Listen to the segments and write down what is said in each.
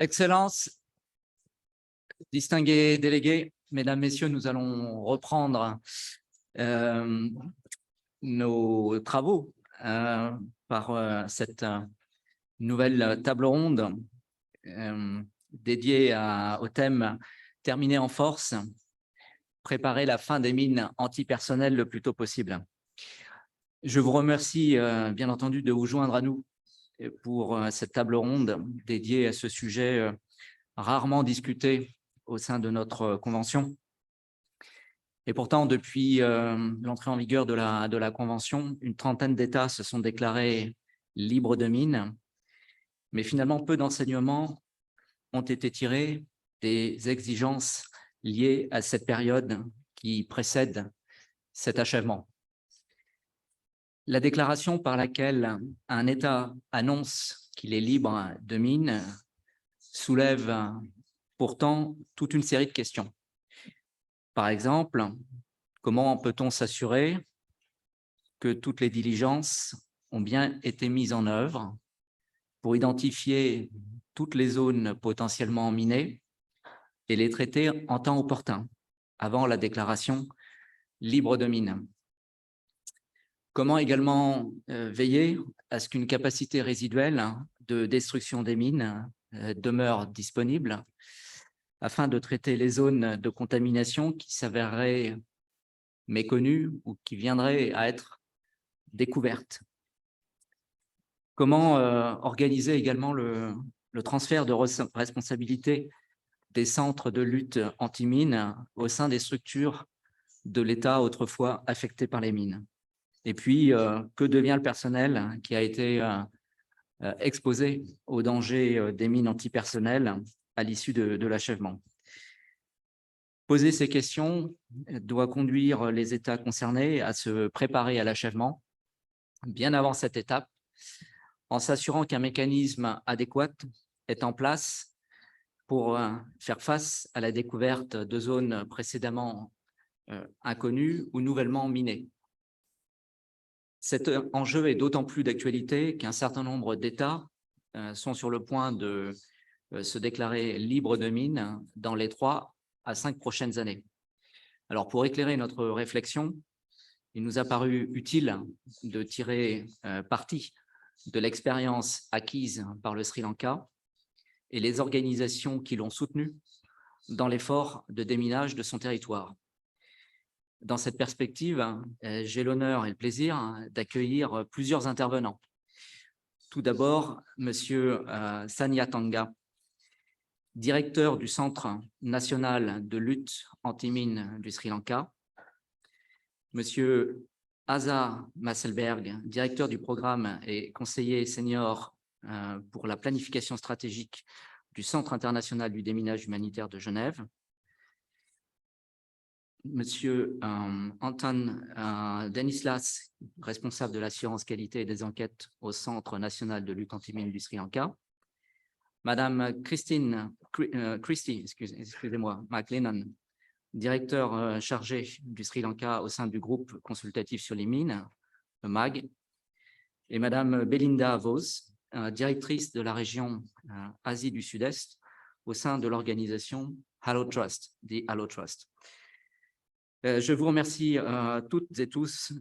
Excellences, distingués délégués, mesdames, messieurs, nous allons reprendre nos travaux par cette nouvelle table ronde dédiée au thème « Terminer en force, préparer la fin des mines antipersonnelles le plus tôt possible ». Je vous remercie bien entendu de vous joindre à nous pour cette table ronde dédiée à ce sujet rarement discuté au sein de notre convention. Et pourtant, depuis l'entrée en vigueur de la convention, une trentaine d'États se sont déclarés libres de mines, mais finalement peu d'enseignements ont été tirés des exigences liées à cette période qui précède cet achèvement. La déclaration par laquelle un État annonce qu'il est libre de mines soulève pourtant toute une série de questions. Par exemple, comment peut-on s'assurer que toutes les diligences ont bien été mises en œuvre pour identifier toutes les zones potentiellement minées et les traiter en temps opportun, avant la déclaration libre de mines? Comment également veiller à ce qu'une capacité résiduelle de destruction des mines demeure disponible afin de traiter les zones de contamination qui s'avéreraient méconnues ou qui viendraient à être découvertes? Comment organiser également le transfert de responsabilité des centres de lutte anti-mines au sein des structures de l'État autrefois affectées par les mines? Et puis, que devient le personnel qui a été exposé aux dangers des mines antipersonnelles à l'issue de l'achèvement? Poser ces questions doit conduire les États concernés à se préparer à l'achèvement bien avant cette étape, en s'assurant qu'un mécanisme adéquat est en place pour faire face à la découverte de zones précédemment inconnues ou nouvellement minées. Cet enjeu est d'autant plus d'actualité qu'un certain nombre d'États sont sur le point de se déclarer libres de mines dans les 3 à 5 prochaines années. Alors, pour éclairer notre réflexion, il nous a paru utile de tirer parti de l'expérience acquise par le Sri Lanka et les organisations qui l'ont soutenu dans l'effort de déminage de son territoire. Dans cette perspective, j'ai l'honneur et le plaisir d'accueillir plusieurs intervenants. Tout d'abord, Monsieur Sanya Tanga, directeur du Centre national de lutte anti-mines du Sri Lanka. Monsieur Asa Masselberg, directeur du programme et conseiller senior pour la planification stratégique du Centre international du déminage humanitaire de Genève. Monsieur Anton Denislas, responsable de l'assurance qualité et des enquêtes au Centre national de lutte anti-mines du Sri Lanka. Madame Christy McLennan, directeur chargé du Sri Lanka au sein du groupe consultatif sur les mines, le MAG. Et Madame Belinda Vos, directrice de la région Asie du Sud-Est au sein de l'organisation Hallo Trust, the Hallo Trust. Je vous remercie toutes et tous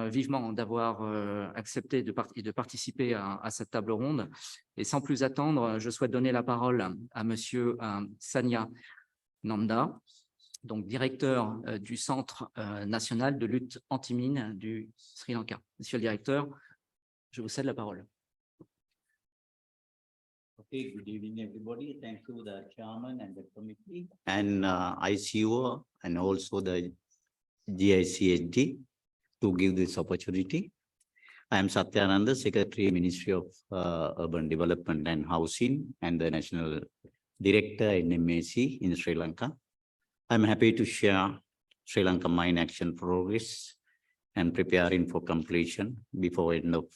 vivement d'avoir accepté de participer à cette table ronde. Et sans plus attendre, je souhaite donner la parole à Monsieur Sanya Nanda, donc directeur du Centre national de lutte anti-mines du Sri Lanka. Monsieur le directeur, je vous cède la parole. Okay, good evening, everybody. Thank you, the chairman and the committee, and ICO, and also the GICHD to give this opportunity. I am Satyananda, Secretary, Ministry of Urban Development and Housing, and the National Director in MAC in Sri Lanka. I'm happy to share Sri Lanka mine action progress and preparing for completion before end of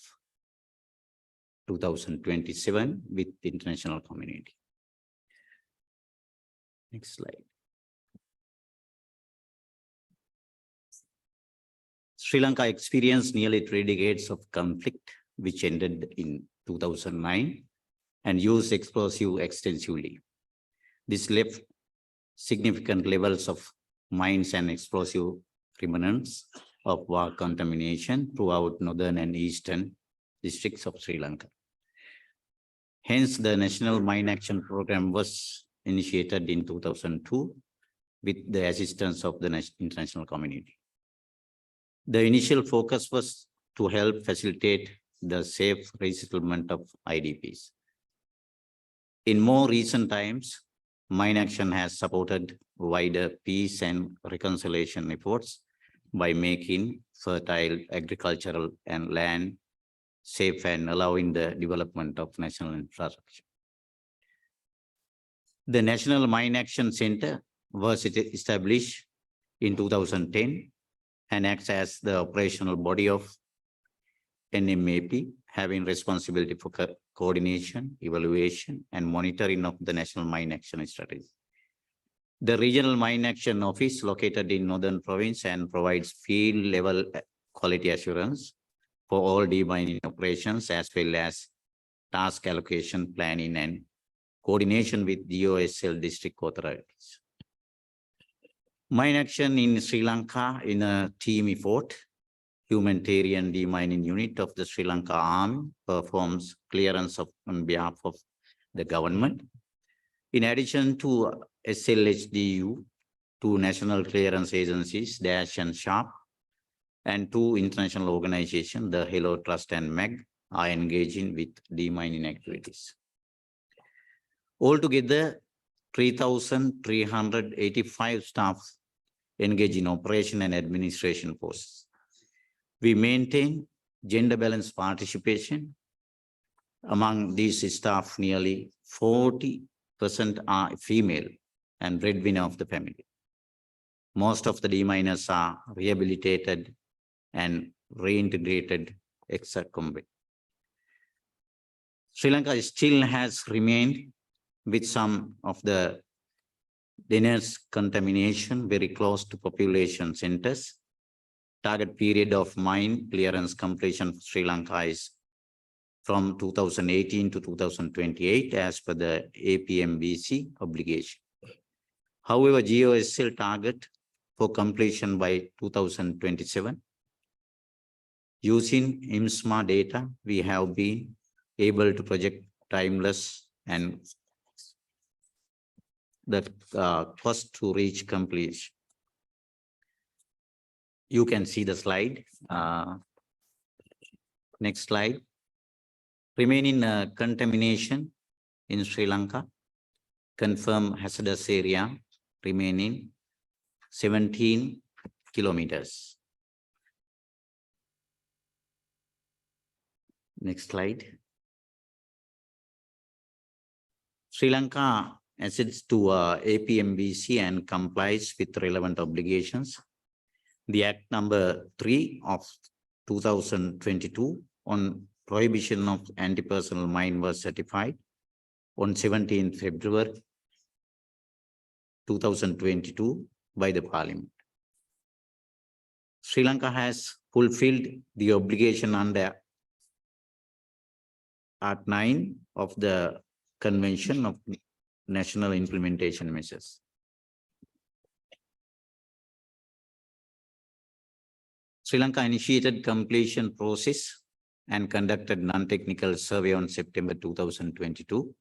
2027 with the international community. Next slide. Sri Lanka experienced nearly 3 decades of conflict, which ended in 2009 and used explosive extensively. This left significant levels of mines and explosive remnants of war contamination throughout northern and eastern districts of Sri Lanka. Hence, the National Mine Action Program was initiated in 2002 with the assistance of the international community. The initial focus was to help facilitate the safe resettlement of IDPs. In more recent times, Mine Action has supported wider peace and reconciliation efforts by making fertile agricultural and land safe and allowing the development of national infrastructure. The National Mine Action Center was established in 2010 and acts as the operational body of NMAP, having responsibility for coordination, evaluation, and monitoring of the National Mine Action Strategy. The Regional Mine Action Office located in Northern Province and provides field level quality assurance for all demining operations as well as task allocation, planning, and coordination with GOSL district authorities. Mine Action in Sri Lanka in a team effort, humanitarian demining unit of the Sri Lanka Army performs clearance on behalf of the government. In addition to SLHDU, two national clearance agencies, Dash and Sharp, and two international organizations, the Hello Trust and MEG, are engaging with demining activities. Altogether, 3,385 staff engage in operation and administration posts. We maintain gender balanced participation. Among these staff, nearly 40% are female and breadwinner of the family. Most of the deminers are rehabilitated and reintegrated ex-combat. Sri Lanka still has remained with some of the dense contamination very close to population centers. Target period of mine clearance completion for Sri Lanka is from 2018 to 2028 as per the APMBC obligation. However, GOSL target for completion by 2027. Using IMSMA data, we have been able to project timeless and the cost to reach completion. You can see the slide. Next slide. Remaining contamination in Sri Lanka, confirmed hazardous area remaining 17 kilometers. Next slide. Sri Lanka acceds to APMBC and complies with relevant obligations. The Act number 3 of 2022 on prohibition of anti-personnel mine was certified on 17 February 2022 by the Parliament. Sri Lanka has fulfilled the obligation under Art 9 of the Convention of National Implementation Measures. Sri Lanka initiated completion process and conducted non-technical survey on September 2022.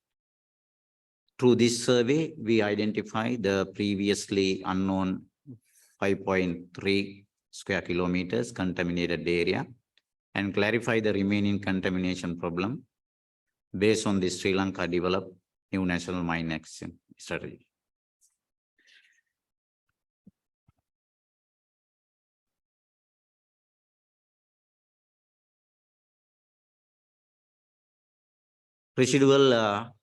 Through this survey, we identify the previously unknown 5.3 square kilometers contaminated area and clarify the remaining contamination problem. Based on this, Sri Lanka developed new national mine action strategy. Residual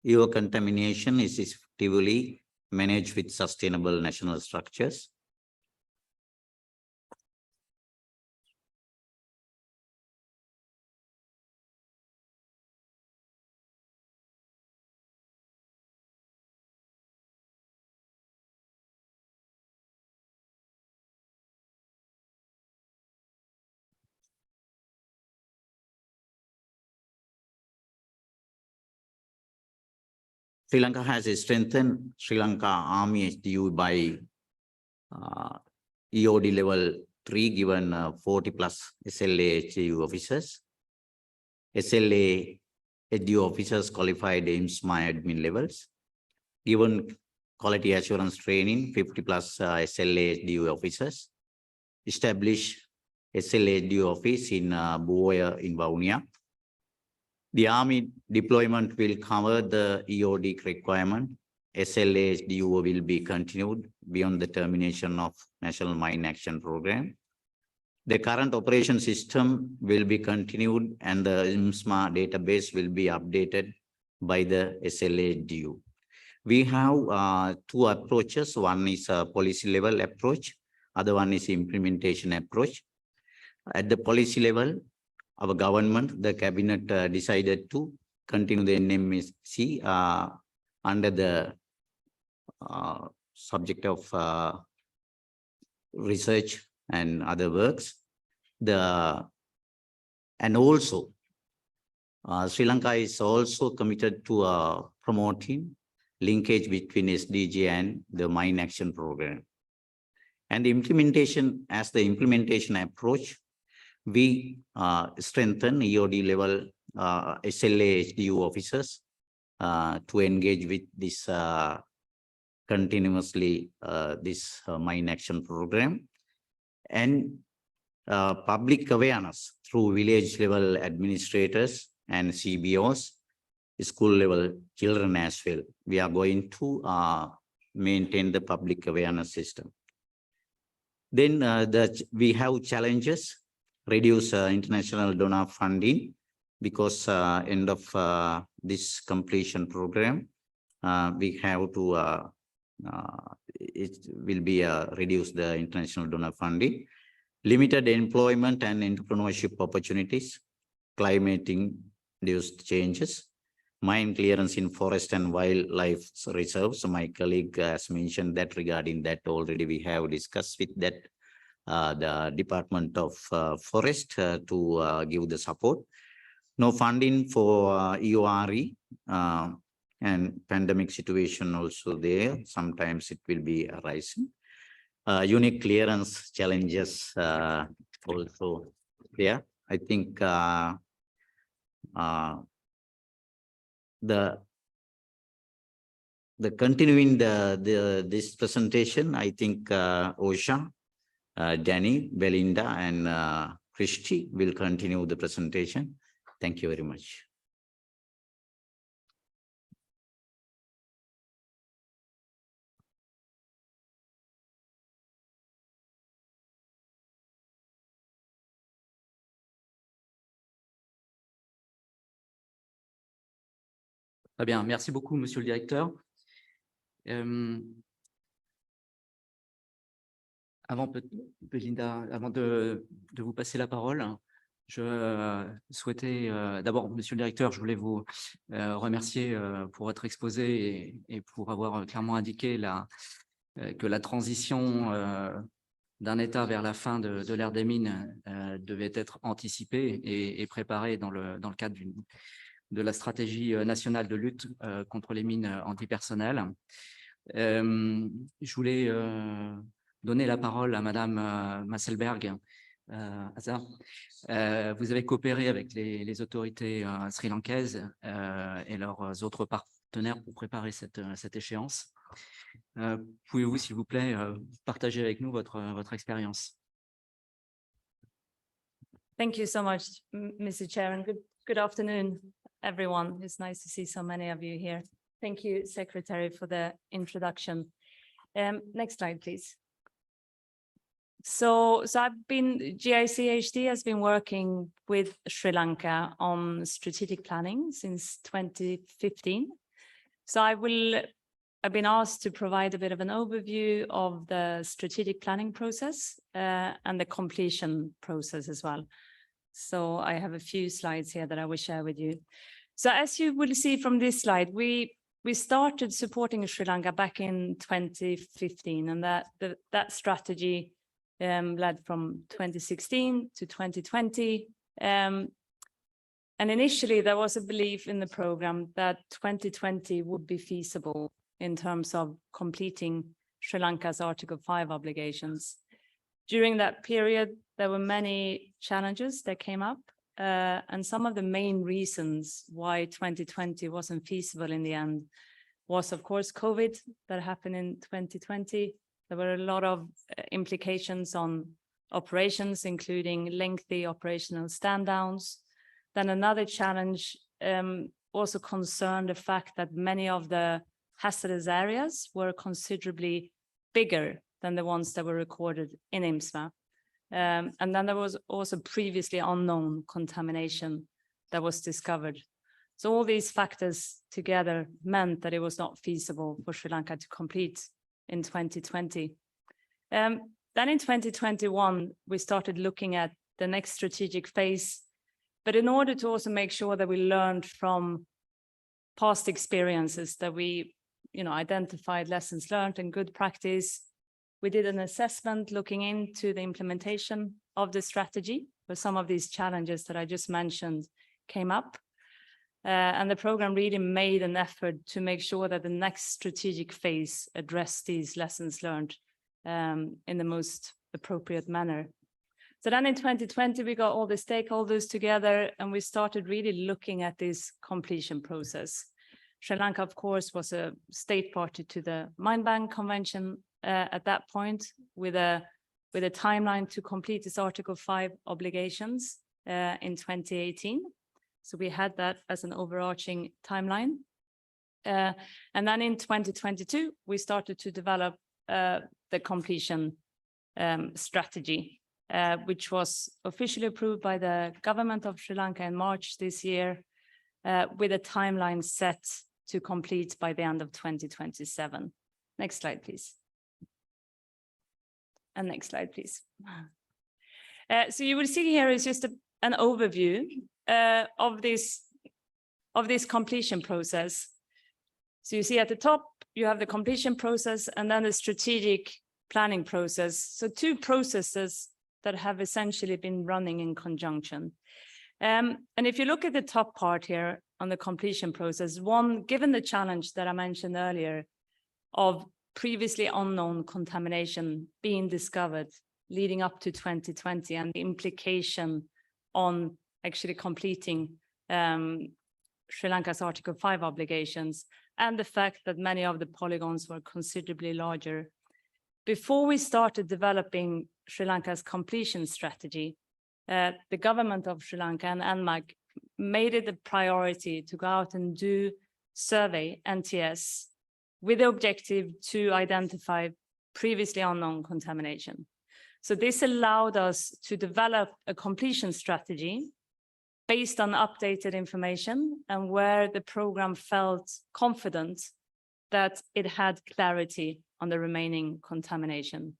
EO contamination is effectively managed with sustainable national structures. Sri Lanka has strengthened Sri Lanka Army HDU by EOD level 3, given 40 plus SLA HDU officers. SLA HDU officers qualified IMSMA admin levels. Given quality assurance training, 50 plus SLA HDU officers. Establish SLA HDU office in Buoya in Vaunia. The Army deployment will cover the EOD requirement. SLA HDU will be continued beyond the termination of National Mine Action Program. The current operation system will be continued and the IMSMA database will be updated by the SLA HDU. We have two approaches. One is a policy level approach. Other one is implementation approach. At the policy level, our government, the cabinet decided to continue the NMC under the subject of research and other works. And also Sri Lanka is also committed to promoting linkage between SDG and the Mine Action Program. And the implementation, as the implementation approach, we strengthen EOD level SLA HDU officers to engage with this continuously this Mine Action Program, and public awareness through village level administrators and CBOs, school level children as well. We are going to maintain the public awareness system. Then we have challenges. Reduce international donor funding because end of this completion program, we have to it will be reduce the international donor funding. Limited employment and entrepreneurship opportunities, climate-induced changes, mine clearance in forest and wildlife reserves. So my colleague has mentioned that regarding that already we have discussed with that the Department of Forest to give the support. No funding for EORE and pandemic situation also there. Sometimes it will be arising. Unique clearance challenges also there. I think the continuing this presentation, I think Osha, Danny, Belinda, and Christy will continue the presentation. Thank you very much. Très bien, merci beaucoup, monsieur le directeur. Belinda, avant de vous passer la parole, je souhaitais d'abord, monsieur le directeur, je voulais vous remercier pour votre exposé et pour avoir clairement indiqué que la transition d'un État vers la fin de l'ère des mines devait être anticipée et préparée dans le cadre de la stratégie nationale de lutte contre les mines antipersonnelles. Je voulais donner la parole à Madame Masselberg. Vous avez coopéré avec les autorités sri-lankaises et leurs autres partenaires pour préparer cette échéance. Pouvez-vous, s'il vous plaît, partager avec nous votre expérience? Thank you so much, Mr. Chair, and good afternoon, everyone. It's nice to see so many of you here. Thank you, Secretary, for the introduction. Next slide, please. So GICHD has been working with Sri Lanka on strategic planning since 2015. So I've been asked to provide a bit of an overview of the strategic planning process and the completion process as well. So I have a few slides here that I will share with you. So as you will see from this slide, we started supporting Sri Lanka back in 2015, and that strategy led from 2016 to 2020. And And initially, there was a belief in the program that 2020 would be feasible in terms of completing Sri Lanka's Article 5 obligations. During that period, there were many challenges that came up, and some of the main reasons why 2020 wasn't feasible in the end was, of course, COVID that happened in 2020. There were a lot of implications on operations, including lengthy operational stand-downs. Then another challenge also concerned the fact that many of the hazardous areas were considerably bigger than the ones that were recorded in IMSMA. And then there was also previously unknown contamination that was discovered. So all these factors together meant that it was not feasible for Sri Lanka to complete in 2020. Then in 2021, we started looking at the next strategic phase. But in order to also make sure that we learned from past experiences, that we identified lessons learned and good practice, we did an assessment looking into the implementation of the strategy, where some of these challenges that I just mentioned came up. And the program really made an effort to make sure that the next strategic phase addressed these lessons learned in the most appropriate manner. So then in 2020, we got all the stakeholders together and we started really looking at this completion process. Sri Lanka, of course, was a state party to the Mine Bank Convention at that point, with a timeline to complete its Article 5 obligations in 2018. So we had that as an overarching timeline. And then in 2022, we started to develop the completion strategy, which was officially approved by the government of Sri Lanka in March this year, with a timeline set to complete by the end of 2027. Next slide, please. And next slide, please. So you will see here is just an overview of this completion process. So you see at the top, you have the completion process and then the strategic planning process. So two processes that have essentially been running in conjunction. And if you look at the top part here on the completion process, one, given the challenge that I mentioned earlier of previously unknown contamination being discovered leading up to 2020 and the implication on actually completing Sri Lanka's Article 5 obligations, and the fact that many of the polygons were considerably larger. Before we started developing Sri Lanka's completion strategy, the government of Sri Lanka and NMAG made it a priority to go out and do survey NTS with the objective to identify previously unknown contamination. So this allowed us to develop a completion strategy based on updated information and where the program felt confident that it had clarity on the remaining contamination.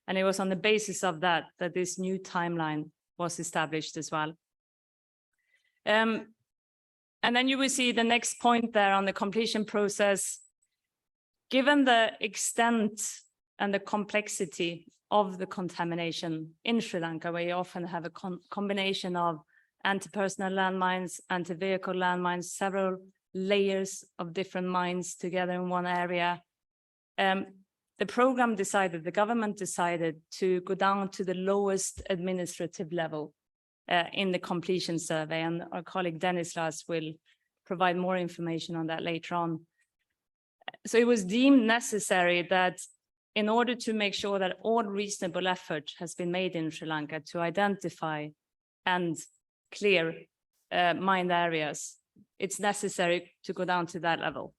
And it was on the basis of that that this new timeline was established as well. And then you will see the next point there on the completion process. Given the extent and the complexity of the contamination in Sri Lanka, where you often have a combination of anti-personnel landmines, anti-vehicle landmines, several layers of different mines together in one area, the program decided, the government decided to go down to the lowest administrative level in the completion survey. And our colleague Dennislas will provide more information on that later on. So it was deemed necessary that in order to make sure that all reasonable effort has been made in Sri Lanka to identify and clear mined areas, it's necessary to go down to that level.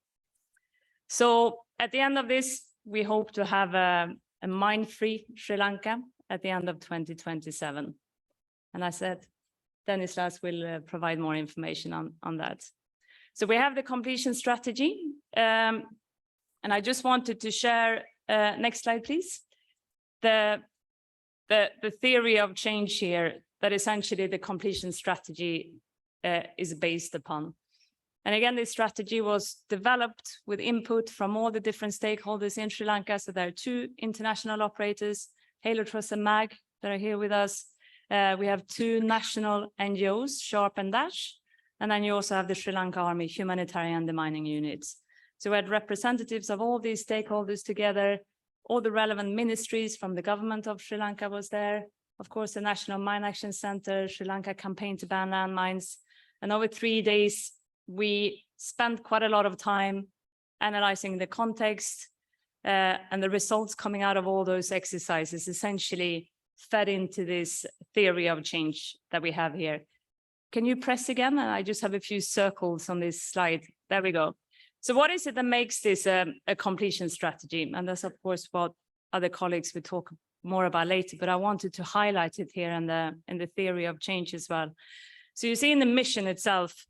So at the end of this, we hope to have a mine-free Sri Lanka at the end of 2027. And I said, Dennislas will provide more information on that. So we have the completion strategy. And I just wanted to share, next slide, please. The theory of change here that essentially the completion strategy is based upon. And again, this strategy was developed with input from all the different stakeholders in Sri Lanka. So there are two international operators, Halo Trust and MAG, that are here with us. We have two national NGOs, Sharp and Dash, And then you also have the Sri Lanka Army Humanitarian Demining Units. So we had representatives of all these stakeholders together, all the relevant ministries from the government of Sri Lanka was there. Of course, the National Mine Action Center, Sri Lanka Campaign to Ban Landmines. And over 3 days, we spent quite a lot of time analyzing the context and the results coming out of all those exercises essentially fed into this theory of change that we have here. Can you press again? I just have a few circles on this slide. There we go. So what is it that makes this a completion strategy? And that's, of course, what other colleagues will talk more about later, but I wanted to highlight it here in the theory of change as well. So you see in the mission itself,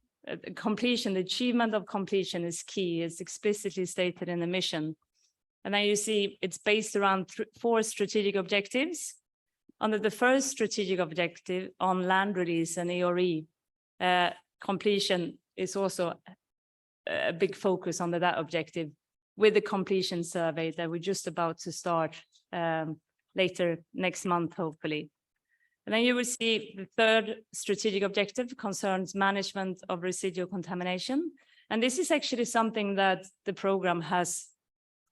completion, the achievement of completion is key. It's explicitly stated in the mission. And then you see it's based around 4 strategic objectives. Under the first strategic objective on land release and EORE, completion is also a big focus under that objective with the completion survey that we're just about to start later next month, hopefully. And then you will see the third strategic objective concerns management of residual contamination. And this is actually something that the program has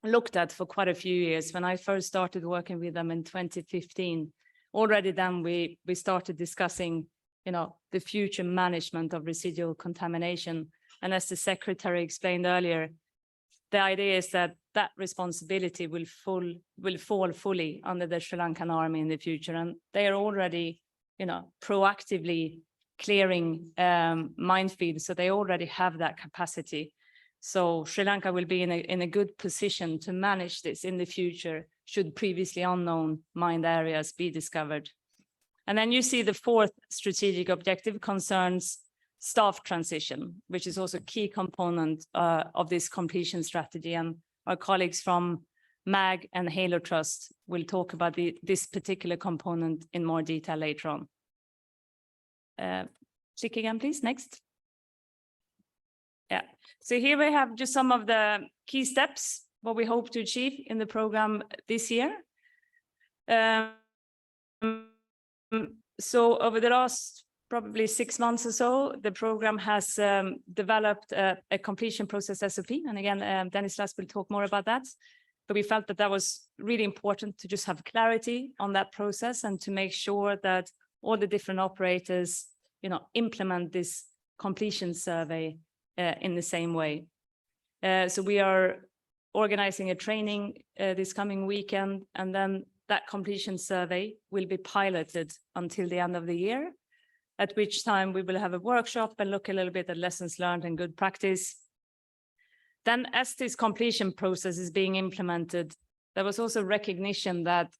looked at for quite a few years. When I first started working with them in 2015, already then we started discussing, the future management of residual contamination. And as the secretary explained earlier, the idea is that that responsibility will fall fully under the Sri Lankan Army in the future. And they are already, proactively clearing minefields. So they already have that capacity. So Sri Lanka will be in a good position to manage this in the future, should previously unknown mined areas be discovered. And then you see the fourth strategic objective concerns staff transition, which is also a key component of this completion strategy. And our colleagues from MAG and Halo Trust will talk about this particular component in more detail later on. Click again, please. Next. Yeah, so here we have just some of the key steps, what we hope to achieve in the program this year. So over the last probably 6 months or so, the program has developed a completion process SOP. And again, Dennis will talk more about that. But we felt that that was really important to just have clarity on that process and to make sure that all the different operators, implement this completion survey in the same way. So we are organizing a training this coming weekend, and then that completion survey will be piloted until the end of the year, at which time we will have a workshop and look a little bit at lessons learned and good practice. Then as this completion process is being implemented, there was also recognition that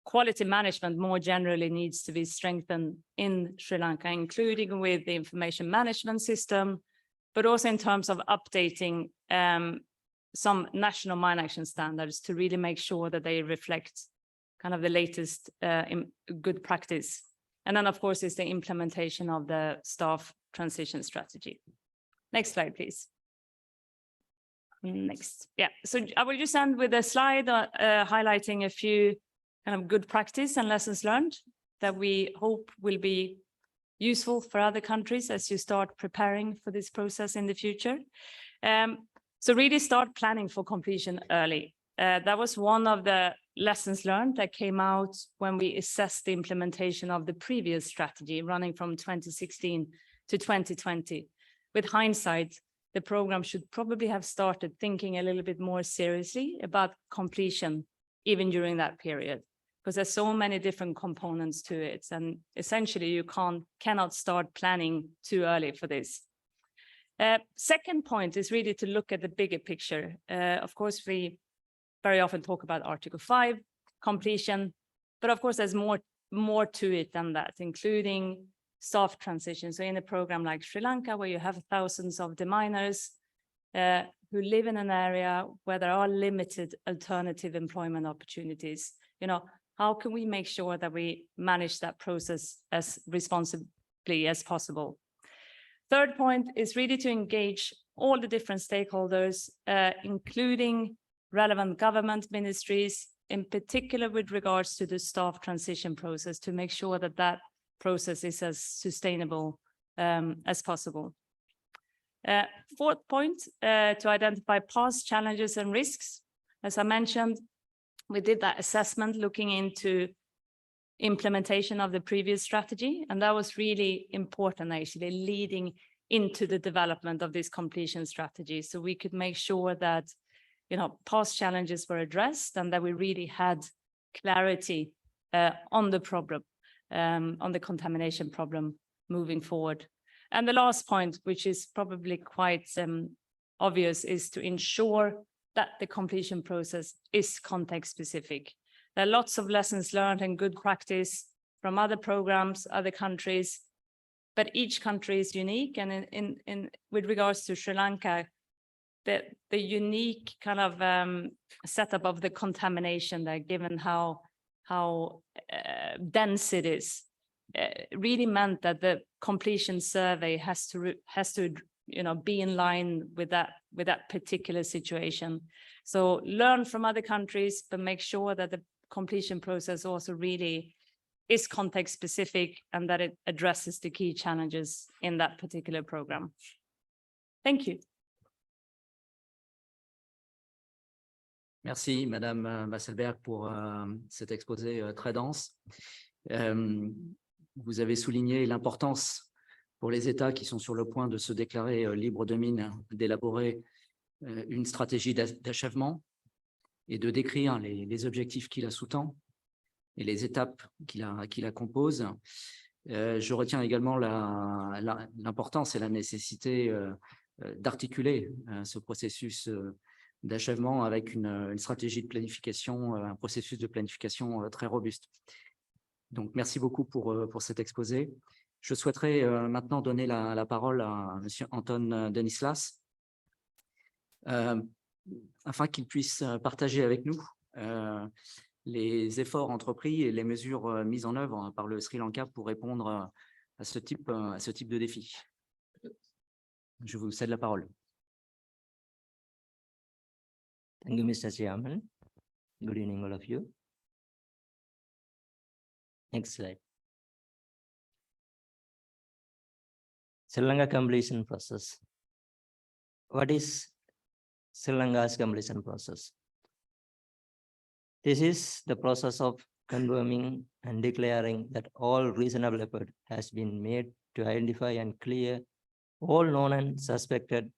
quality management more generally needs to be strengthened in Sri Lanka, including with the information management system, but also in terms of updating some national mine action standards to really make sure that they reflect kind of the latest good practice. And then, of course, is the implementation of the staff transition strategy. Next slide, please. Next. Yeah, so I will just end with a slide highlighting a few kind of good practice and lessons learned that we hope will be useful for other countries as you start preparing for this process in the future. So really start planning for completion early. That was one of the lessons learned that came out when we assessed the implementation of the previous strategy running from 2016 to 2020. With hindsight, the program should probably have started thinking a little bit more seriously about completion even during that period, because there's so many different components to it. And essentially you cannot start planning too early for this. Second point is really to look at the bigger picture. Of course, we very often talk about Article 5 completion, but of course there's more to it than that, including staff transition. So in a program like Sri Lanka, where you have thousands of deminers who live in an area where there are limited alternative employment opportunities, how can we make sure that we manage that process as responsibly as possible? Third point is really to engage all the different stakeholders, including relevant government ministries, in particular with regards to the staff transition process, to make sure that that process is as sustainable as possible. Fourth point, to identify past challenges and risks. As I mentioned, we did that assessment looking into implementation of the previous strategy, and that was really important, actually, leading into the development of this completion strategy. So we could make sure that, you know, past challenges were addressed and that we really had clarity on the problem, on the contamination problem moving forward. And the last point, which is probably quite obvious, is to ensure that the completion process is context specific. There are lots of lessons learned and good practice from other programs, other countries, but each country is unique. And with regards to Sri Lanka, the unique kind of setup of the contamination there, given how dense it is, really meant that the completion survey has to you know, be in line with that particular situation. So learn from other countries, but make sure that the completion process also really is context specific and that it addresses the key challenges in that particular program. Thank you. Merci, Madame Masselberg, pour cet exposé très dense. Vous avez souligné l'importance pour les États qui sont sur le point de se déclarer libres de mines d'élaborer une stratégie d'achèvement et de décrire les objectifs qui la sous-tendent et les étapes qui la composent. Je retiens également l'importance et la nécessité d'articuler ce processus d'achèvement avec une stratégie de planification, un processus de planification très robuste. Donc, merci beaucoup pour cet exposé. Je souhaiterais maintenant donner la parole à Monsieur Anton Denislas, afin qu'il puisse partager avec nous les efforts entrepris et les mesures mises en œuvre par le Sri Lanka pour répondre à ce type de défi. Je vous cède la parole. Thank you, Mr. Chairman. Good evening, all of you. Next slide. Sri Lanka completion process. What is Sri Lanka's completion process? This is the process of confirming and declaring that all reasonable effort has been made to identify and clear all known and suspected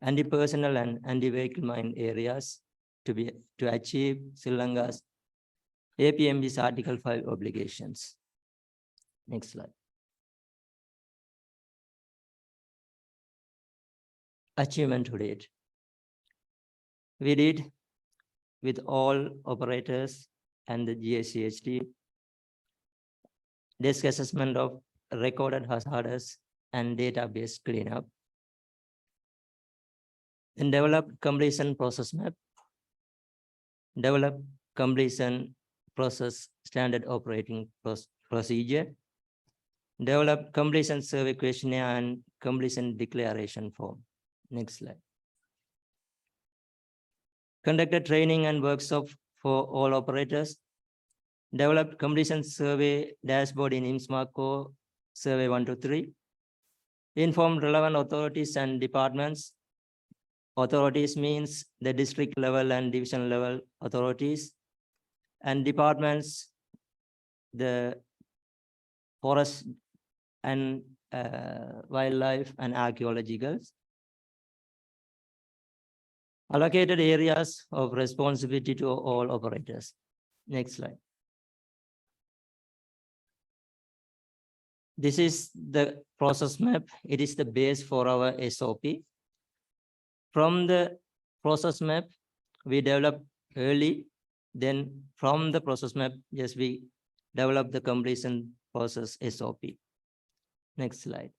anti-personnel and anti-vehicle mine areas to achieve Sri Lanka's APMG's Article 5 obligations. Next slide. Achievement to date. We did with all operators and the GICHD desk assessment of recorded hazards and database cleanup. Then develop completion process map, develop completion process standard operating procedure, develop completion survey questionnaire and completion declaration form. Next slide. Conducted training and workshop for all operators, developed completion survey dashboard in IMSMARCO survey 1 to 3, informed relevant authorities and departments. Authorities means the district level and division level authorities, and departments, the forest and wildlife and archaeologicals. Allocated areas of responsibility to all operators. Next slide. This is the process map. It is the base for our SOP. From the process map, we develop early. Then from the process map, yes, we develop the completion process SOP. Next slide.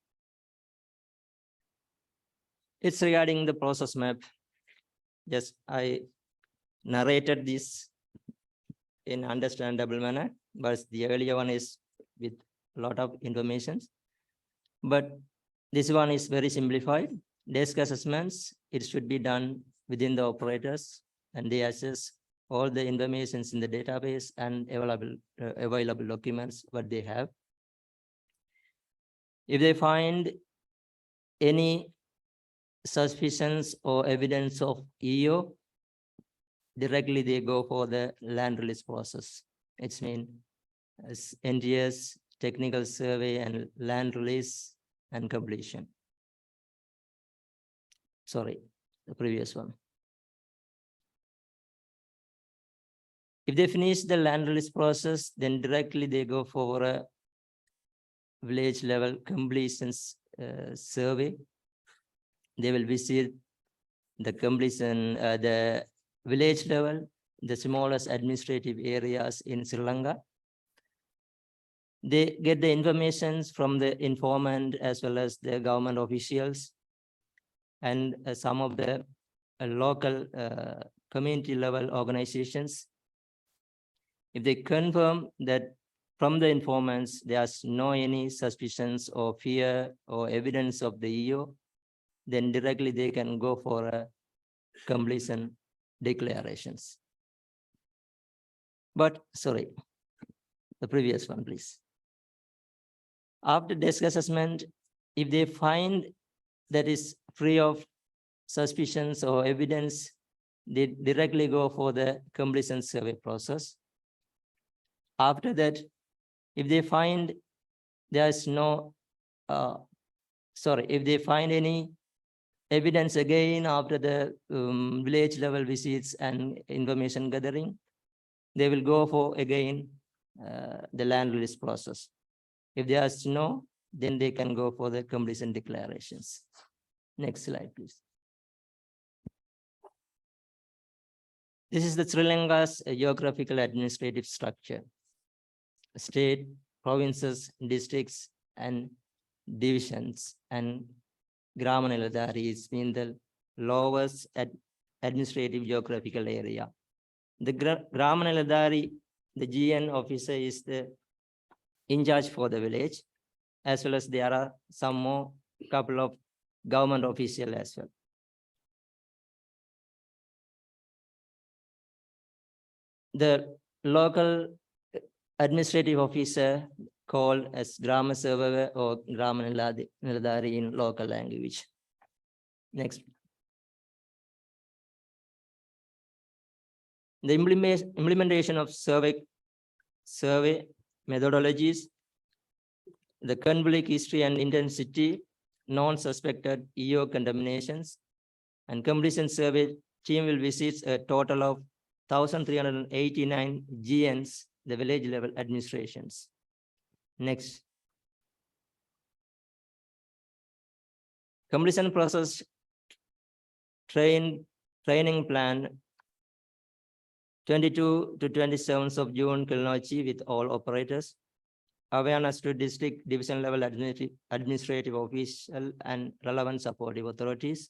It's regarding the process map. Yes, I narrated this in understandable manner, but the earlier one is with a lot of information. But this one is very simplified. Desk assessments, it should be done within the operators, and they assess all the information in the database and available documents what they have. If they find any suspicions or evidence of EO, directly they go for the land release process. It's mean as NGS, technical survey and land release and completion. Sorry, the previous one. If they finish the land release process, then directly they go for a village level completions survey. They will visit the completion, the village level, the smallest administrative areas in Sri Lanka. They get the information from the informant as well as the government officials and some of the local community level organizations. If they confirm that from the informants, there's no any suspicions or fear or evidence of the EO, then directly they can go for a completion declarations. But sorry, the previous one, please. After desk assessment, if they find that is free of suspicions or evidence, they directly go for the completion survey process. After that, if they find there's no, if they find any evidence again after the village level visits and information gathering, they will go for again the land release process. If there's no, then they can go for the completion declarations. Next slide, please. This is the Sri Lanka's geographical administrative structure. State, provinces, districts, and divisions, and Grama Niladhari is in the lowest administrative geographical area. The Grama Niladhari, the GN officer, is the in charge for the village, as well as there are some more couple of government officials as well. The local administrative officer called as Grama Sevaka or Grama Niladhari in local language. Next. The implementation of survey methodologies, the conflict history and intensity, non-suspected EO contaminations, and completion survey team will visit a total of 1,389 GNs, the village level administrations. Next. Completion process training plan 22 to 27th of June, Kilnochi with all operators. Awareness to district division level administrative official and relevant supportive authorities.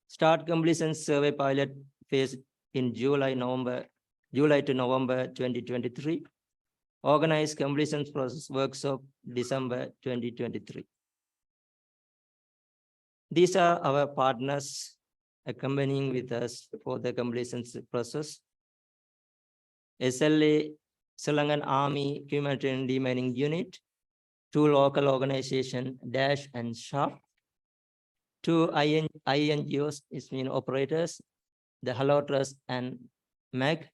Start completion survey pilot phase in July to November 2023. Organize completion process workshop December 2023. These are our partners accompanying with us for the completion process. SLA, Sri Lankan Army Humanitarian Demining Unit, 2 local organizations, DASH and SHARP, 2 INGOs, is mean operators, the Hello Trust and MEG,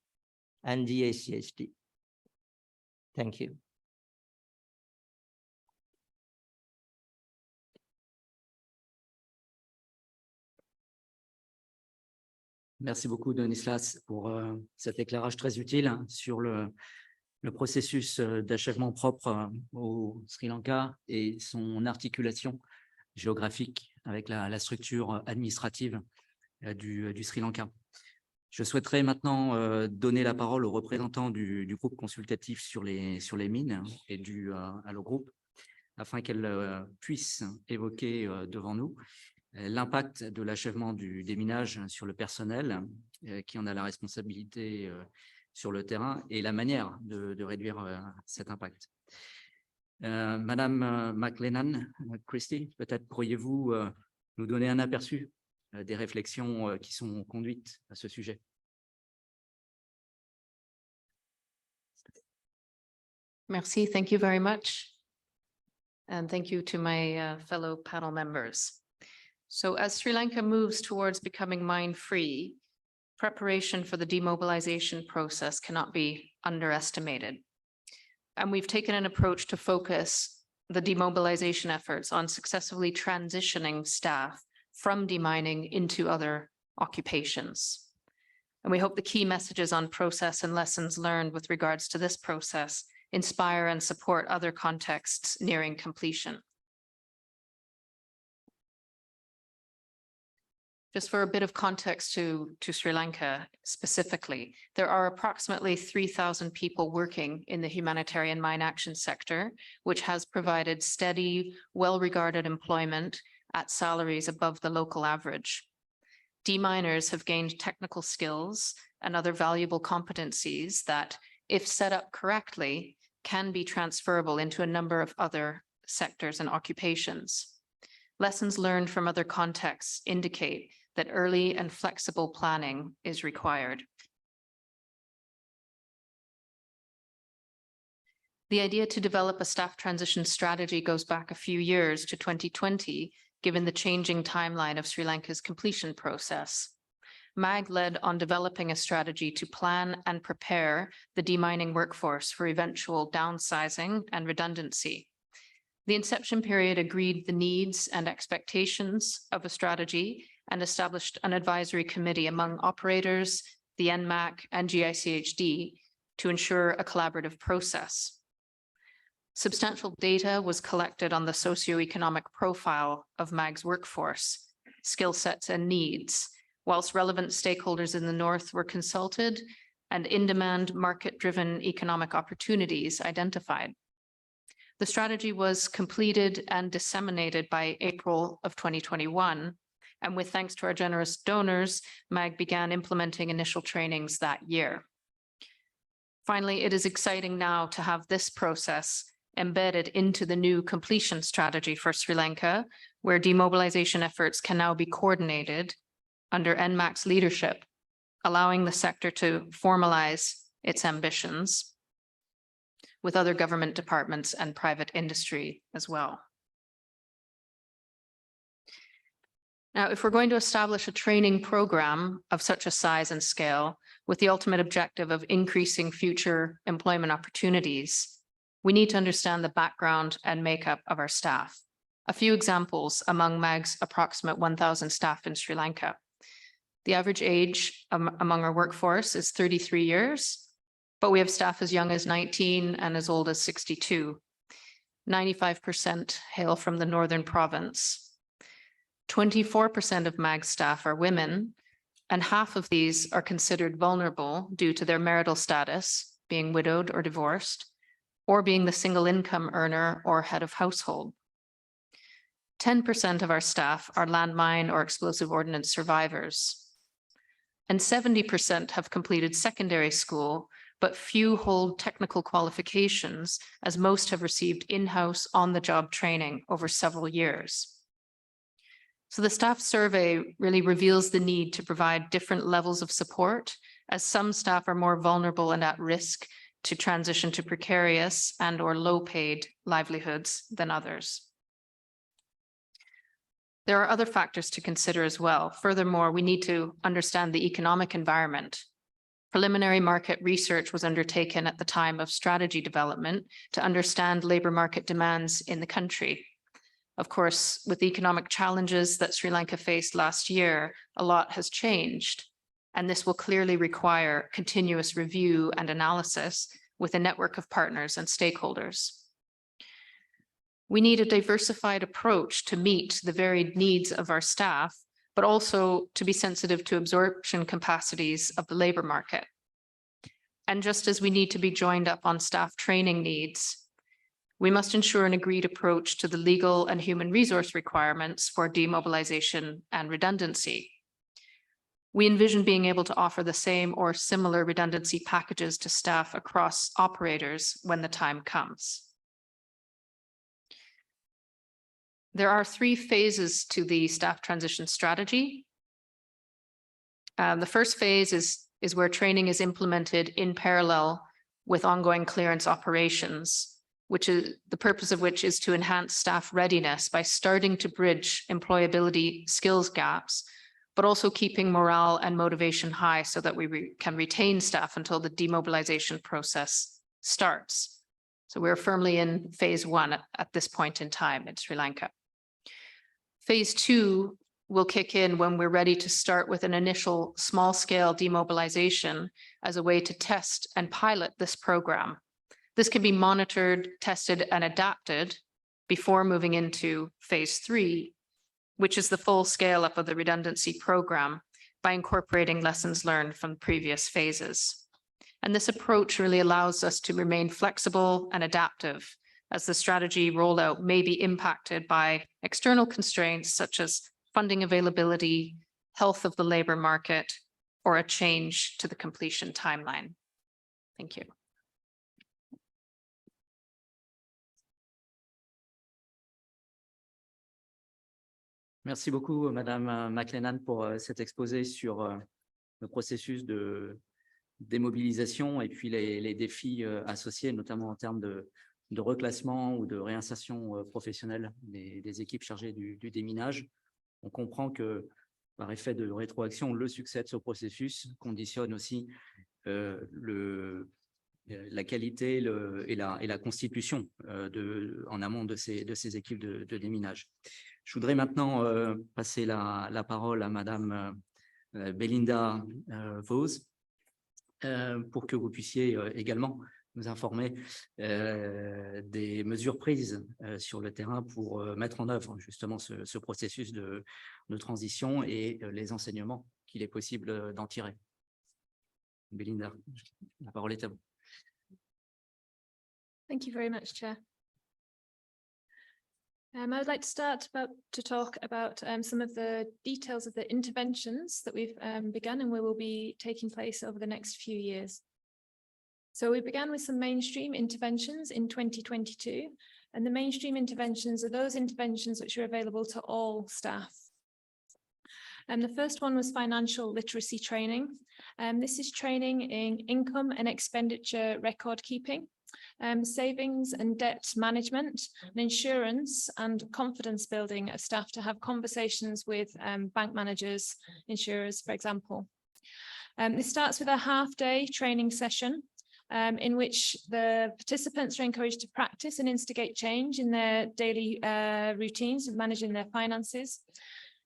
and GICHD. Thank you. Merci beaucoup, Denislas, pour cet éclairage très utile sur le processus d'achèvement propre au Sri Lanka et son articulation géographique avec la structure administrative du Sri Lanka. Je souhaiterais maintenant donner la parole aux représentants du groupe consultatif sur les mines et du Allogroup afin qu'elles puissent évoquer devant nous l'impact de l'achèvement du déminage sur le personnel qui en a la responsabilité sur le terrain et la manière de réduire cet impact. Madame McLennan, Christy, peut-être pourriez-vous nous donner un aperçu des réflexions qui sont conduites à ce sujet. Merci, thank you very much. And thank you to my fellow panel members. So as Sri Lanka moves towards becoming mine-free, preparation for the demobilization process cannot be underestimated. And we've taken an approach to focus the demobilization efforts on successfully transitioning staff from demining into other occupations. And we hope the key messages on process and lessons learned with regards to this process inspire and support other contexts nearing completion. Just for a bit of context to Sri Lanka specifically, there are approximately 3,000 people working in the humanitarian mine action sector, which has provided steady, well-regarded employment at salaries above the local average. Deminers have gained technical skills and other valuable competencies that, if set up correctly, can be transferable into a number of other sectors and occupations. Lessons learned from other contexts indicate that early and flexible planning is required. The idea to develop a staff transition strategy goes back a few years to 2020, given the changing timeline of Sri Lanka's completion process. MAG led on developing a strategy to plan and prepare the demining workforce for eventual downsizing and redundancy. The inception period agreed the needs and expectations of a strategy and established an advisory committee among operators, the NMAC and GICHD to ensure a collaborative process. Substantial data was collected on the socioeconomic profile of MAG's workforce, skill sets and needs, whilst relevant stakeholders in the North were consulted and in-demand market-driven economic opportunities identified. The strategy was completed and disseminated by April of 2021, and with thanks to our generous donors, MAG began implementing initial trainings that year. Finally, it is exciting now to have this process embedded into the new completion strategy for Sri Lanka, where demobilization efforts can now be coordinated under NMAC's leadership, allowing the sector to formalize its ambitions with other government departments and private industry as well. Now, if we're going to establish a training program of such a size and scale with the ultimate objective of increasing future employment opportunities, we need to understand the background and makeup of our staff. A few examples among MAG's approximate 1,000 staff in Sri Lanka. The average age among our workforce is 33 years, but we have staff as young as 19 and as old as 62. 95% hail from the Northern Province. 24% of MAG staff are women, and half of these are considered vulnerable due to their marital status, being widowed or divorced, or being the single income earner or head of household. 10% of our staff are landmine or explosive ordnance survivors. And 70% have completed secondary school, but few hold technical qualifications, as most have received in-house on-the-job training over several years. So the staff survey really reveals the need to provide different levels of support, as some staff are more vulnerable and at risk to transition to precarious and or low-paid livelihoods than others. There are other factors to consider as well. Furthermore, we need to understand the economic environment. Preliminary market research was undertaken at the time of strategy development to understand labor market demands in the country. Of course, with the economic challenges that Sri Lanka faced last year, a lot has changed, and this will clearly require continuous review and analysis with a network of partners and stakeholders. We need a diversified approach to meet the varied needs of our staff, but also to be sensitive to absorption capacities of the labor market. And just as we need to be joined up on staff training needs, we must ensure an agreed approach to the legal and human resource requirements for demobilization and redundancy. We envision being able to offer the same or similar redundancy packages to staff across operators when the time comes. There are 3 phases to the staff transition strategy. The first phase is where training is implemented in parallel with ongoing clearance operations, which is the purpose of which is to enhance staff readiness by starting to bridge employability skills gaps, but also keeping morale and motivation high so that we can retain staff until the demobilization process starts. So we're firmly in phase one at this point in time in Sri Lanka. Phase two will kick in when we're ready to start with an initial small-scale demobilization as a way to test and pilot this program. This can be monitored, tested, and adapted before moving into phase three, which is the full scale up of the redundancy program by incorporating lessons learned from previous phases. And this approach really allows us to remain flexible and adaptive as the strategy rollout may be impacted by external constraints such as funding availability, health of the labor market, or a change to the completion timeline. Thank you. Merci beaucoup, Madame McLennan, pour cet exposé sur le processus de démobilisation et puis les défis associés, notamment en termes de reclassement ou de réinsertion professionnelle des équipes chargées du déminage. On comprend que, par effet de rétroaction, le succès de ce processus conditionne aussi la qualité et la constitution en amont de ces équipes de déminage. Je voudrais maintenant passer la parole à Madame Belinda Vos pour que vous puissiez également nous informer des mesures prises sur le terrain pour mettre en œuvre justement ce processus de transition et les enseignements qu'il est possible d'en tirer. Belinda, la parole est à vous. Thank you very much, Chair. I would like to start to talk about some of the details of the interventions that we've begun and will be taking place over the next few years. So we began with some mainstream interventions in 2022, and the mainstream interventions are those interventions which are available to all staff. And the first one was financial literacy training. This is training in income and expenditure record keeping, savings and debt management, and insurance and confidence building of staff to have conversations with bank managers, insurers, for example. This starts with a half-day training session in which the participants are encouraged to practice and instigate change in their daily routines of managing their finances.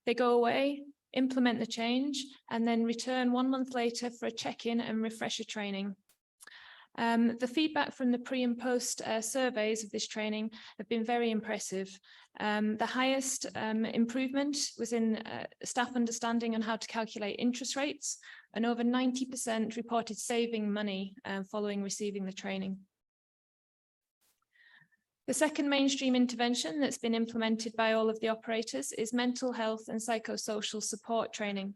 They go away, implement the change, and then return 1 month later for a check-in and refresher training. The feedback from the pre and post surveys of this training have been very impressive. The highest improvement was in staff understanding on how to calculate interest rates, and over 90% reported saving money following receiving the training. The second mainstream intervention that's been implemented by all of the operators is mental health and psychosocial support training.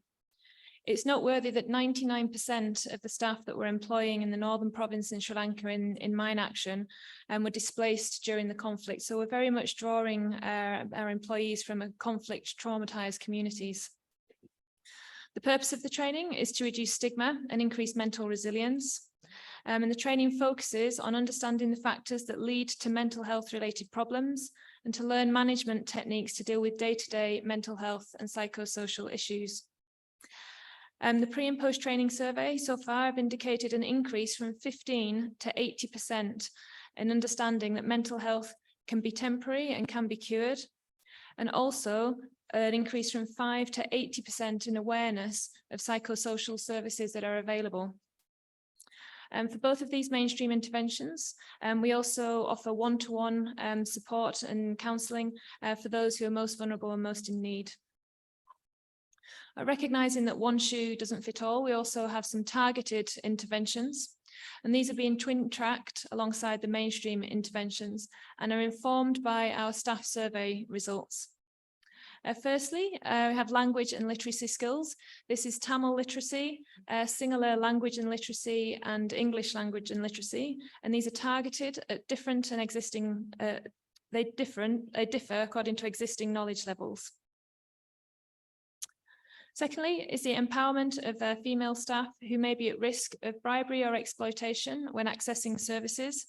It's noteworthy that 99% of the staff that we're employing in the Northern Province in Sri Lanka in mine action were displaced during the conflict. So we're very much drawing our employees from a conflict traumatized communities. The purpose of the training is to reduce stigma and increase mental resilience. And the training focuses on understanding the factors that lead to mental health related problems and to learn management techniques to deal with day-to-day mental health and psychosocial issues. The pre and post training survey so far have indicated an increase from 15 to 80% in understanding that mental health can be temporary and can be cured, and also an increase from 5 to 80% in awareness of psychosocial services that are available. For both of these mainstream interventions, we also offer one-to-one support and counselling for those who are most vulnerable and most in need. Recognising that one shoe doesn't fit all, we also have some targeted interventions, and these are being twin-tracked alongside the mainstream interventions and are informed by our staff survey results. Firstly, we have language and literacy skills. This is Tamil literacy, Sinhala language and literacy, and English language and literacy, and these are targeted at different and existing, they differ according to existing knowledge levels. Secondly, is the empowerment of female staff who may be at risk of bribery or exploitation when accessing services.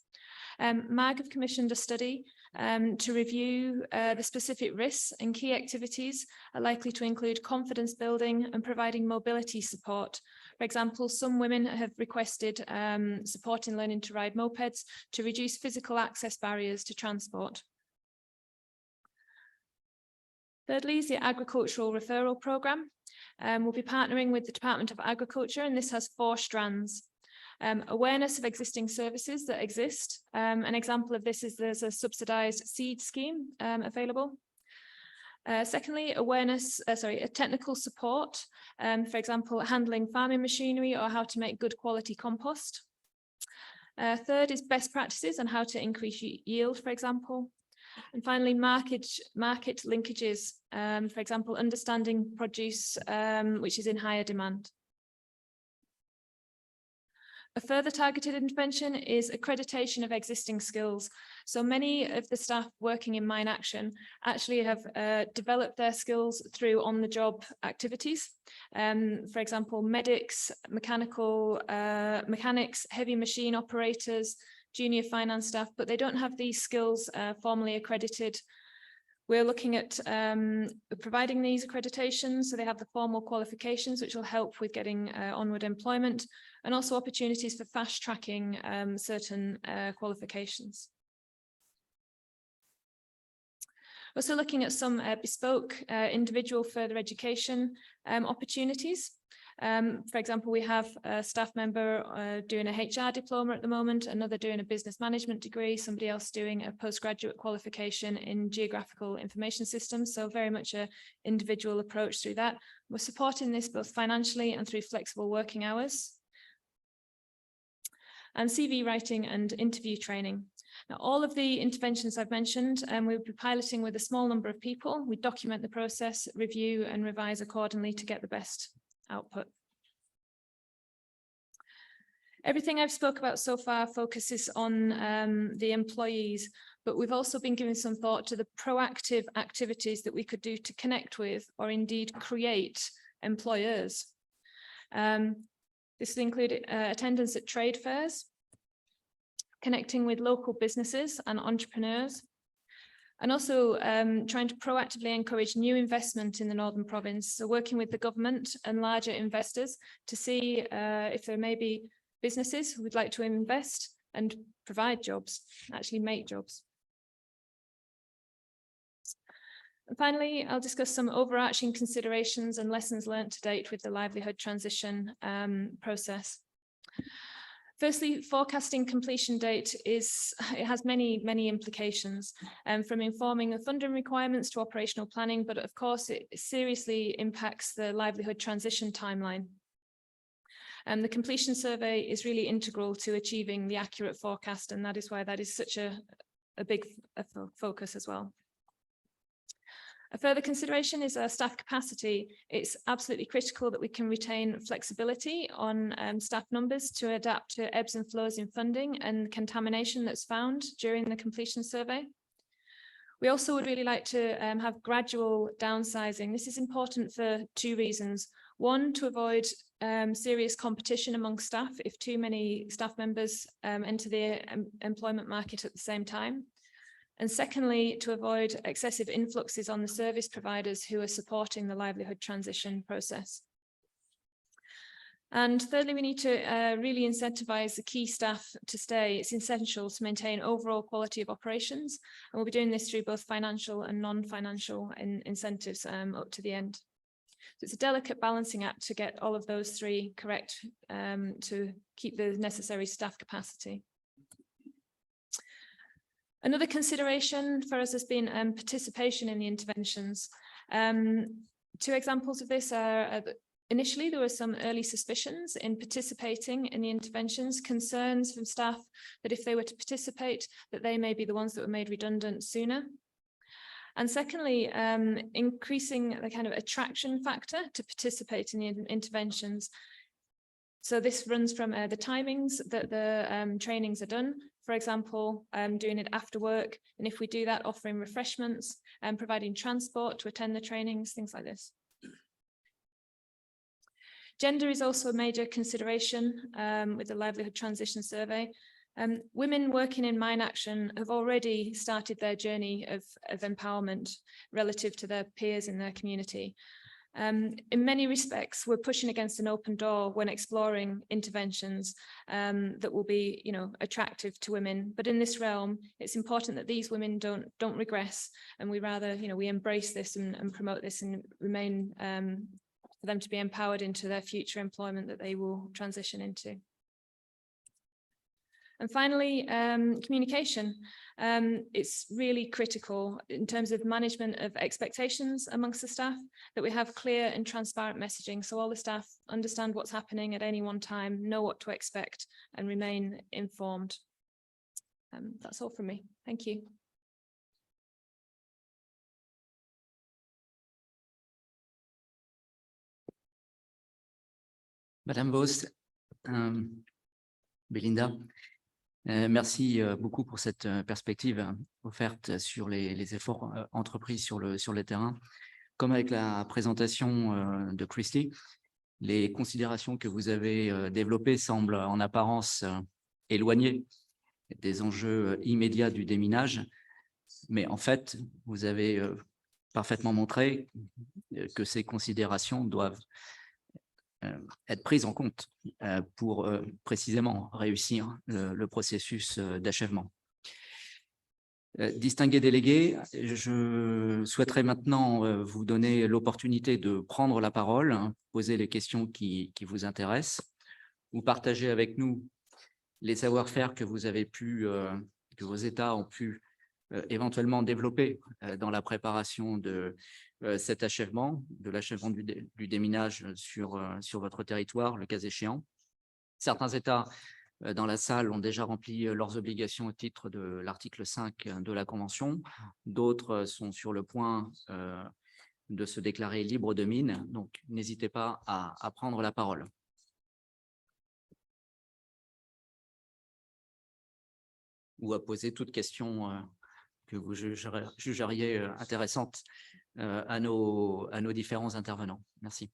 MAG have commissioned a study to review the specific risks and key activities are likely to include confidence building and providing mobility support. For example, some women have requested support in learning to ride mopeds to reduce physical access barriers to transport. Thirdly is the agricultural referral programme. We'll be partnering with the Department of Agriculture, and this has 4 strands. Awareness of existing services that exist. An example of this is there's a subsidised seed scheme available. Secondly, a technical support, for example, handling farming machinery or how to make good quality compost. Third is best practices on how to increase yield, for example. And finally, market linkages, for example, understanding produce which is in higher demand. A further targeted intervention is accreditation of existing skills. So many of the staff working in Mine Action actually have developed their skills through on-the-job activities. For example, medics, mechanics, heavy machine operators, junior finance staff, but they don't have these skills formally accredited. We're looking at providing these accreditations so they have the formal qualifications, which will help with getting onward employment, and also opportunities for fast tracking certain qualifications. Also looking at some bespoke individual further education opportunities. For example, we have a staff member doing a HR diploma at the moment, another doing a business management degree, somebody else doing a postgraduate qualification in geographical information systems. So very much an individual approach through that. We're supporting this both financially and through flexible working hours. And CV writing and interview training. Now, all of the interventions I've mentioned, we'll be piloting with a small number of people. We document the process, review and revise accordingly to get the best output. Everything I've spoke about so far focuses on the employees, but we've also been giving some thought to the proactive activities that we could do to connect with or indeed create employers. This will include attendance at trade fairs, connecting with local businesses and entrepreneurs, and also trying to proactively encourage new investment in the Northern Province. So working with the government and larger investors to see if there may be businesses who would like to invest and provide jobs, actually make jobs. And finally, I'll discuss some overarching considerations and lessons learned to date with the livelihood transition process. Firstly, forecasting completion date it has many implications, from informing the funding requirements to operational planning, but of course it seriously impacts the livelihood transition timeline. The completion survey is really integral to achieving the accurate forecast, and that is why that is such a big focus as well. A further consideration is staff capacity. It's absolutely critical that we can retain flexibility on staff numbers to adapt to ebbs and flows in funding and contamination that's found during the completion survey. We also would really like to have gradual downsizing. This is important for 2 reasons. One, to avoid serious competition among staff if too many staff members enter the employment market at the same time. And secondly, to avoid excessive influxes on the service providers who are supporting the livelihood transition process. And thirdly, we need to really incentivize the key staff to stay. It's essential to maintain overall quality of operations. And we'll be doing this through both financial and non-financial incentives up to the end. So it's a delicate balancing act to get all of those 3 correct to keep the necessary staff capacity. Another consideration for us has been participation in the interventions. 2 examples of this are initially there were some early suspicions in participating in the interventions, concerns from staff that if they were to participate, that they may be the ones that were made redundant sooner. And secondly, increasing the kind of attraction factor to participate in the interventions. So this runs from the timings that the trainings are done. For example, doing it after work, and if we do that, offering refreshments and providing transport to attend the trainings, things like this. Gender is also a major consideration with the livelihood transition survey. Women working in mine action have already started their journey of empowerment relative to their peers in their community. In many respects, we're pushing against an open door when exploring interventions that will be, attractive to women. But in this realm, it's important that these women don't regress, and we rather, we embrace this and promote this and remain for them to be empowered into their future employment that they will transition into. And finally, communication. It's really critical in terms of management of expectations amongst the staff, that we have clear and transparent messaging so all the staff understand what's happening at any one time, know what to expect, and remain informed. That's all from me. Thank you. Madame Vos, Belinda, merci beaucoup pour cette perspective offerte sur les efforts entrepris sur le terrain. Comme avec la présentation de Christy, les considérations que vous avez développées semblent en apparence éloignées des enjeux immédiats du déminage, mais en fait, vous avez parfaitement montré que ces considérations doivent être prises en compte pour précisément réussir le processus d'achèvement. Distingués délégués, je souhaiterais maintenant vous donner l'opportunité de prendre la parole, poser les questions qui vous intéressent, ou partager avec nous les savoir-faire que vous avez pu, que vos États ont pu éventuellement développer dans la préparation de cet achèvement, de l'achèvement du déminage sur votre territoire, le cas échéant. Certains États dans la salle ont déjà rempli leurs obligations au titre de l'article 5 de la Convention. D'autres sont sur le point de se déclarer libres de mines. Donc, n'hésitez pas à prendre la parole. Ou à poser toute question que vous jugeriez intéressante à nos différents intervenants. Merci.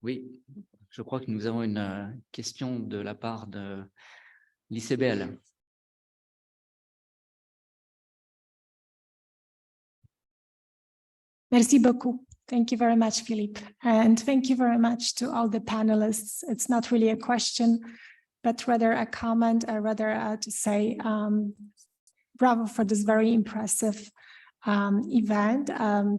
Oui, je crois que nous avons une question de la part de l'ICBL. Merci beaucoup. Thank you very much, Philippe. And thank you very much to all the panelists. It's not really a question, but rather a comment, or rather to say bravo for this very impressive event,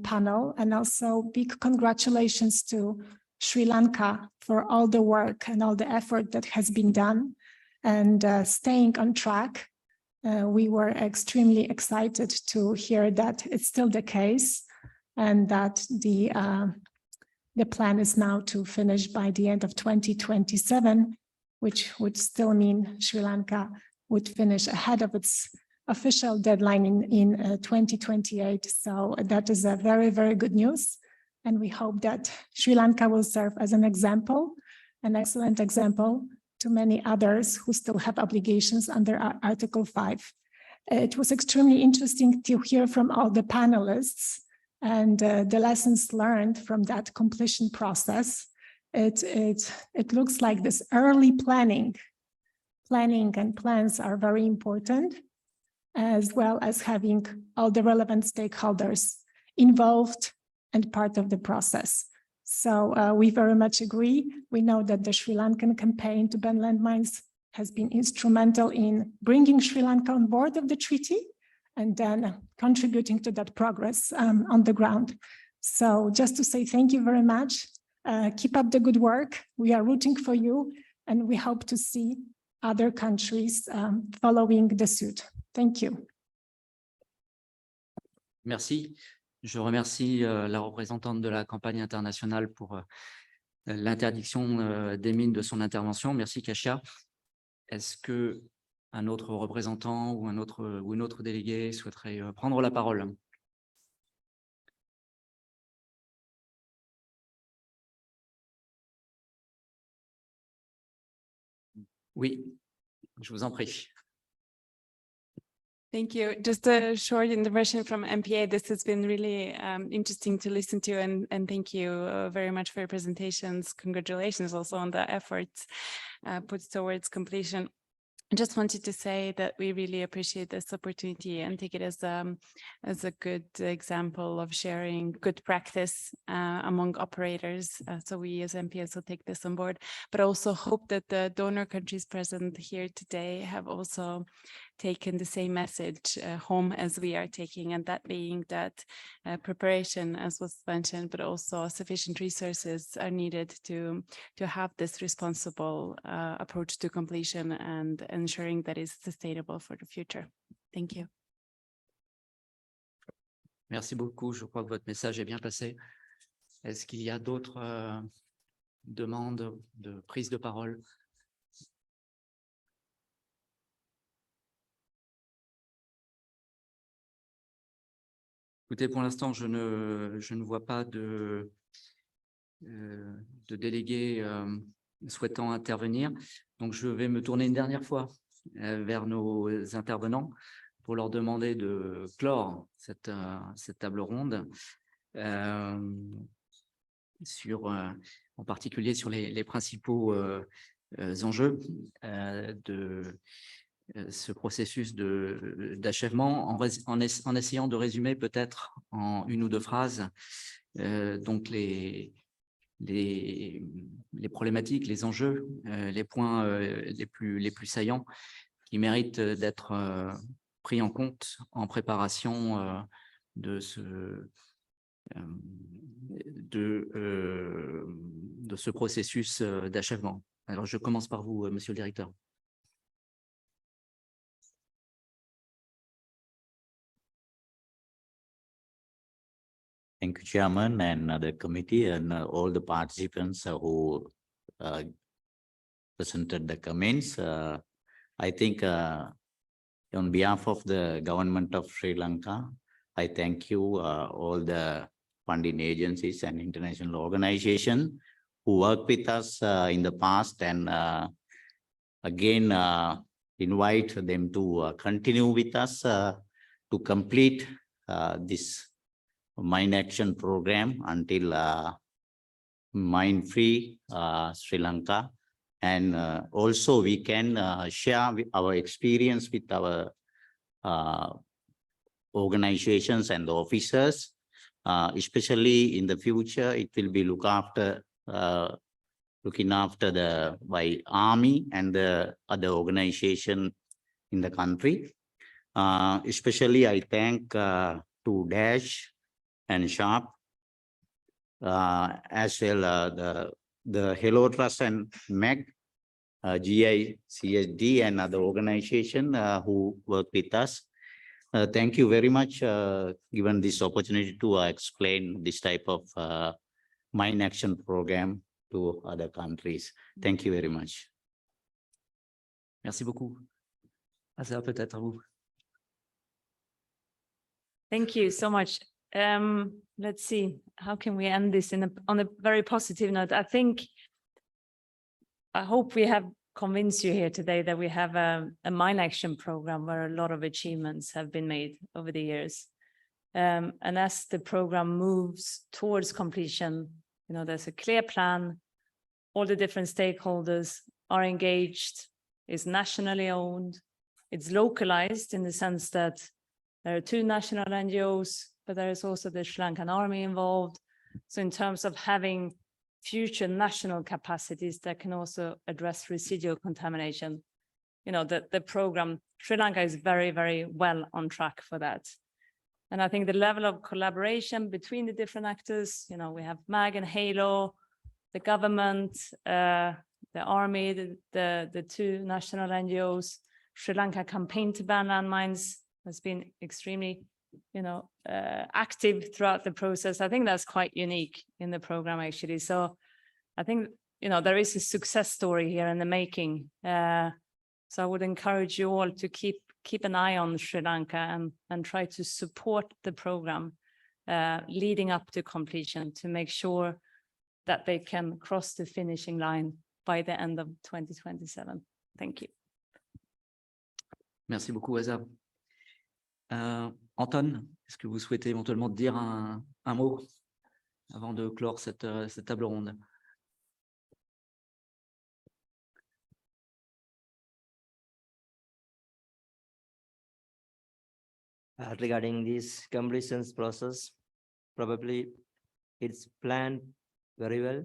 panel, and also big congratulations to Sri Lanka for all the work and all the effort that has been done and staying on track. We were extremely excited to hear that it's still the case, and that the plan is now to finish by the end of 2027, which would still mean Sri Lanka would finish ahead of its official deadline in 2028. So that is a very, very good news. And we hope that Sri Lanka will serve as an example, an excellent example to many others who still have obligations under Article 5. It was extremely interesting to hear from all the panelists and the lessons learned from that completion process. It looks like this early planning and plans are very important, as well as having all the relevant stakeholders involved and part of the process. So we very much agree. We know that the Sri Lankan campaign to ban landmines has been instrumental in bringing Sri Lanka on board of the treaty and then contributing to that progress on the ground. So just to say thank you very much. Keep up the good work. We are rooting for you, and we hope to see other countries following the suit. Thank you. Merci. Je remercie la représentante de la campagne internationale pour l'interdiction des mines de son intervention. Merci, Kasia. Est-ce qu'un autre représentant ou une autre déléguée souhaiterait prendre la parole? Oui, Je vous en prie. Thank you. Just a short intervention from MPA. This has been really interesting to listen to, and thank you very much for your presentations. Congratulations also on the efforts put towards completion. I just wanted to say that we really appreciate this opportunity and take it as a good example of sharing good practice among operators. So we as MPS will take this on board, but also hope that the donor countries present here today have also taken the same message home as we are taking, and that being that preparation, as was mentioned, but also sufficient resources are needed to have this responsible approach to completion and ensuring that it's sustainable for the future. Thank you. Merci beaucoup. Je crois que votre message est bien passé. Est-ce qu'il y a d'autres demandes de prise de parole? Écoutez, pour l'instant, je ne vois pas de délégués souhaitant intervenir. Donc, je vais me tourner une dernière fois vers nos intervenants pour leur demander de clore cette table ronde, en particulier sur les principaux enjeux de ce processus d'achèvement, en essayant de résumer peut-être en une ou deux phrases donc les problématiques, les enjeux, les points les plus saillants qui méritent d'être pris en compte en préparation de ce processus d'achèvement. Alors, je commence par vous, monsieur le directeur. Thank you, Chairman, and the committee and all the participants who presented the comments. I think on behalf of the government of Sri Lanka, I thank you all the funding agencies and international organizations who worked with us in the past, and again invite them to continue with us to complete this mine action program until mine-free Sri Lanka. And also we can share our experience with our organizations and the officers, especially in the future. It will be looking after by Army and the other organization in the country. Especially I thank to Dash and Sharp, as well the Hello Trust and MEG, GICSD and other organization who work with us. Thank you very much given this opportunity to explain this type of mine action program to other countries. Thank you very much. Merci beaucoup. Asa, peut-être à vous. Thank you so much. Let's see, how can we end this on a very positive note? I hope we have convinced you here today that we have a mine action program where a lot of achievements have been made over the years. And as the program moves towards completion, you know, there's a clear plan. All the different stakeholders are engaged. It's nationally owned. It's localized in the sense that there are 2 national NGOs, but there is also the Sri Lankan Army involved. So in terms of having future national capacities that can also address residual contamination, you know, the program, Sri Lanka is very, very well on track for that. And I think the level of collaboration between the different actors, you know, we have MAG and HALO, the government, the army, the 2 national NGOs, Sri Lanka campaign to ban landmines has been extremely, you know, active throughout the process. I think that's quite unique in the program, actually. So I think, you know, there is a success story here in the making. So I would encourage you all to keep an eye on Sri Lanka and try to support the program leading up to completion to make sure that they can cross the finishing line by the end of 2027. Thank you. Merci beaucoup, Asa. Anton, est-ce que vous souhaitez éventuellement dire un mot avant de clore cette table ronde? Regarding this completions process, probably it's planned very well.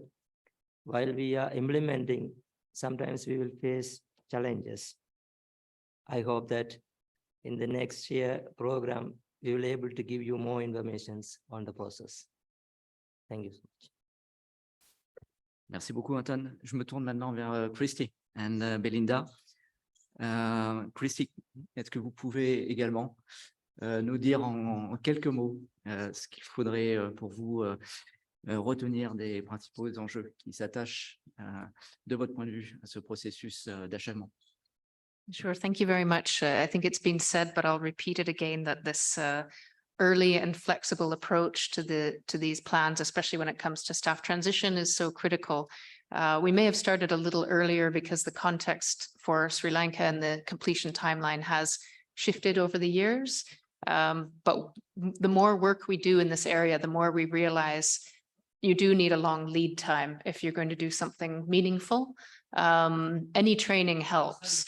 While we are implementing, sometimes we will face challenges. I hope that in the next year program, we will able to give you more informations on the process. Thank you so much. Merci beaucoup, Anton. Je me tourne maintenant vers Christy and Belinda. Christy, est-ce que vous pouvez également nous dire en quelques mots ce qu'il faudrait pour vous retenir des principaux enjeux qui s'attachent de votre point de vue à ce processus d'achèvement? Sure, thank you very much. I think it's been said, but I'll repeat it again, that this early and flexible approach to these plans, especially when it comes to staff transition, is so critical. We may have started a little earlier because the context for Sri Lanka and the completion timeline has shifted over the years. But the more work we do in this area, the more we realize you do need a long lead time if you're going to do something meaningful. Any training helps.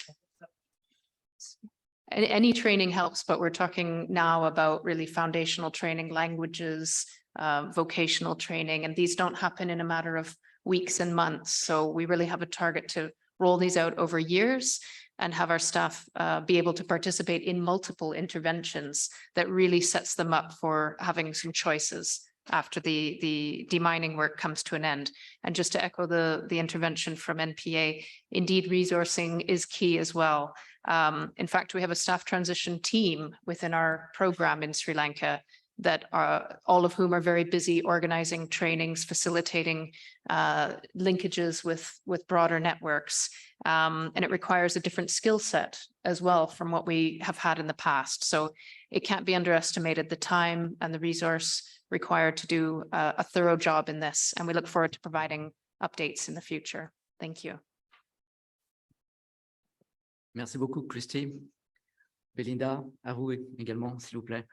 Any training helps, but we're talking now about really foundational training, languages, vocational training, and these don't happen in a matter of weeks and months. So we really have a target to roll these out over years and have our staff be able to participate in multiple interventions that really sets them up for having some choices after the demining work comes to an end. And just to echo the intervention from NPA, indeed, resourcing is key as well. In fact, we have a staff transition team within our program in Sri Lanka that are all of whom are very busy organizing trainings, facilitating linkages with broader networks. And it requires a different skill set as well from what we have had in the past. So it can't be underestimated, the time and the resource required to do a thorough job in this. And we look forward to providing updates in the future. Thank you. Merci beaucoup, Christy. Belinda, à vous également, s'il vous plaît.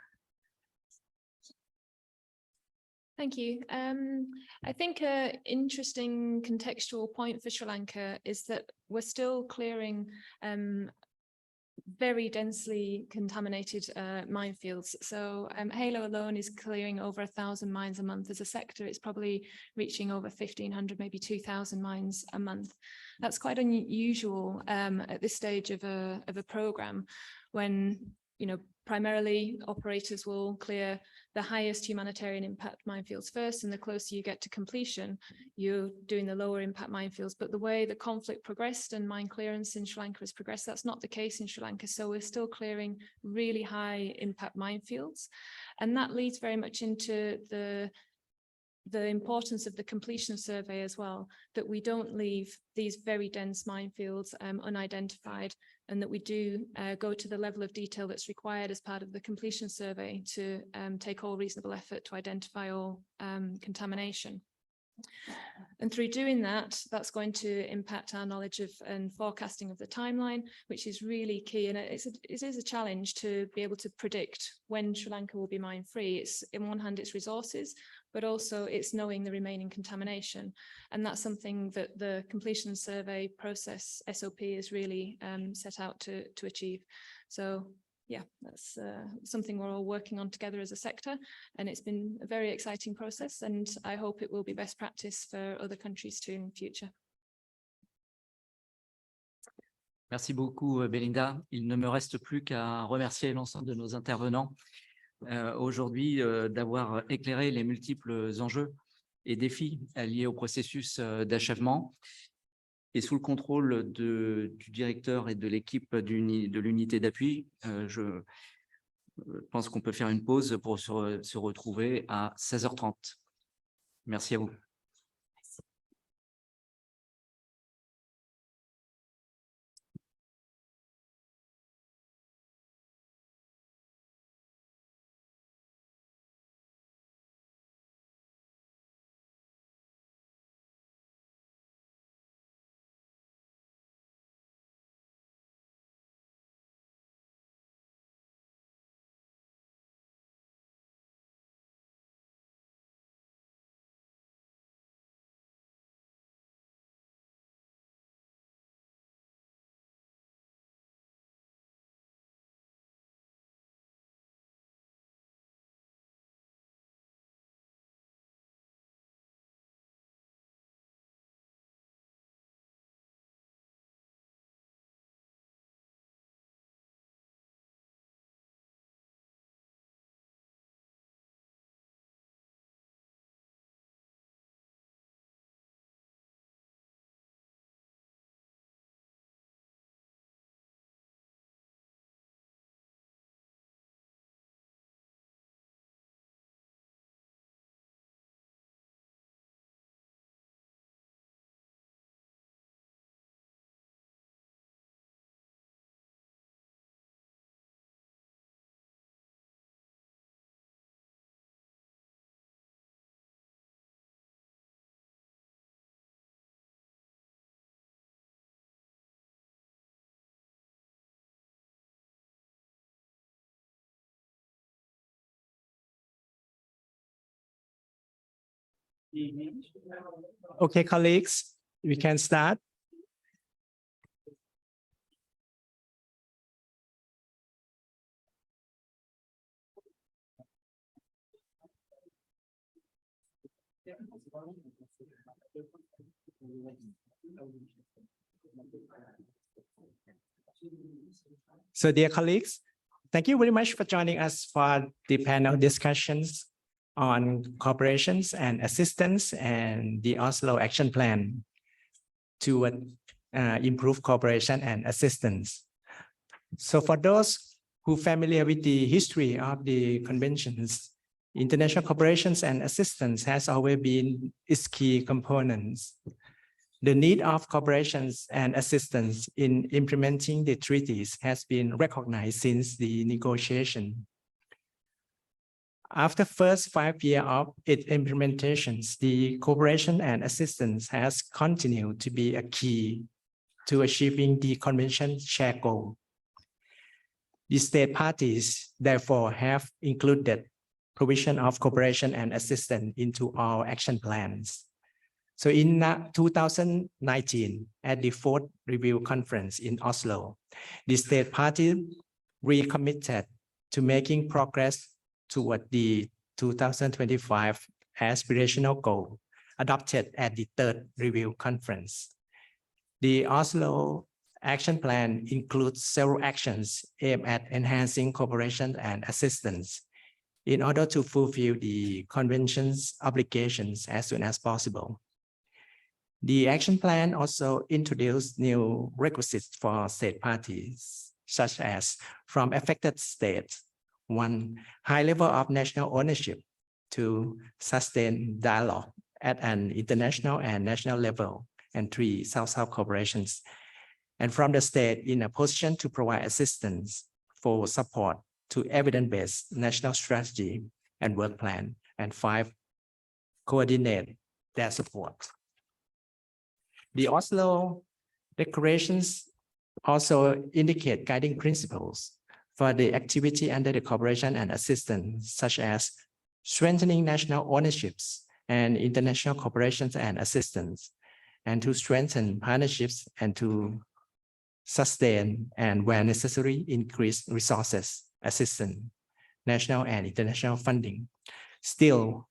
Thank you. I think an interesting contextual point for Sri Lanka is that we're still clearing very densely contaminated minefields. So Halo alone is clearing over 1,000 mines a month. As a sector, it's probably reaching over 1,500, maybe 2,000 mines a month. That's quite unusual at this stage of a program, when primarily operators will clear the highest humanitarian impact minefields first, and the closer you get to completion, you're doing the lower impact minefields. But the way the conflict progressed and mine clearance in Sri Lanka has progressed, that's not the case in Sri Lanka. So we're still clearing really high impact minefields. And that leads very much into the importance of the completion survey as well, that we don't leave these very dense minefields unidentified, and that we do go to the level of detail that's required as part of the completion survey to take all reasonable effort to identify all contamination. And through doing that, that's going to impact our knowledge of and forecasting of the timeline, which is really key. And it is a challenge to be able to predict when Sri Lanka will be mine free. It's, in one hand, it's resources, but also it's knowing the remaining contamination. And that's something that the completion survey process SOP is really set out to achieve. So yeah, that's something we're all working on together as a sector, and it's been a very exciting process, and I hope it will be best practice for other countries too in the future. Merci beaucoup, Belinda. Il ne me reste plus qu'à remercier l'ensemble de nos intervenants aujourd'hui d'avoir éclairé les multiples enjeux et défis liés au processus d'achèvement. Et sous le contrôle du directeur et de l'équipe de l'unité d'appui, je pense qu'on peut faire une pause pour se retrouver à 16h30. Merci à vous. Okay, colleagues, we can start. So dear colleagues, thank you very much for joining us for the panel discussions on cooperations and assistance and the Oslo Action Plan to improve cooperation and assistance. So for those who are familiar with the history of the conventions, international cooperations and assistance has always been its key components. The need of cooperations and assistance in implementing the treaties has been recognized since the negotiation. After first 5 years of its implementations, the cooperation and assistance has continued to be a key to achieving the convention shared goal. The state parties, therefore, have included provision of cooperation and assistance into our action plans. So in 2019, at the fourth review conference in Oslo, the state party recommitted to making progress toward the 2025 aspirational goal adopted at the third review conference. The Oslo Action Plan includes several actions aimed at enhancing cooperation and assistance in order to fulfill the convention's obligations as soon as possible. The action plan also introduced new requisites for state parties, such as from affected states, 1, high level of national ownership, 2, sustained dialogue at an international and national level, and 3, South-South cooperations, and from the state in a position to provide assistance for support to evidence-based national strategy and work plan, and 5, coordinate their support. The Oslo declarations also indicate guiding principles for the activity under the cooperation and assistance, such as strengthening national ownerships and international cooperation and assistance, and to strengthen partnerships and to sustain and, where necessary, increase resources, assistance, national and international funding. Still,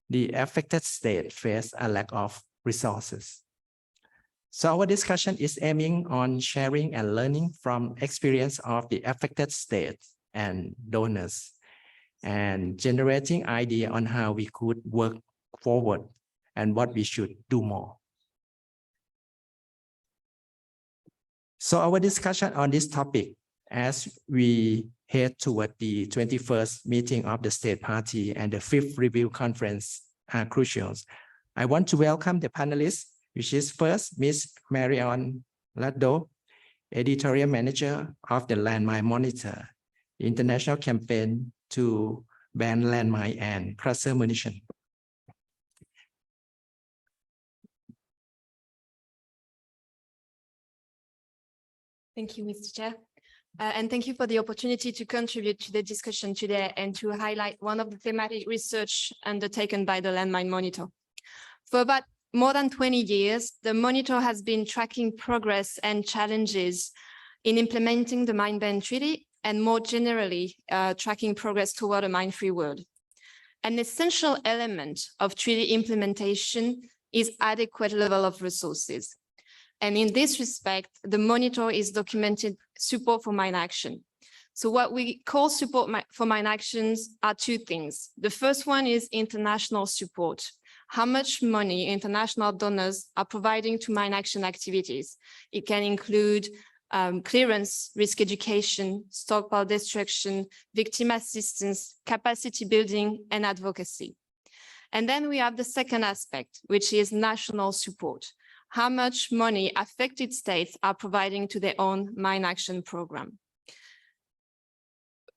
the affected state face a lack of resources. So our discussion is aiming on sharing and learning from experience of the affected states and donors, and generating idea on how we could work forward and what we should do more. So our discussion on this topic, as we head toward the 21st meeting of the State Party and the 5th Review Conference, are crucial. I want to welcome the panelists, which is first, Ms. Marion Laddo, Editorial Manager of the Landmine Monitor, International Campaign to Ban Landmine and Cluster Munition. Thank you, Mr. Chair. And thank you for the opportunity to contribute to the discussion today and to highlight one of the thematic research undertaken by the Landmine Monitor. For about more than 20 years, the Monitor has been tracking progress and challenges in implementing the Mine Ban Treaty and more generally tracking progress toward a mine-free world. An essential element of treaty implementation is adequate level of resources. And in this respect, the Monitor is documented support for mine action. So what we call support for mine actions are two things. The first one is international support. How much money international donors are providing to mine action activities. It can include clearance, risk education, stockpile destruction, victim assistance, capacity building, and advocacy. And then we have the second aspect, which is national support. How much money affected states are providing to their own mine action program.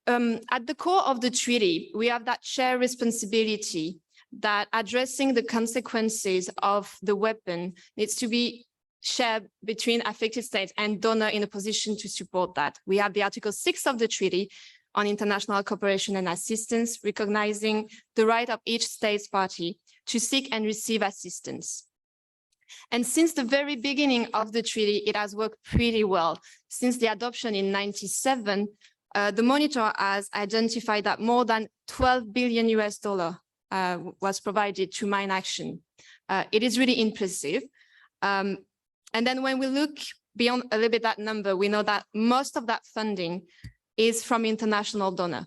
At the core of the treaty, we have that shared responsibility that addressing the consequences of the weapon needs to be shared between affected states and donor in a position to support that. We have the Article 6 of the treaty on international cooperation and assistance, recognizing the right of each state's party to seek and receive assistance. And since the very beginning of the treaty, it has worked pretty well. Since the adoption in 1997, the monitor has identified that more than $12 billion was provided to mine action. It is really impressive. And then when we look beyond a little bit that number, we know that most of that funding is from international donors.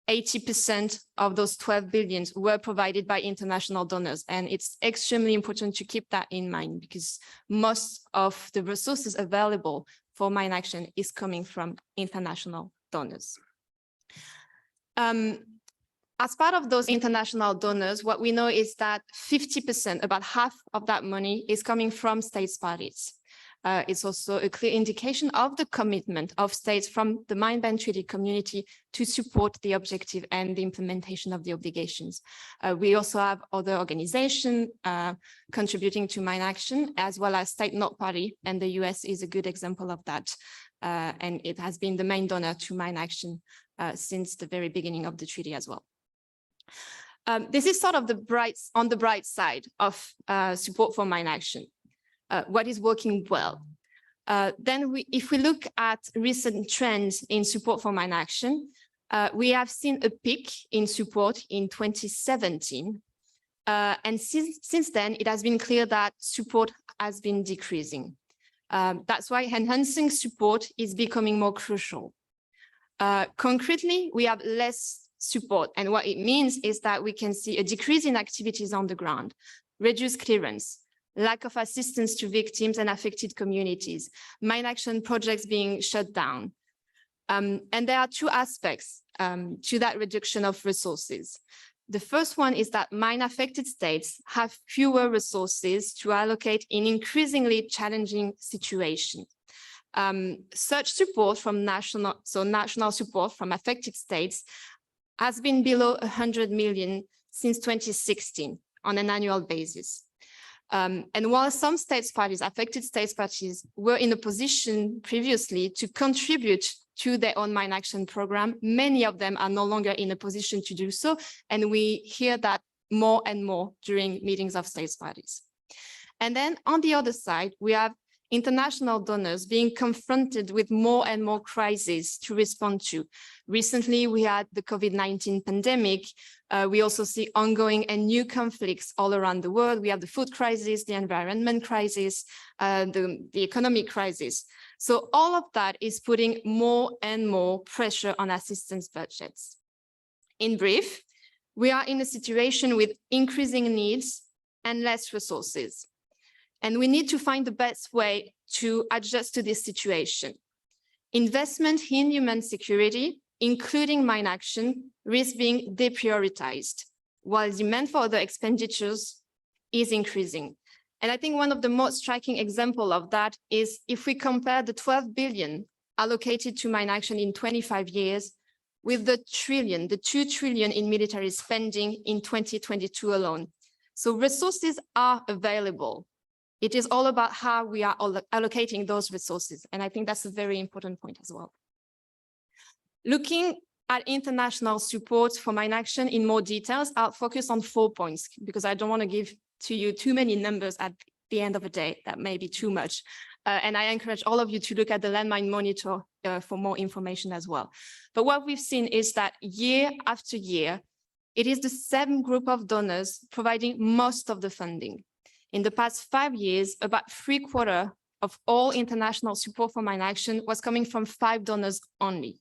80% of those 12 billions were provided by international donors. And it's extremely important to keep that in mind because most of the resources available for mine action is coming from international donors. As part of those international donors, what we know is that 50%, about half of that money is coming from states parties. It's also a clear indication of the commitment of states from the Mine Ban Treaty community to support the objective and the implementation of the obligations. We also have other organizations contributing to mine action, as well as state not party, and the US is a good example of that. And it has been the main donor to mine action since the very beginning of the treaty as well. This is sort of on the bright side of support for mine action. What is working well. Then if we look at recent trends in support for mine action, we have seen a peak in support in 2017. And since then, it has been clear that support has been decreasing. That's why enhancing support is becoming more crucial. Concretely, we have less support. And what it means is that we can see a decrease in activities on the ground, reduced clearance, lack of assistance to victims and affected communities, mine action projects being shut down. And there are two aspects to that reduction of resources. The first one is that mine affected states have fewer resources to allocate in increasingly challenging situations. Such support from national support from affected states has been below 100 million since 2016 on an annual basis. And while some affected states parties were in a position previously to contribute to their own mine action program, many of them are no longer in a position to do so. And we hear that more and more during meetings of states parties. And then on the other side, we have international donors being confronted with more and more crises to respond to. Recently, we had the COVID-19 pandemic. We also see ongoing and new conflicts all around the world. We have the food crisis, the environment crisis, the economic crisis. So all of that is putting more and more pressure on assistance budgets. In brief, we are in a situation with increasing needs and less resources. And we need to find the best way to adjust to this situation. Investment in human security, including mine action, risks being deprioritized, while demand for other expenditures is increasing. And I think one of the most striking examples of that is if we compare the 12 billion allocated to mine action in 25 years with the 2 trillion in military spending in 2022 alone. So resources are available. It is all about how we are allocating those resources. And I think that's a very important point as well. Looking at international support for mine action in more details, I'll focus on 4 points because I don't want to give to you too many numbers at the end of the day. That may be too much. And I encourage all of you to look at the Landmine Monitor for more information as well. But what we've seen is that year after year, it is the same group of donors providing most of the funding. In the past 5 years, about 3/4 of all international support for mine action was coming from 5 donors only.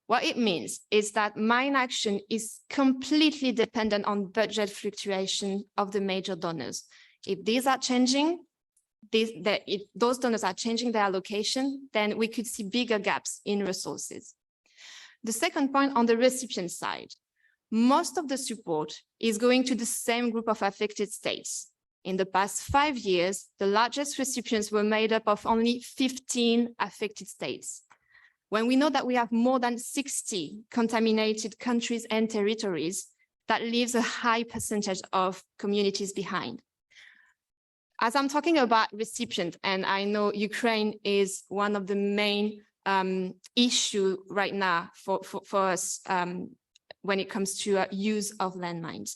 What it means is that mine action is completely dependent on budget fluctuation of the major donors. If these are changing, if those donors are changing their allocation, then we could see bigger gaps in resources. The second point on the recipient side, most of the support is going to the same group of affected states. In the past 5 years, the largest recipients were made up of only 15 affected states. When we know that we have more than 60 contaminated countries and territories, that leaves a high percentage of communities behind. As I'm talking about recipient, and I know Ukraine is one of the main issue right now for us when it comes to use of landmines.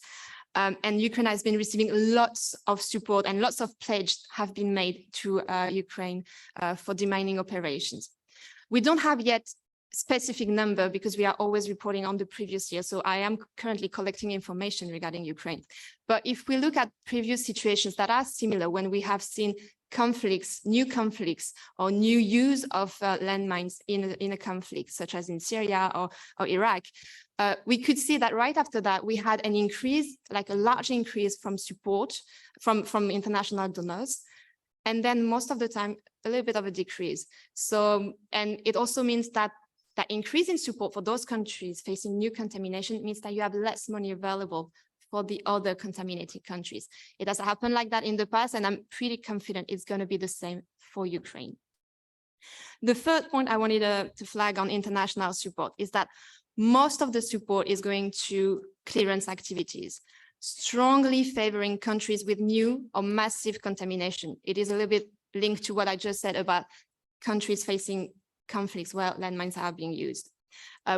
And Ukraine has been receiving lots of support and lots of pledges have been made to Ukraine for demining operations. We don't have yet specific number because we are always reporting on the previous year. So I am currently collecting information regarding Ukraine. But if we look at previous situations that are similar, when we have seen conflicts, new conflicts, or new use of landmines in a conflict, such as in Syria or Iraq, we could see that right after that, we had an increase, like a large increase from support from international donors. And then most of the time, a little bit of a decrease. So, and it also means that that increase in support for those countries facing new contamination means that you have less money available for the other contaminated countries. It has happened like that in the past, and I'm pretty confident it's going to be the same for Ukraine. The third point I wanted to flag on international support is that most of the support is going to clearance activities, strongly favoring countries with new or massive contamination. It is a little bit linked to what I just said about countries facing conflicts where landmines are being used.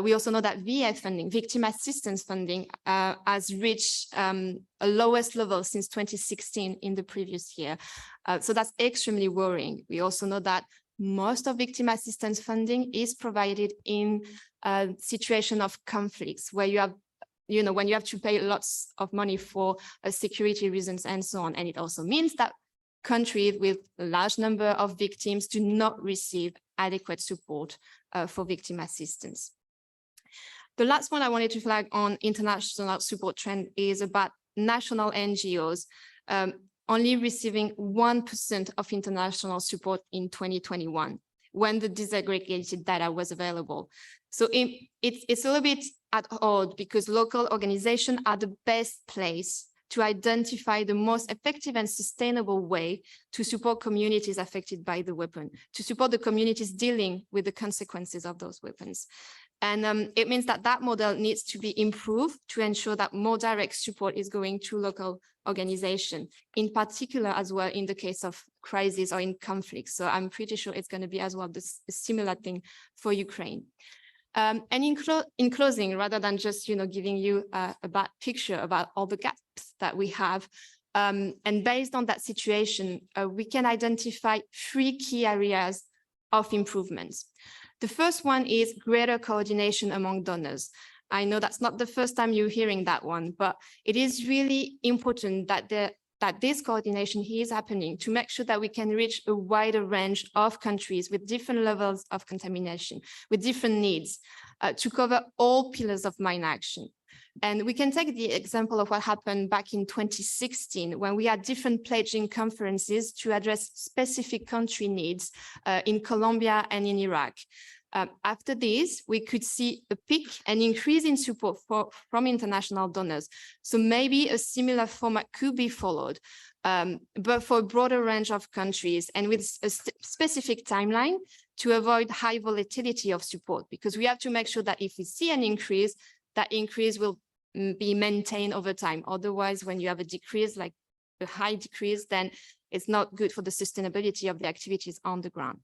We also know that VA funding, victim assistance funding, has reached a lowest level since 2016 in the previous year. So that's extremely worrying. We also know that most of victim assistance funding is provided in a situation of conflicts where you have, when you have to pay lots of money for security reasons and so on. And it also means that countries with a large number of victims do not receive adequate support for victim assistance. The last one I wanted to flag on international support trend is about national NGOs only receiving 1% of international support in 2021 when the disaggregated data was available. So it's a little bit at odds because local organizations are the best place to identify the most effective and sustainable way to support communities affected by the weapon, to support the communities dealing with the consequences of those weapons. And it means that that model needs to be improved to ensure that more direct support is going to local organizations, in particular as well in the case of crisis or in conflicts. So I'm pretty sure it's going to be as well a similar thing for Ukraine. And in closing, rather than just giving you a bad picture about all the gaps that we have, and based on that situation, we can identify 3 key areas of improvements. The first one is greater coordination among donors. I know that's not the first time you're hearing that one, but it is really important that this coordination is happening to make sure that we can reach a wider range of countries with different levels of contamination, with different needs, to cover all pillars of mine action. And we can take the example of what happened back in 2016, when we had different pledging conferences to address specific country needs in Colombia and in Iraq. After this, we could see a peak and increase in support from international donors. So maybe a similar format could be followed, but for a broader range of countries and with a specific timeline to avoid high volatility of support, because we have to make sure that if we see an increase, that increase will be maintained over time. Otherwise, when you have a decrease, like a high decrease, then it's not good for the sustainability of the activities on the ground.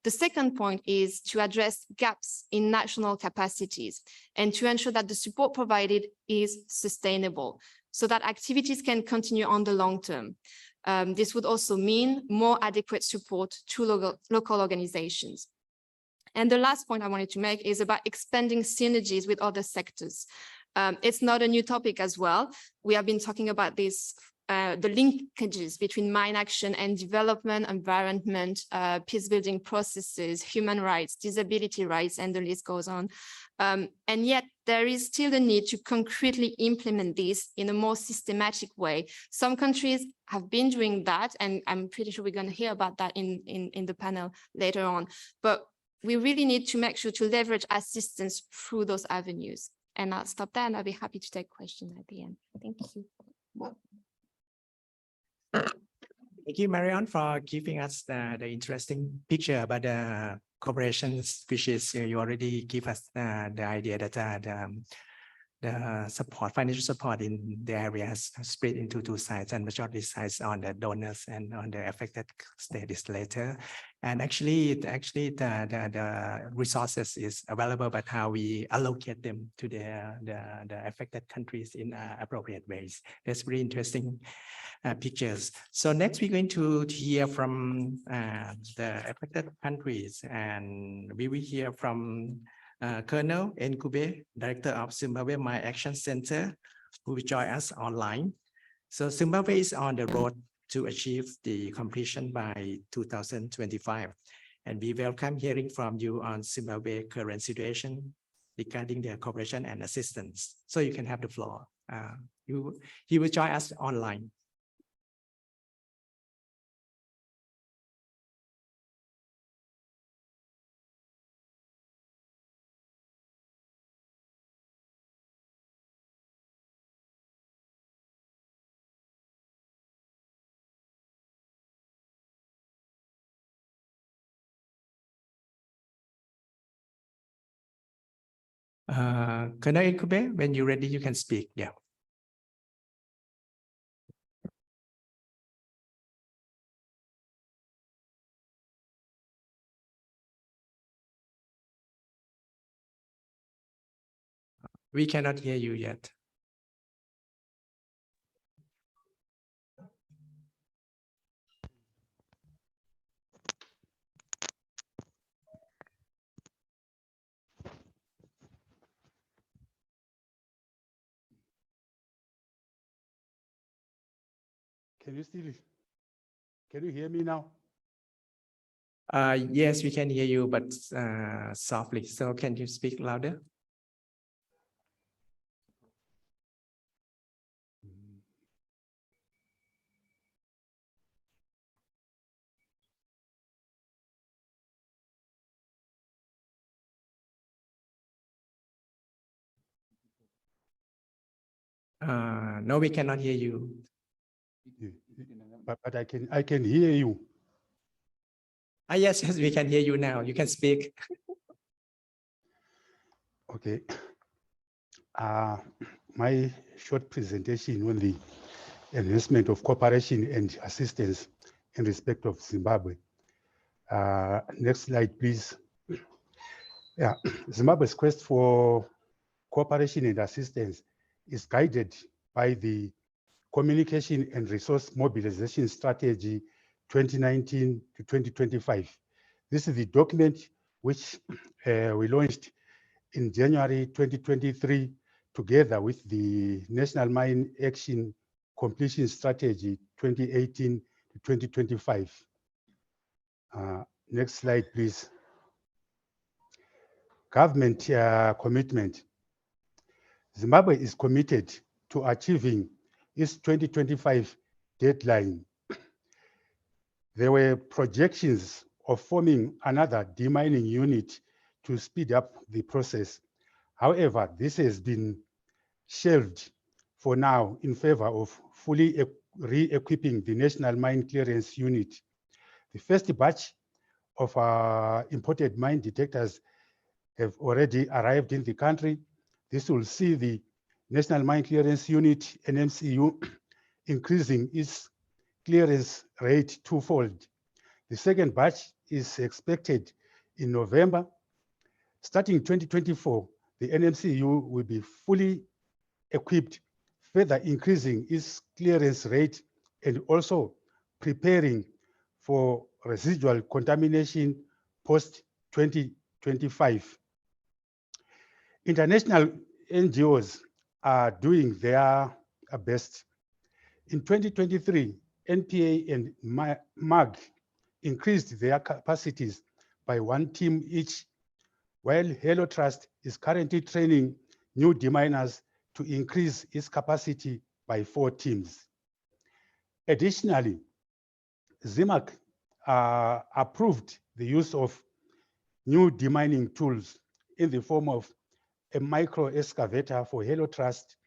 The second point is to address gaps in national capacities and to ensure that the support provided is sustainable so that activities can continue on the long term. This would also mean more adequate support to local organizations. And the last point I wanted to make is about expanding synergies with other sectors. It's not a new topic as well. We have been talking about this, the linkages between mine action and development, environment, peace building processes, human rights, disability rights, and the list goes on. And yet there is still the need to concretely implement this in a more systematic way. Some countries have been doing that, and I'm pretty sure we're going to hear about that in the panel later on. But we really need to make sure to leverage assistance through those avenues. And I'll stop there and I'll be happy to take questions at the end. Thank you. Thank you, Marion, for giving us the interesting picture about the cooperation, which is you already give us the idea that the support, financial support in the area has split into two sides, and majority sides on the donors and on the affected state is later. And actually the resources is available, but how we allocate them to the affected countries in appropriate ways. That's very interesting pictures. So next we're going to hear from the affected countries, and we will hear from Colonel Nkube, Director of Zimbabwe My Action Center, who will join us online. So Zimbabwe is on the road to achieve the completion by 2025. And we welcome hearing from you on Zimbabwe current situation regarding the cooperation and assistance. So you can have the floor. He will join us online. Colonel Nkube, when you're ready, you can speak. Yeah. We cannot hear you yet. Can you hear me now? Yes, we can hear you, but softly. So can you speak louder? No, we cannot hear you. But I can hear you. Yes, we can hear you now. You can speak. Okay. My short presentation on the enhancement of cooperation and assistance in respect of Zimbabwe. Next slide, please. Yeah, Zimbabwe's quest for cooperation and assistance is guided by the Communication and Resource Mobilization Strategy 2019 to 2025. This is the document which we launched in January 2023 together with the National Mine Action Completion Strategy 2018 to 2025. Next slide, please. Government commitment. Zimbabwe is committed to achieving its 2025 deadline. There were projections of forming another demining unit to speed up the process. However, this has been shelved for now in favor of fully re-equipping the National Mine Clearance Unit. The first batch of imported mine detectors have already arrived in the country. This will see the National Mine Clearance Unit, NMCU, increasing its clearance rate twofold. The second batch is expected in November. Starting 2024, the NMCU will be fully equipped, further increasing its clearance rate and also preparing for residual contamination post-2025. International NGOs are doing their best. In 2023, NPA and MAG increased their capacities by 1 team each, while Hello Trust is currently training new deminers to increase its capacity by 4 teams. Additionally, ZIMAC approved the use of new demining tools in the form of a micro excavator for Hello Trust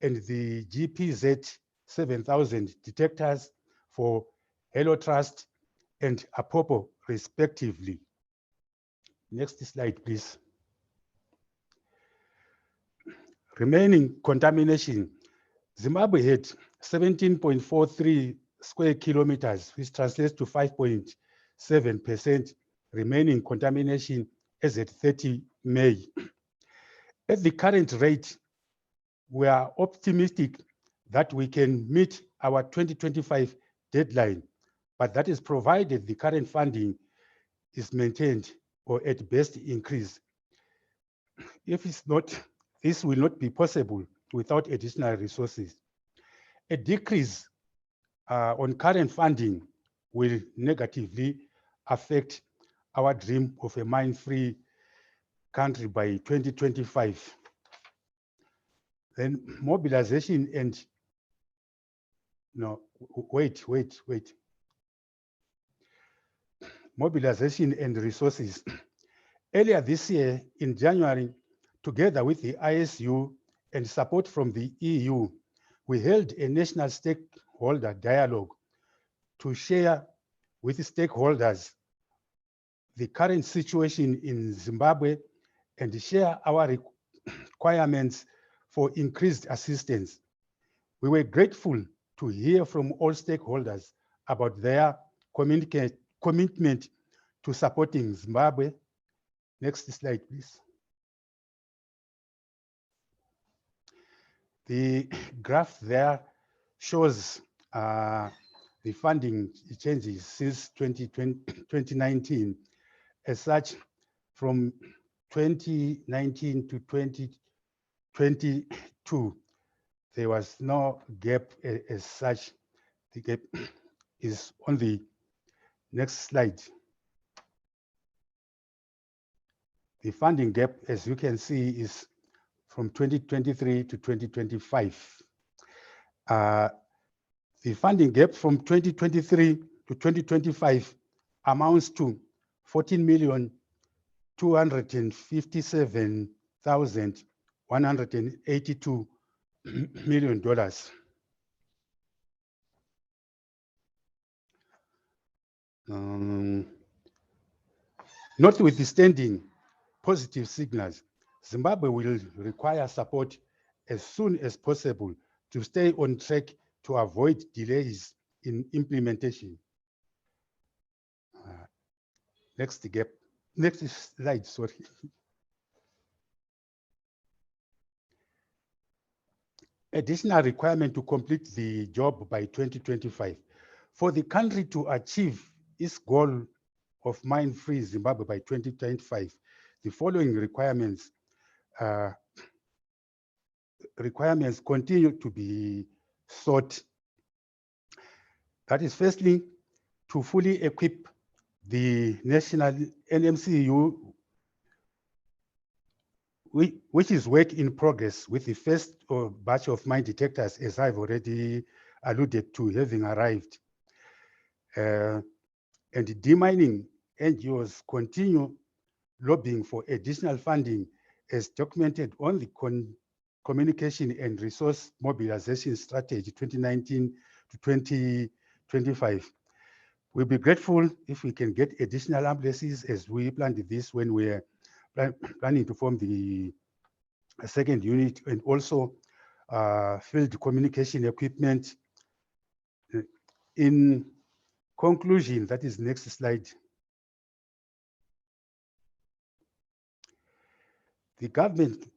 and the GPZ 7000 detectors for Hello Trust and Apopo respectively. Next slide, please. Remaining contamination, Zimbabwe had 17.43 square kilometers, which translates to 5.7% remaining contamination as at 30 May. At the current rate, we are optimistic that we can meet our 2025 deadline, but that is provided the current funding is maintained or at best increased. If it's not, this will not be possible without additional resources. A decrease on current funding will negatively affect our dream of a mine-free country by 2025. Then mobilization and, no, wait. Mobilization and resources. Earlier this year, in January, together with the ISU and support from the EU, we held a national stakeholder dialogue to share with the stakeholders the current situation in Zimbabwe and share our requirements for increased assistance. We were grateful to hear from all stakeholders about their commitment to supporting Zimbabwe. Next slide, please. The graph there shows the funding changes since 2019. As such, from 2019 to 2022, there was no gap as such. The gap is on the next slide. The funding gap, as you can see, is from 2023 to 2025. The funding gap from 2023 to 2025 amounts to $14,257,182 million. Notwithstanding positive signals, Zimbabwe will require support as soon as possible to stay on track to avoid delays in implementation. Next slide, sorry. Additional requirement to complete the job by 2025. For the country to achieve its goal of mine-free Zimbabwe by 2025, the following requirements continue to be sought. That is, firstly, to fully equip the national NMCU, which is work in progress, with the first batch of mine detectors, as I've already alluded to, having arrived. And demining NGOs continue lobbying for additional funding as documented on the Communication and Resource Mobilization Strategy 2019 to 2025. We'll be grateful if we can get additional ambulances, as we planned this when we are planning to form the second unit, and also field communication equipment. In conclusion, that is next slide. The government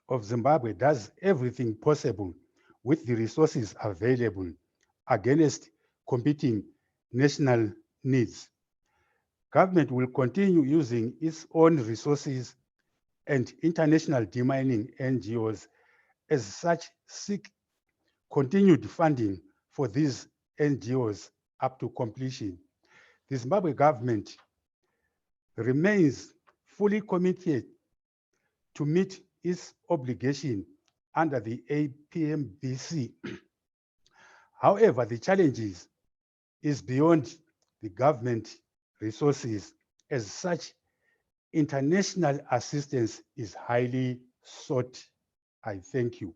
of Zimbabwe does everything possible with the resources available against competing national needs. Government will continue using its own resources and international demining NGOs as such seek continued funding for these NGOs up to completion. The Zimbabwe government remains fully committed to meet its obligation under the APMBC. However, the challenges is beyond the government resources. As such, international assistance is highly sought. I thank you.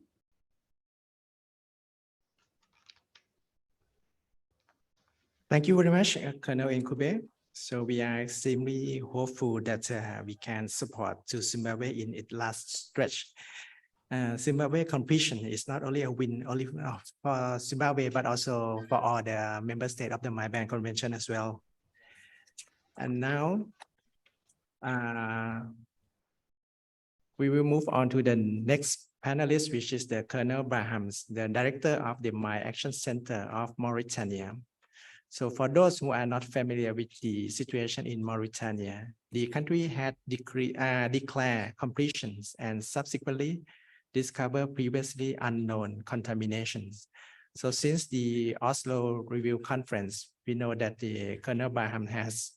Thank you very much, Colonel Ncube. So we are extremely hopeful that we can support to Zimbabwe in its last stretch. Zimbabwe completion is not only a win only for Zimbabwe, but also for all the member states of the MyBank Convention as well. And now we will move on to the next panelist, which is the Colonel Brahams, the director of the My Action Center of Mauritania. So for those who are not familiar with the situation in Mauritania, the country had declared completions and subsequently discovered previously unknown contaminations. So since the Oslo Review Conference, we know that the Colonel Braham has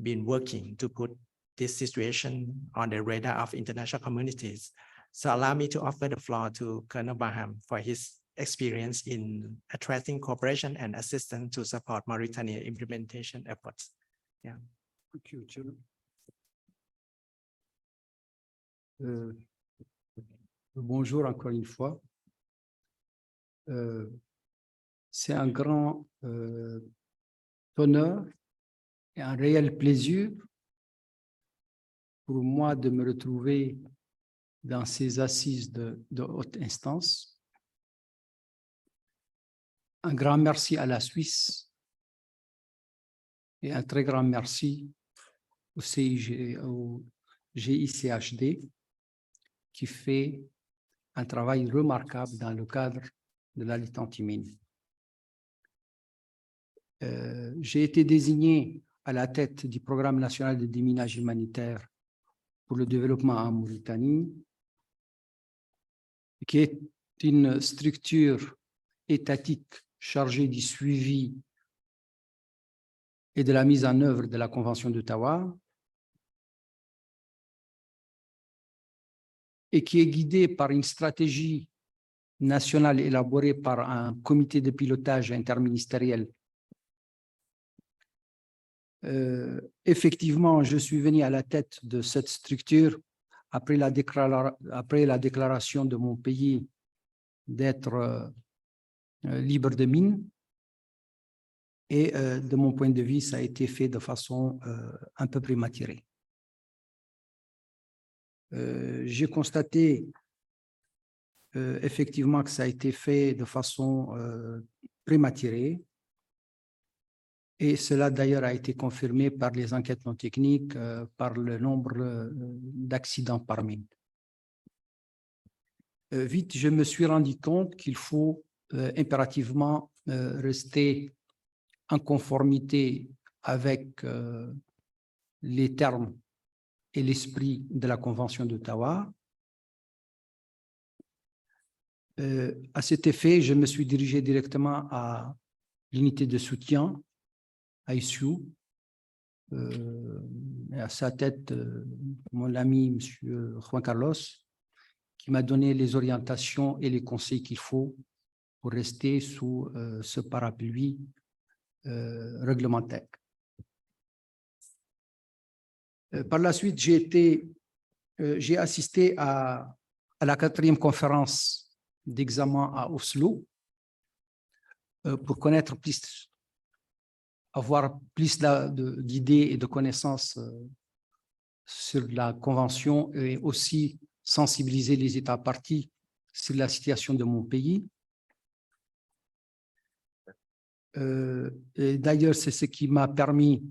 been working to put this situation on the radar of international communities. So allow me to offer the floor to Colonel Braham for his experience in attracting cooperation and assistance to support Mauritania implementation efforts. Yeah. Thank you, Chair. Bonjour encore une fois. C'est un grand honneur et un réel plaisir pour moi de me retrouver dans ces assises de haute instance. Un grand merci à la Suisse et un très grand merci au GICHD qui fait un travail remarquable dans le cadre de la lutte anti-mine. J'ai été désigné à la tête du Programme national de déminage humanitaire pour le développement en Mauritanie, qui est une structure étatique chargée du suivi et de la mise en œuvre de la Convention d'Ottawa, et qui est guidée par une stratégie nationale élaborée par un comité de pilotage interministériel. Effectivement, je suis venu à la tête de cette structure après la déclaration de mon pays d'être libre de mines. Et de mon point de vue, ça a été fait de façon un peu prématurée. J'ai constaté effectivement que ça a été fait de façon prématurée. Et cela d'ailleurs a été confirmé par les enquêtes non techniques, par le nombre d'accidents par mine. Vite, je me suis rendu compte qu'il faut impérativement rester en conformité avec les termes et l'esprit de la Convention d'Ottawa. À cet effet, je me suis dirigé directement à l'unité de soutien, à ISU, à sa tête, mon ami, M. Juan Carlos, qui m'a donné les orientations et les conseils qu'il faut pour rester sous ce parapluie réglementaire. Par la suite, j'ai assisté à la 4e conférence d'examen à Oslo pour connaître plus, avoir plus d'idées et de connaissances sur la Convention et aussi sensibiliser les États parties sur la situation de mon pays. D'ailleurs, c'est ce qui m'a permis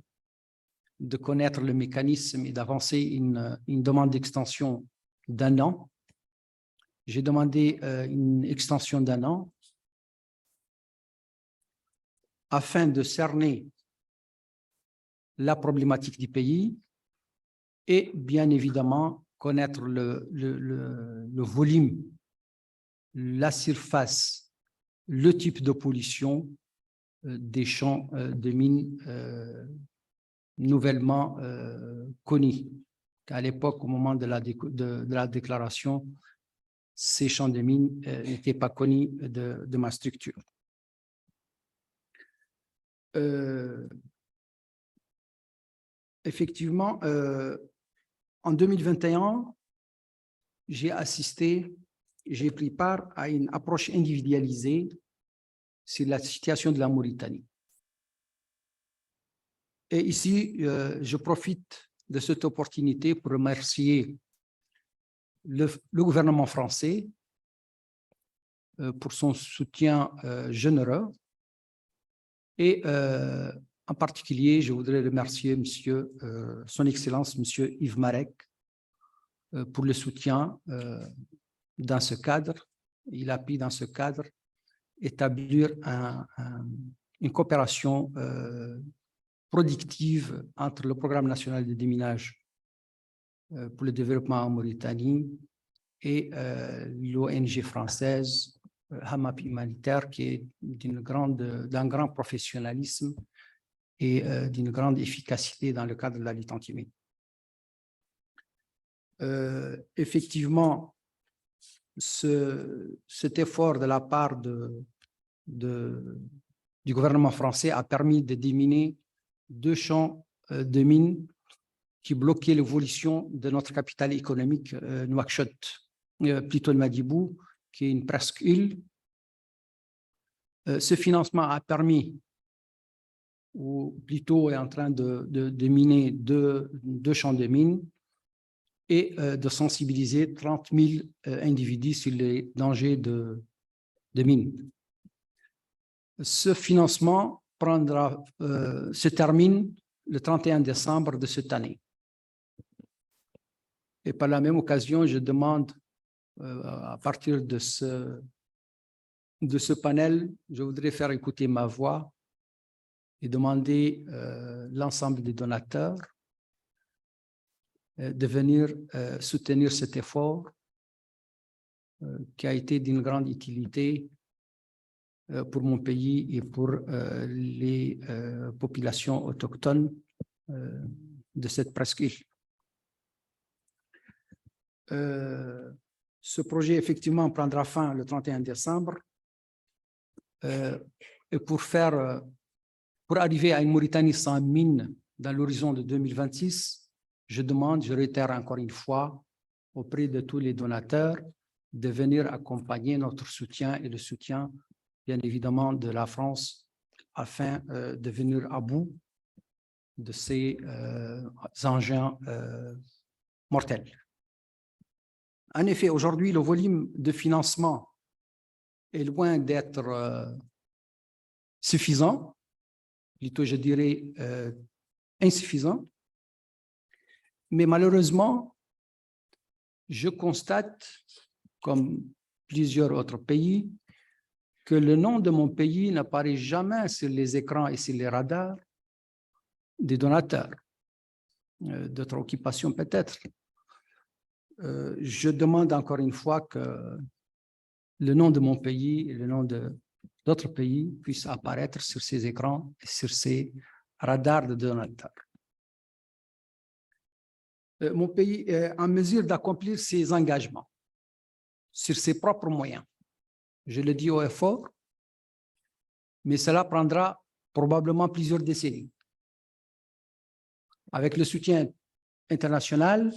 de connaître le mécanisme et d'avancer une demande d'extension d'1 an. J'ai demandé une extension d'1 an afin de cerner la problématique du pays et bien évidemment connaître le volume, la surface, le type de pollution des champs de mines nouvellement connus. À l'époque, au moment de la déclaration, ces champs de mines n'étaient pas connus de ma structure. Effectivement, en 2021, j'ai pris part à une approche individualisée sur la situation de la Mauritanie. Et ici, je profite de cette opportunité pour remercier le gouvernement français pour son soutien généreux. Et en particulier, je voudrais remercier Son Excellence, Monsieur Yves Marek, pour le soutien dans ce cadre. Il a pu, dans ce cadre, établir une coopération productive entre le Programme national de déminage pour le développement en Mauritanie et l'ONG française Hamap Humanitaire, qui est d'un grand professionnalisme et d'une grande efficacité dans le cadre de la lutte anti-mine. Effectivement, cet effort de la part du gouvernement français a permis de déminer 2 champs de mines qui bloquaient l'évolution de notre capitale économique, Nouakchott, plutôt le Madibou, qui est une presqu'île. Ce financement a permis, ou plutôt est en train de miner deux champs de mines et de sensibiliser 30 000 individus sur les dangers de mines. Ce financement se termine le 31 décembre de cette année. Et par la même occasion, je demande, à partir de ce panel, je voudrais faire écouter ma voix et demander l'ensemble des donateurs de venir soutenir cet effort qui a été d'une grande utilité pour mon pays et pour les populations autochtones de cette presqu'île. Ce projet, effectivement, prendra fin le 31 décembre. Et pour arriver à une Mauritanie sans mine dans l'horizon de 2026, je réitère encore une fois auprès de tous les donateurs de venir accompagner notre soutien et le soutien, bien évidemment, de la France afin de venir à bout de ces engins mortels. En effet, aujourd'hui, le volume de financement est loin d'être suffisant, plutôt je dirais insuffisant, mais malheureusement, je constate, comme plusieurs autres pays, que le nom de mon pays n'apparaît jamais sur les écrans et sur les radars des donateurs, d'autres occupations peut-être. Je demande encore une fois que le nom de mon pays et le nom d'autres pays puissent apparaître sur ces écrans et sur ces radars de donateurs. Mon pays est en mesure d'accomplir ses engagements sur ses propres moyens. Je le dis haut et fort, mais cela prendra probablement plusieurs décennies. Avec le soutien international,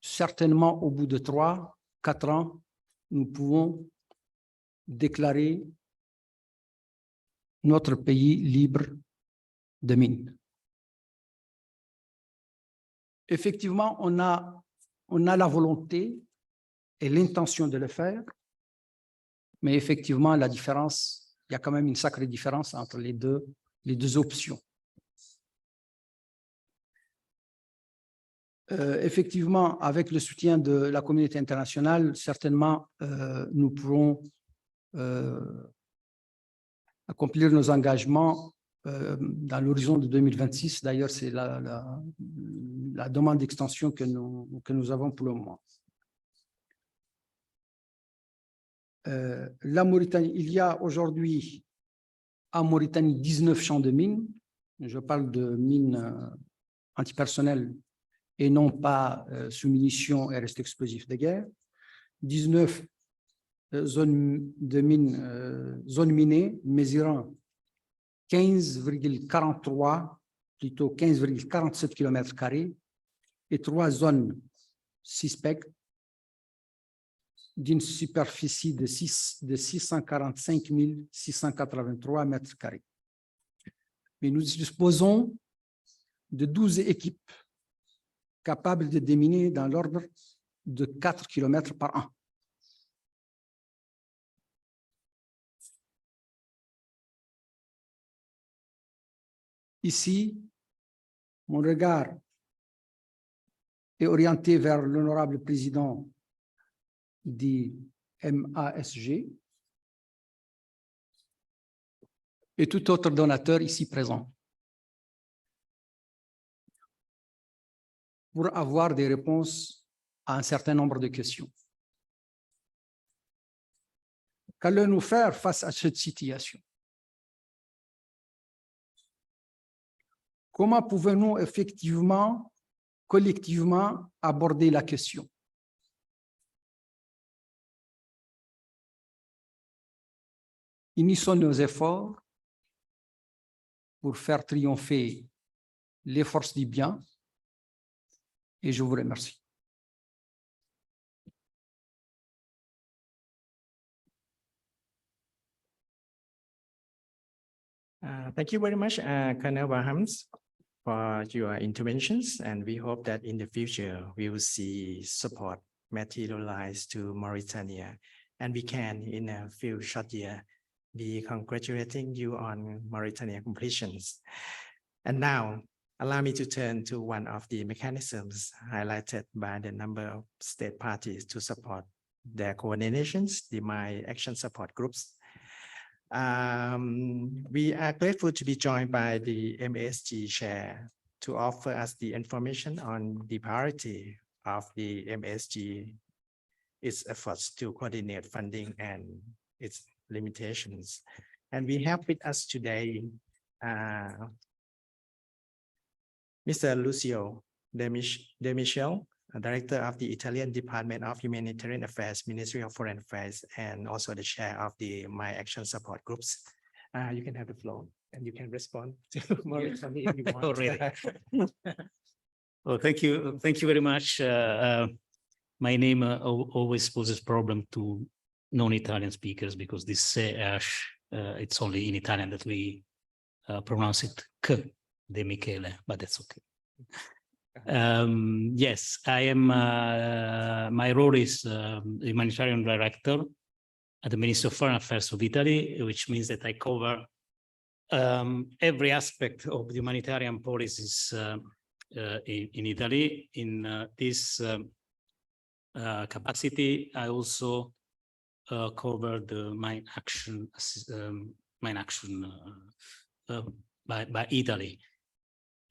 certainement au bout de 3, 4 ans, nous pouvons déclarer notre pays libre de mines. Effectivement, on a la volonté et l'intention de le faire, mais effectivement, la différence, il y a quand même une sacrée différence entre les deux options. Effectivement, avec le soutien de la communauté internationale, certainement, nous pourrons accomplir nos engagements dans l'horizon de 2026. D'ailleurs, c'est la demande d'extension que nous avons pour le moment. La Mauritanie, il y a aujourd'hui en Mauritanie 19 champs de mines. Je parle de mines antipersonnelles et non pas sous munitions et restes explosifs de guerre. 19 zones minées mesurant 15,43, plutôt 15,47 km² et 3 zones suspectes d'une superficie de 645 683 m². Mais nous disposons de 12 équipes capables de déminer dans l'ordre de 4 km par an. Ici, mon regard est orienté vers l'honorable président du MASG et tout autre donateur ici présent pour avoir des réponses à un certain nombre de questions. Qu'allons-nous faire face à cette situation? Comment pouvons-nous effectivement, collectivement, aborder la question? Unissons nos efforts pour faire triompher les forces du bien et je vous remercie. Thank you very much, Colonel Wahams, for your interventions, and we hope that in the future we will see support materialize to Mauritania, and we can, in a few short years, be congratulating you on Mauritania completions. And now, allow me to turn to one of the mechanisms highlighted by the number of state parties to support their coordinations, the My Action Support Groups. We are grateful to be joined by the MASG chair to offer us the information on the priority of the MASG, its efforts to coordinate funding and its limitations. And we have with us today Mr. Lucio De Michel, Director of the Italian Department of Humanitarian Affairs, Ministry of Foreign Affairs, and also the chair of the My Action Support Groups. You can have the floor and you can respond to Mauritania if you want. Already. Well, thank you. Thank you very much. My name always poses problem to non-Italian speakers because this it's only in Italian that we pronounce it K De Michele, but that's okay. Yes, I am. My role is humanitarian director at the Ministry of Foreign Affairs of Italy, which means that I cover every aspect of the humanitarian policies in Italy. In this capacity, I also cover the Mine Action by Italy.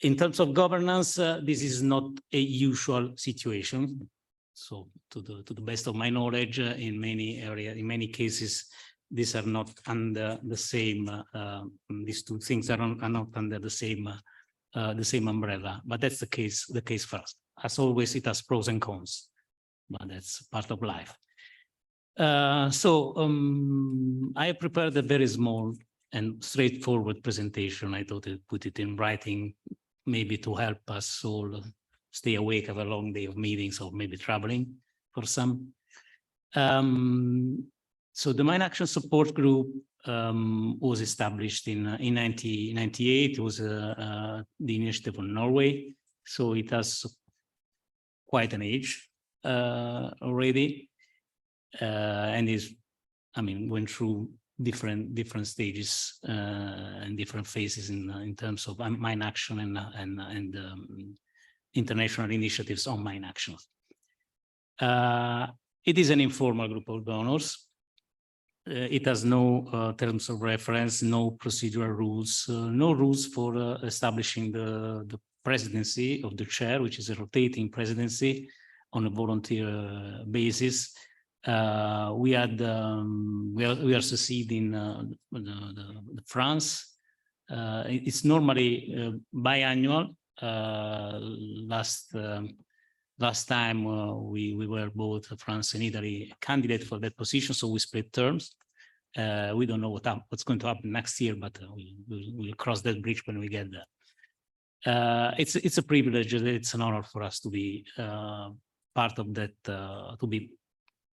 In terms of governance, this is not a usual situation. So to the best of my knowledge, in many areas, in many cases, these are not under the same, these two things are not under the same umbrella, but that's the case for us. As always, it has pros and cons, but that's part of life. I prepared a very small and straightforward presentation. I thought I'd put it in writing, maybe to help us all stay awake, have a long day of meetings or maybe traveling for some. So the Mine Action Support Group was established in 1998. It was the initiative on Norway. So it has quite an age already. And is, I mean, went through different stages and different phases in terms of mine action and international initiatives on mine actions. It is an informal group of donors. It has no terms of reference, no procedural rules, no rules for establishing the presidency of the chair, which is a rotating presidency on a volunteer basis. We are succeeding the France. It's normally biannual. Last time we were both France and Italy candidate for that position, so we split terms. We don't know what's going to happen next year, but we'll cross that bridge when we get there. It's a privilege. It's an honor for us to be part of that, to be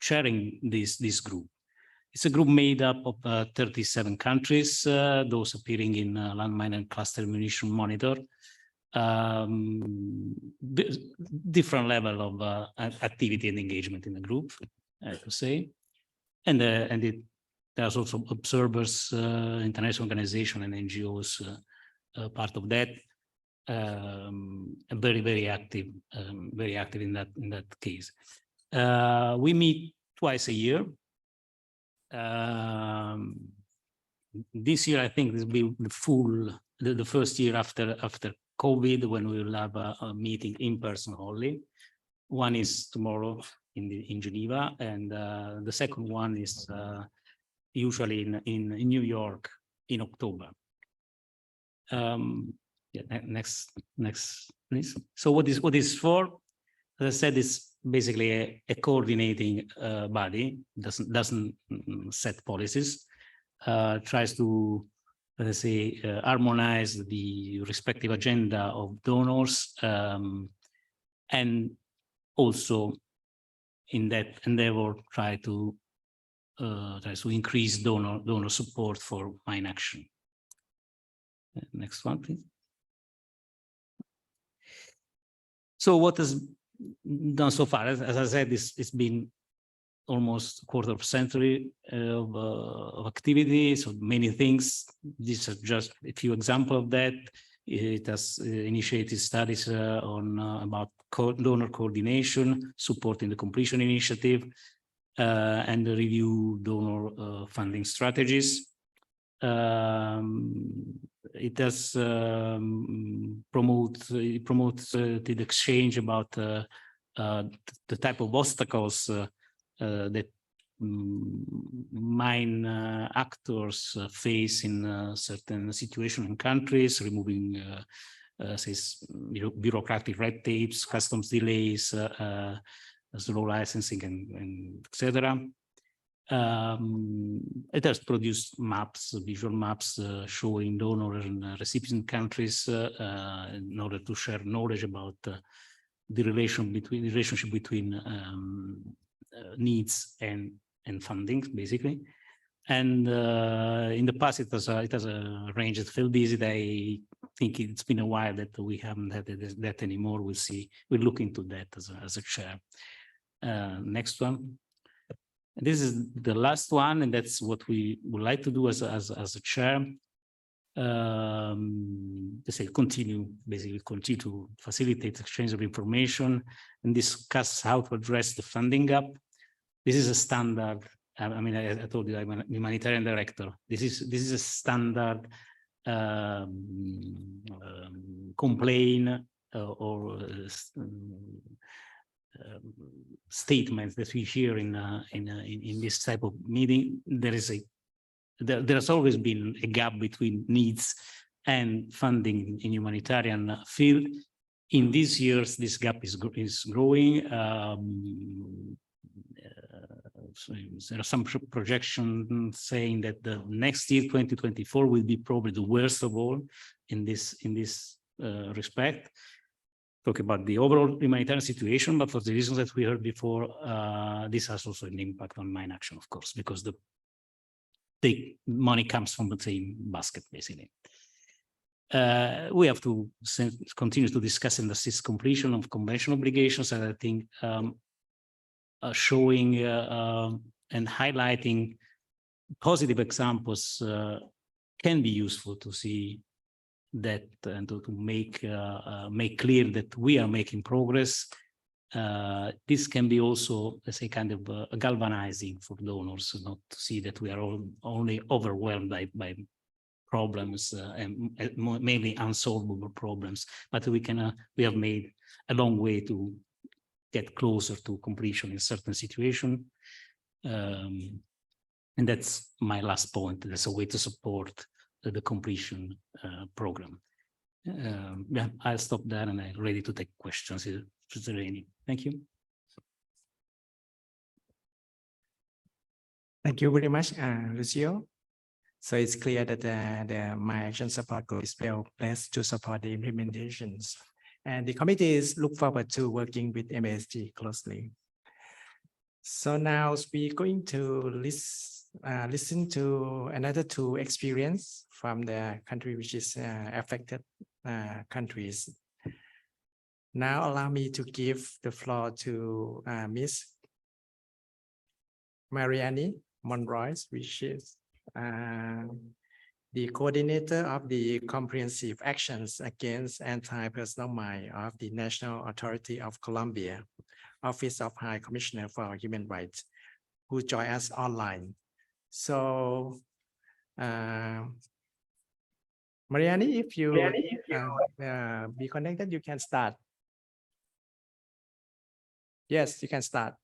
chairing this group. It's a group made up of 37 countries, those appearing in Landmine and Cluster Munition Monitor. Different level of activity and engagement in the group, I have to say. And there's also observers, international organizations and NGOs part of that. And very active in that case. We meet twice a year. This year, I think this will be the first year after COVID, when we will have a meeting in person only. One is tomorrow in Geneva, and the second one is usually in New York in October. Yeah, next, please. So what is for? As I said, it's basically a coordinating body. Doesn't set policies. Tries to, let's say, harmonize the respective agenda of donors, and also in that endeavor try to increase donor support for MineAction. Next one, please. So what has done so far? As I said, it's been almost a quarter of a century of activity, so many things. These are just a few examples of that. It has initiated studies about donor coordination, supporting the completion initiative, and review donor funding strategies. It has promotes the exchange about the type of obstacles that mine actors face in certain situations in countries, removing bureaucratic red tapes, customs delays, slow licensing, and etc. It has produced maps, visual maps showing donor and recipient countries in order to share knowledge about the relationship between needs and funding, basically. And in the past, it has arranged field visit. I think it's been a while that we haven't had that anymore. We'll see. We'll look into that as a chair. Next one. This is the last one, and that's what we would like to do as a chair. Let's say continue to facilitate exchange of information and discuss how to address the funding gap. This is a standard. I mean, I told you I'm a humanitarian director. This is a standard complaint or statements that we hear in this type of meeting. There has always been a gap between needs and funding in humanitarian field. In these years, this gap is growing. So there are some projections saying that the next year, 2024, will be probably the worst of all in this respect. Talk about the overall humanitarian situation, but for the reasons that we heard before, this has also an impact on MineAction, of course, because the money comes from the same basket, basically. We have to continue to discuss and assist completion of convention obligations, and I think showing and highlighting positive examples can be useful to see that and to make clear that we are making progress. This can be also, let's say, kind of galvanizing for donors, not to see that we are all only overwhelmed by problems and mainly unsolvable problems, but we have made a long way to get closer to completion in certain situations. And that's my last point. There's a way to support the completion program. Yeah, I'll stop there and I'm ready to take questions if there are any. Thank you. Thank you very much, Lucio. So it's clear that the MineAction support group is well placed to support the implementations. And the committee is look forward to working with MASG closely. So now we're going to listen to another two experience from the country which is affected countries. Now allow me to give the floor to Ms. Mariani Monroy, which is the coordinator of the Comprehensive Actions Against Anti-Personal Mine of the National Authority of Colombia, Office of High Commissioner for Human Rights, who join us online. So, Mariani, if you be connected, you can start. Yes, you can start.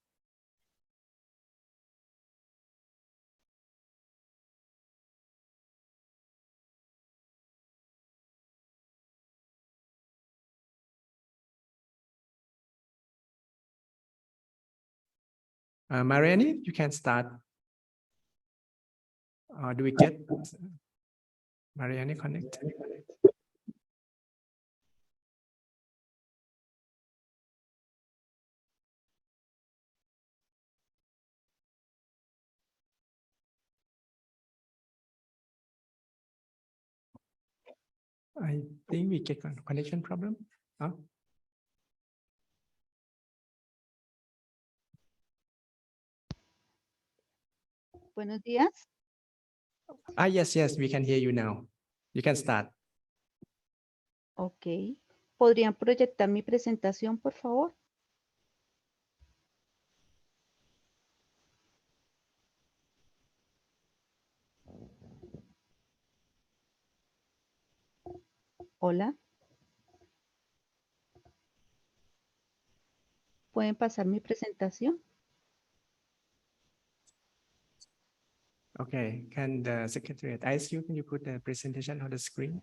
Mariani, you can start. Do we get Mariani connected? I think we get a connection problem. Huh? Buenos días. Yes, we can hear you now. You can start. Ok. ¿Podrían proyectar mi presentación, por favor? Hola. ¿Pueden pasar mi presentación? Okay, can the secretariat ask you, can you put the presentation on the screen?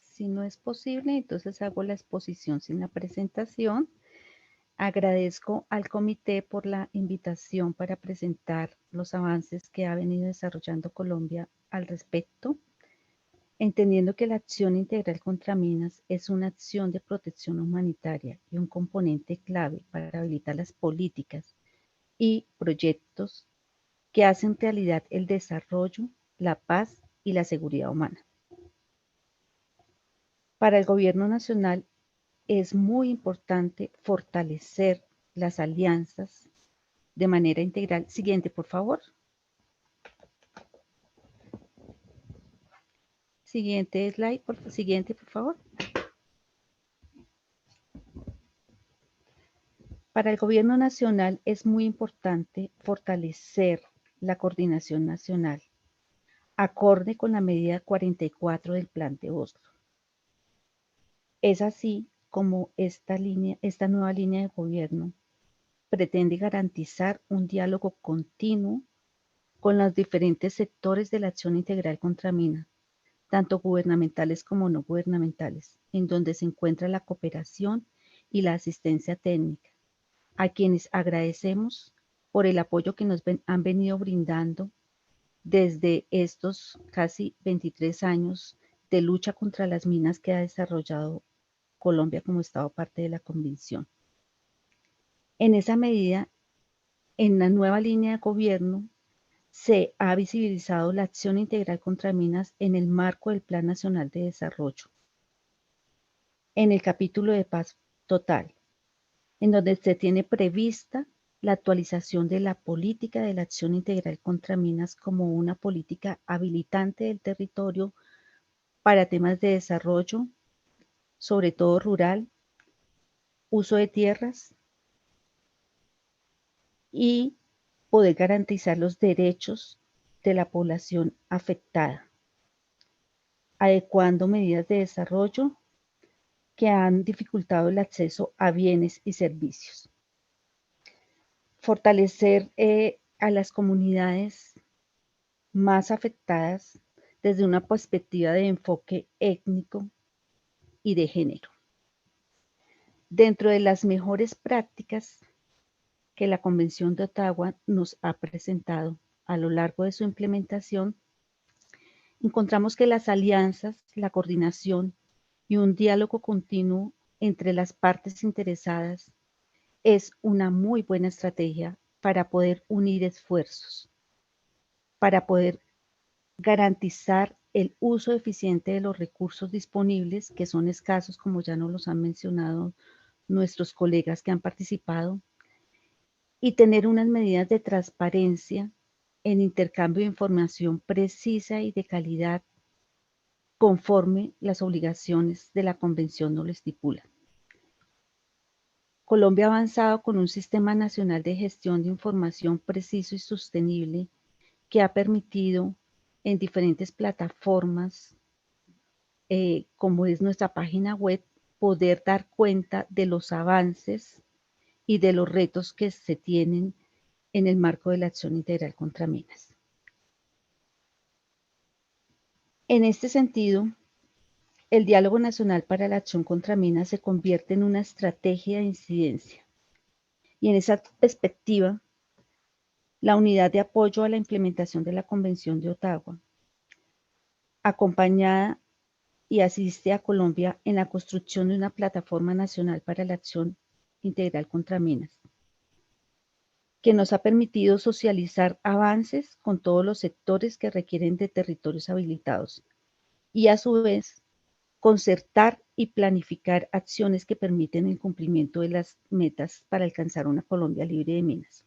Si no es posible, entonces hago la exposición sin la presentación. Agradezco al comité por la invitación para presentar los avances que ha venido desarrollando Colombia al respecto, entendiendo que la acción integral contra minas es una acción de protección humanitaria y un componente clave para habilitar las políticas y proyectos que hacen realidad el desarrollo, la paz y la seguridad humana. Para el gobierno nacional es muy importante fortalecer las alianzas de manera integral. Siguiente, por favor. Siguiente slide, siguiente, por favor. Para el gobierno nacional es muy importante fortalecer la coordinación nacional, acorde con la medida 44 del Plan de Oslo. Es así como esta nueva línea de gobierno pretende garantizar un diálogo continuo con los diferentes sectores de la acción integral contra minas, tanto gubernamentales como no gubernamentales, en donde se encuentra la cooperación y la asistencia técnica, a quienes agradecemos por el apoyo que nos han venido brindando desde estos casi 23 años de lucha contra las minas que ha desarrollado Colombia como Estado parte de la Convención. En esa medida, en la nueva línea de gobierno, se ha visibilizado la acción integral contra minas en el marco del Plan Nacional de Desarrollo, en el capítulo de paz total, en donde se tiene prevista la actualización de la política de la acción integral contra minas como una política habilitante del territorio para temas de desarrollo, sobre todo rural, uso de tierras y poder garantizar los derechos de la población afectada, adecuando medidas de desarrollo que han dificultado el acceso a bienes y servicios. Fortalecer a las comunidades más afectadas desde una perspectiva de enfoque étnico y de género. Dentro de las mejores prácticas que la Convención de Ottawa nos ha presentado a lo largo de su implementación, encontramos que las alianzas, la coordinación y un diálogo continuo entre las partes interesadas es una muy buena estrategia para poder unir esfuerzos, para poder garantizar el uso eficiente de los recursos disponibles, que son escasos, como ya nos los han mencionado nuestros colegas que han participado, y tener unas medidas de transparencia en intercambio de información precisa y de calidad conforme las obligaciones de la Convención nos lo estipulan. Colombia ha avanzado con un sistema nacional de gestión de información preciso y sostenible que ha permitido en diferentes plataformas, como es nuestra página web, poder dar cuenta de los avances y de los retos que se tienen en el marco de la acción integral contra minas. En este sentido, el Diálogo Nacional para la Acción contra Minas se convierte en una estrategia de incidencia. Y en esa perspectiva, la unidad de apoyo a la implementación de la Convención de Ottawa, acompañada y asiste a Colombia en la construcción de una plataforma nacional para la acción integral contra minas, que nos ha permitido socializar avances con todos los sectores que requieren de territorios habilitados y a su vez concertar y planificar acciones que permiten el cumplimiento de las metas para alcanzar una Colombia libre de minas.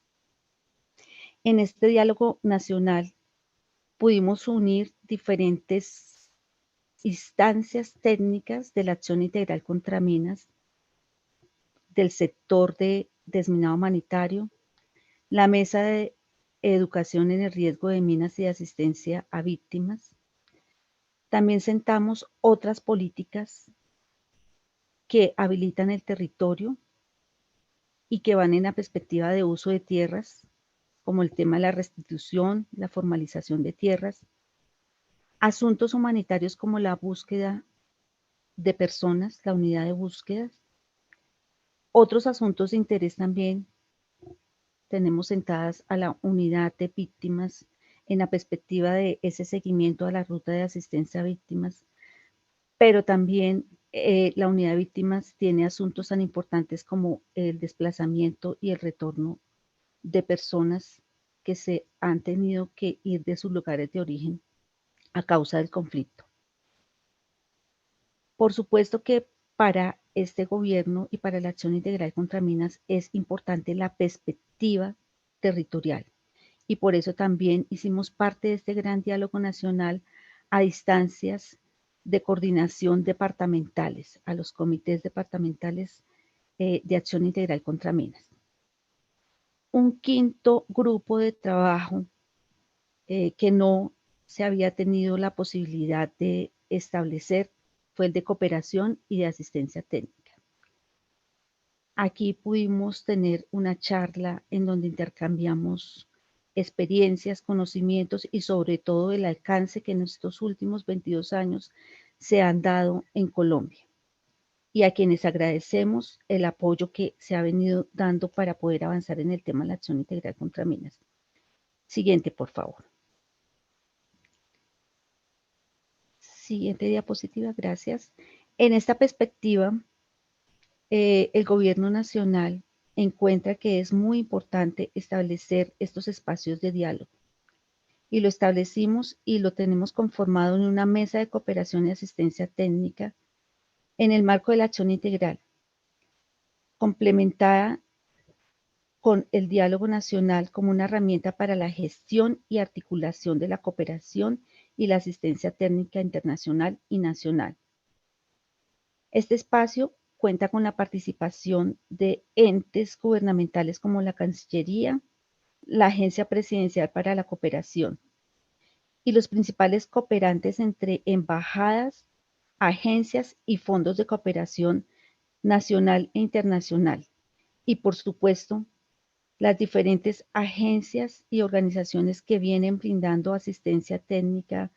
En este diálogo nacional pudimos unir diferentes instancias técnicas de la acción integral contra minas, del sector de desminado humanitario, la Mesa de Educación en el Riesgo de Minas y de Asistencia a Víctimas. También sentamos otras políticas que habilitan el territorio y que van en la perspectiva de uso de tierras, como el tema de la restitución, la formalización de tierras, asuntos humanitarios como la búsqueda de personas, la unidad de búsquedas, otros asuntos de interés también. Tenemos sentadas a la unidad de víctimas en la perspectiva de ese seguimiento a la ruta de asistencia a víctimas, pero también la unidad de víctimas tiene asuntos tan importantes como el desplazamiento y el retorno de personas que se han tenido que ir de sus lugares de origen a causa del conflicto. Por supuesto que para este gobierno y para la acción integral contra minas es importante la perspectiva territorial. Y por eso también hicimos parte de este gran diálogo nacional a instancias de coordinación departamentales, a los comités departamentales de acción integral contra minas. Un quinto grupo de trabajo que no se había tenido la posibilidad de establecer fue el de cooperación y de asistencia técnica. Aquí pudimos tener una charla en donde intercambiamos experiencias, conocimientos y sobre todo el alcance que en estos últimos 22 años se han dado en Colombia y a quienes agradecemos el apoyo que se ha venido dando para poder avanzar en el tema de la acción integral contra minas. Siguiente, por favor. Siguiente diapositiva, gracias. En esta perspectiva, el gobierno nacional encuentra que es muy importante establecer estos espacios de diálogo. Y lo establecimos y lo tenemos conformado en una mesa de cooperación y asistencia técnica en el marco de la acción integral, complementada con el diálogo nacional como una herramienta para la gestión y articulación de la cooperación y la asistencia técnica internacional y nacional. Este espacio cuenta con la participación de entes gubernamentales como la Cancillería, la Agencia Presidencial para la Cooperación y los principales cooperantes entre embajadas, agencias y fondos de cooperación nacional e internacional. Y por supuesto, las diferentes agencias y organizaciones que vienen brindando asistencia técnica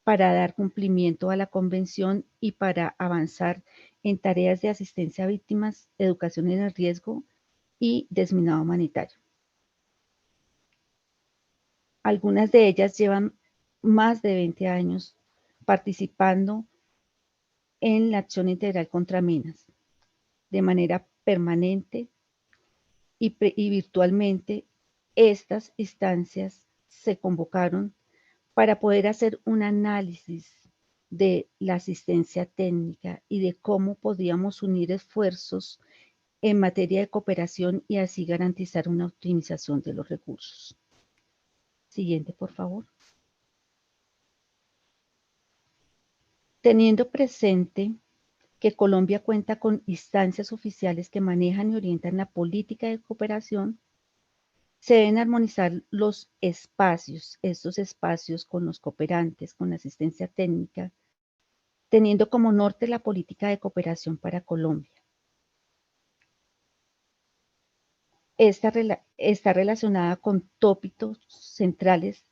para dar cumplimiento a la convención y para avanzar en tareas de asistencia a víctimas, educación en el riesgo y desminado humanitario. Algunas de ellas llevan más de 20 años participando en la acción integral contra minas de manera permanente, y virtualmente estas instancias se convocaron para poder hacer un análisis de la asistencia técnica y de cómo podíamos unir esfuerzos en materia de cooperación y así garantizar una optimización de los recursos. Siguiente, por favor. Teniendo presente que Colombia cuenta con instancias oficiales que manejan y orientan la política de cooperación, se deben armonizar los espacios, estos espacios con los cooperantes, con la asistencia técnica, teniendo como norte la política de cooperación para Colombia. Esta está relacionada con tópicos centrales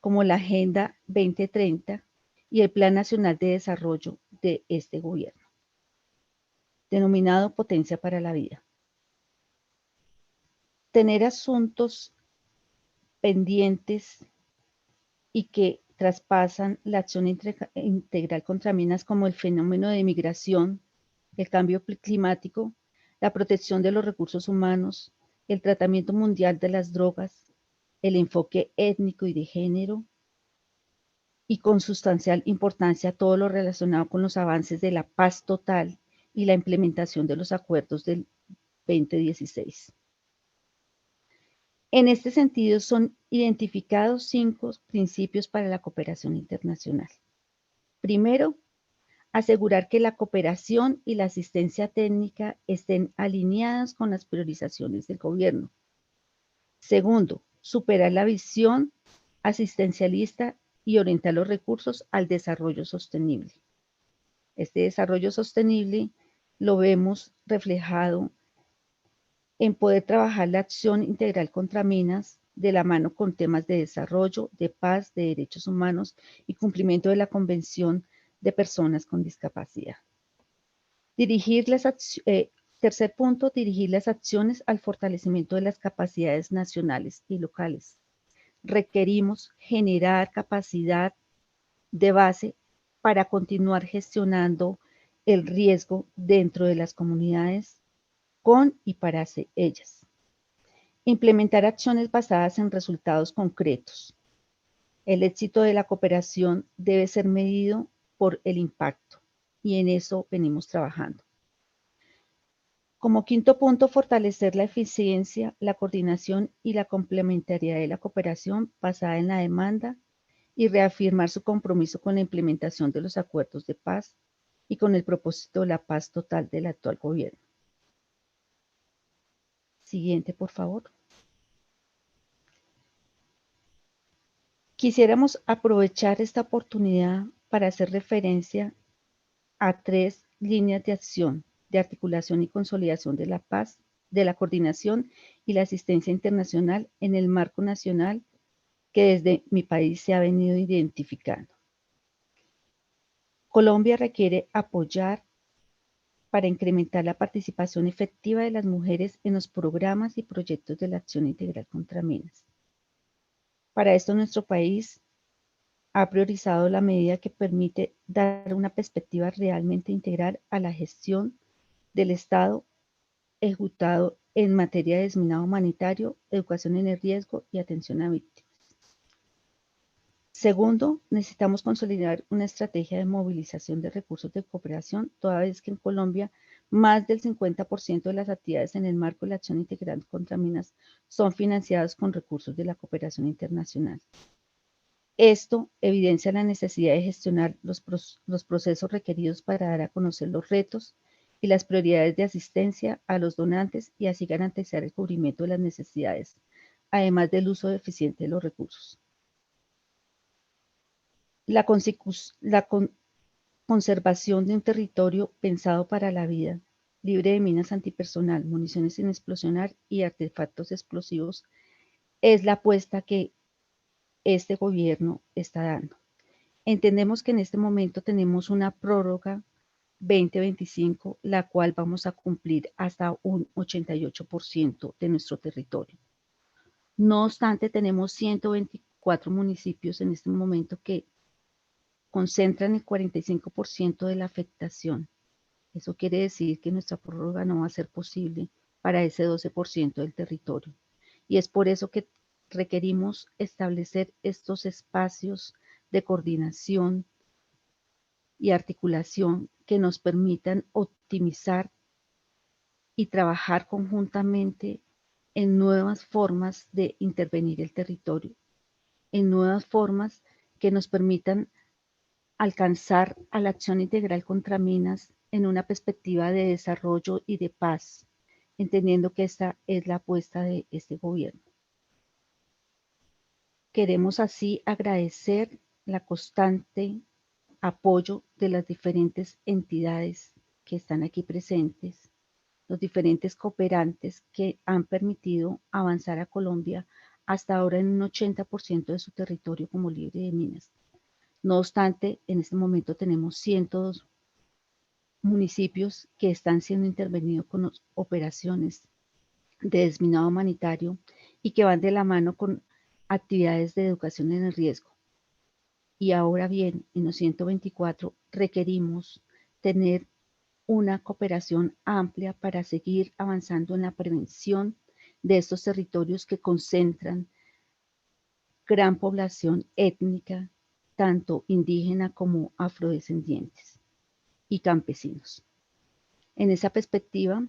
como la Agenda 2030 y el Plan Nacional de Desarrollo de este gobierno, denominado Potencia para la Vida. Tener asuntos pendientes y que traspasan la acción integral contra minas como el fenómeno de migración, el cambio climático, la protección de los recursos humanos, el tratamiento mundial de las drogas, el enfoque étnico y de género, y con sustancial importancia todo lo relacionado con los avances de la paz total y la implementación de los acuerdos del 2016. En este sentido, son identificados 5 principios para la cooperación internacional. Primero, asegurar que la cooperación y la asistencia técnica estén alineadas con las priorizaciones del gobierno. Segundo, superar la visión asistencialista y orientar los recursos al desarrollo sostenible. Este desarrollo sostenible lo vemos reflejado en poder trabajar la acción integral contra minas de la mano con temas de desarrollo, de paz, de derechos humanos y cumplimiento de la Convención de Personas con Discapacidad. Tercer punto, dirigir las acciones al fortalecimiento de las capacidades nacionales y locales. Requerimos generar capacidad de base para continuar gestionando el riesgo dentro de las comunidades con y para ellas. Implementar acciones basadas en resultados concretos. El éxito de la cooperación debe ser medido por el impacto y en eso venimos trabajando. Como quinto punto, fortalecer la eficiencia, la coordinación y la complementariedad de la cooperación basada en la demanda y reafirmar su compromiso con la implementación de los acuerdos de paz y con el propósito de la paz total del actual gobierno. Siguiente, por favor. Quisiéramos aprovechar esta oportunidad para hacer referencia a 3 líneas de acción de articulación y consolidación de la paz, de la coordinación y la asistencia internacional en el marco nacional que desde mi país se ha venido identificando. Colombia requiere apoyar para incrementar la participación efectiva de las mujeres en los programas y proyectos de la acción integral contra minas. Para esto, nuestro país ha priorizado la medida que permite dar una perspectiva realmente integral a la gestión del Estado ejecutado en materia de desminado humanitario, educación en el riesgo y atención a víctimas. Segundo, necesitamos consolidar una estrategia de movilización de recursos de cooperación, toda vez que en Colombia más del 50% de las actividades en el marco de la acción integral contra minas son financiadas con recursos de la cooperación internacional. Esto evidencia la necesidad de gestionar los procesos requeridos para dar a conocer los retos y las prioridades de asistencia a los donantes y así garantizar el cubrimiento de las necesidades, además del uso eficiente de los recursos. La conservación de un territorio pensado para la vida, libre de minas antipersonal, municiones sin explosionar y artefactos explosivos, es la apuesta que este gobierno está dando. Entendemos que en este momento tenemos una prórroga 2025, la cual vamos a cumplir hasta un 88% de nuestro territorio. No obstante, tenemos 124 municipios en este momento que concentran el 45% de la afectación. Eso quiere decir que nuestra prórroga no va a ser posible para ese 12% del territorio. Y es por eso que requerimos establecer estos espacios de coordinación y articulación que nos permitan optimizar y trabajar conjuntamente en nuevas formas de intervenir el territorio, en nuevas formas que nos permitan alcanzar a la acción integral contra minas en una perspectiva de desarrollo y de paz, entendiendo que esta es la apuesta de este gobierno. Queremos así agradecer la constante apoyo de las diferentes entidades que están aquí presentes, los diferentes cooperantes que han permitido avanzar a Colombia hasta ahora en un 80% de su territorio como libre de minas. No obstante, en este momento tenemos 102 municipios que están siendo intervenidos con operaciones de desminado humanitario y que van de la mano con actividades de educación en el riesgo. Y ahora bien, en los 124 requerimos tener una cooperación amplia para seguir avanzando en la prevención de estos territorios que concentran gran población étnica, tanto indígena como afrodescendientes y campesinos. En esa perspectiva,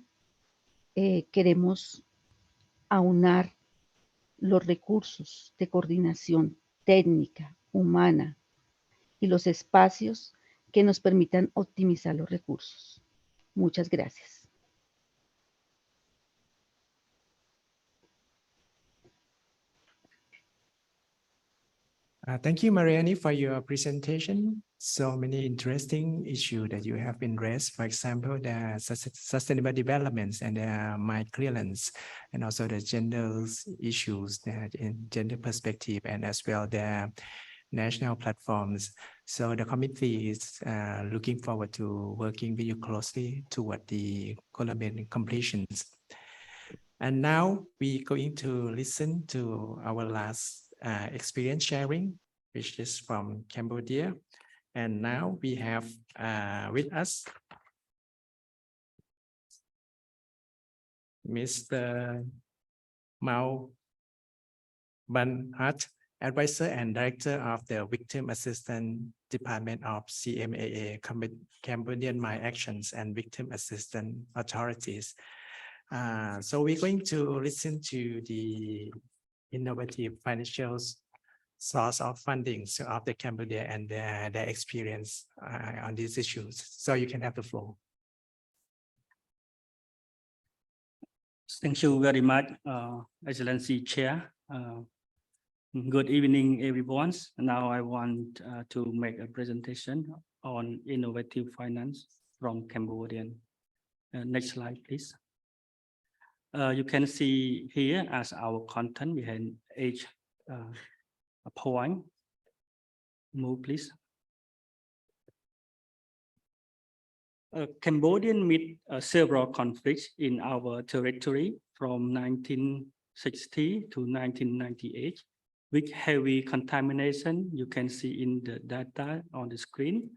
queremos aunar los recursos de coordinación técnica, humana y los espacios que nos permitan optimizar los recursos. Muchas gracias. Thank you, Mariani, for your presentation. So many interesting issues that you have been raised. For example, the sustainable developments and the mine clearance, and also the gender issues that in gender perspective, and as well the national platforms. So the committee is looking forward to working with you closely toward the Colombian completions. And now we're going to listen to our last experience sharing, which is from Cambodia. And now we have with us Mr. Mao Ban Hat, Advisor and Director of the Victim Assistance Department of CMAA, Cambodian Mine Actions and Victim Assistance Authorities. So we're going to listen to the innovative financial source of funding of the Cambodia and their experience on these issues. So you can have the floor. Thank you very much, Excellency Chair. Good evening, everyone. Now I want to make a presentation on innovative finance from Cambodian. Next slide, please. You can see here as our content behind each point. Move, please. Cambodian meet several conflicts in our territory from 1960 to 1998 with heavy contamination. You can see in the data on the screen.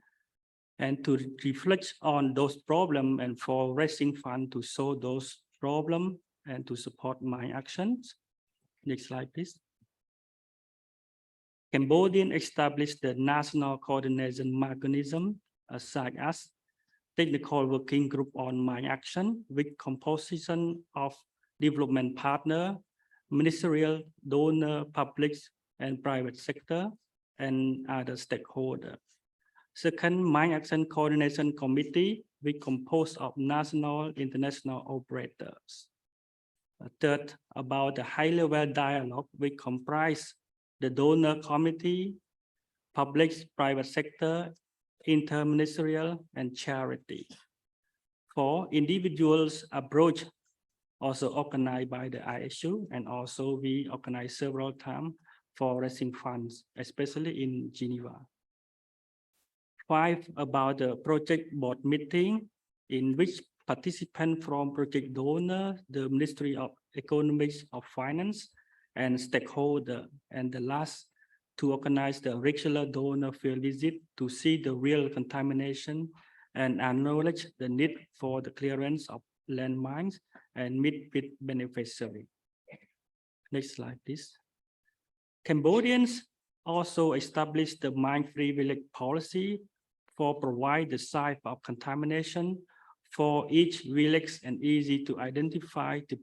And to reflect on those problems and for raising funds to solve those problems and to support mine actions. Next slide, please. Cambodian established the national coordination mechanism, such as technical working group on mine action with composition of development partner, ministerial, donor, public and private sector, and other stakeholders. Second, Mine Action Coordination Committee, which composed of national, international operators. Third, about the high-level dialogue, which comprise the donor committee, public, private sector, interministerial, and charity. Four, individuals approach, also organized by the ISU, and also we organize several times for raising funds, especially in Geneva. Five, about the project board meeting, in which participants from project donor, the Ministry of Economics of Finance, and stakeholder. And the last, to organize the regular donor field visit to see the real contamination and acknowledge the need for the clearance of landmines and meet with beneficiaries. Next slide, please. Cambodians also established the mine-free village policy for provide the site of contamination for each village and easy to identify the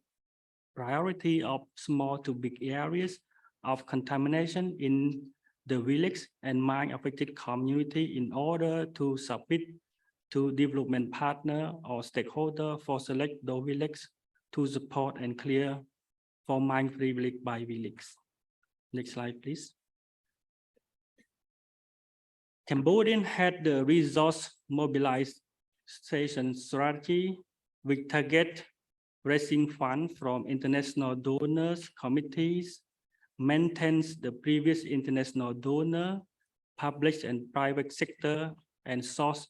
priority of small to big areas of contamination in the village and mine affected community in order to submit to development partner or stakeholder for select the village to support and clear for mine-free village by village. Next slide, please. Cambodian had the resource mobilization strategy which target raising funds from international donors, committees, maintains the previous international donor, public and private sector, and source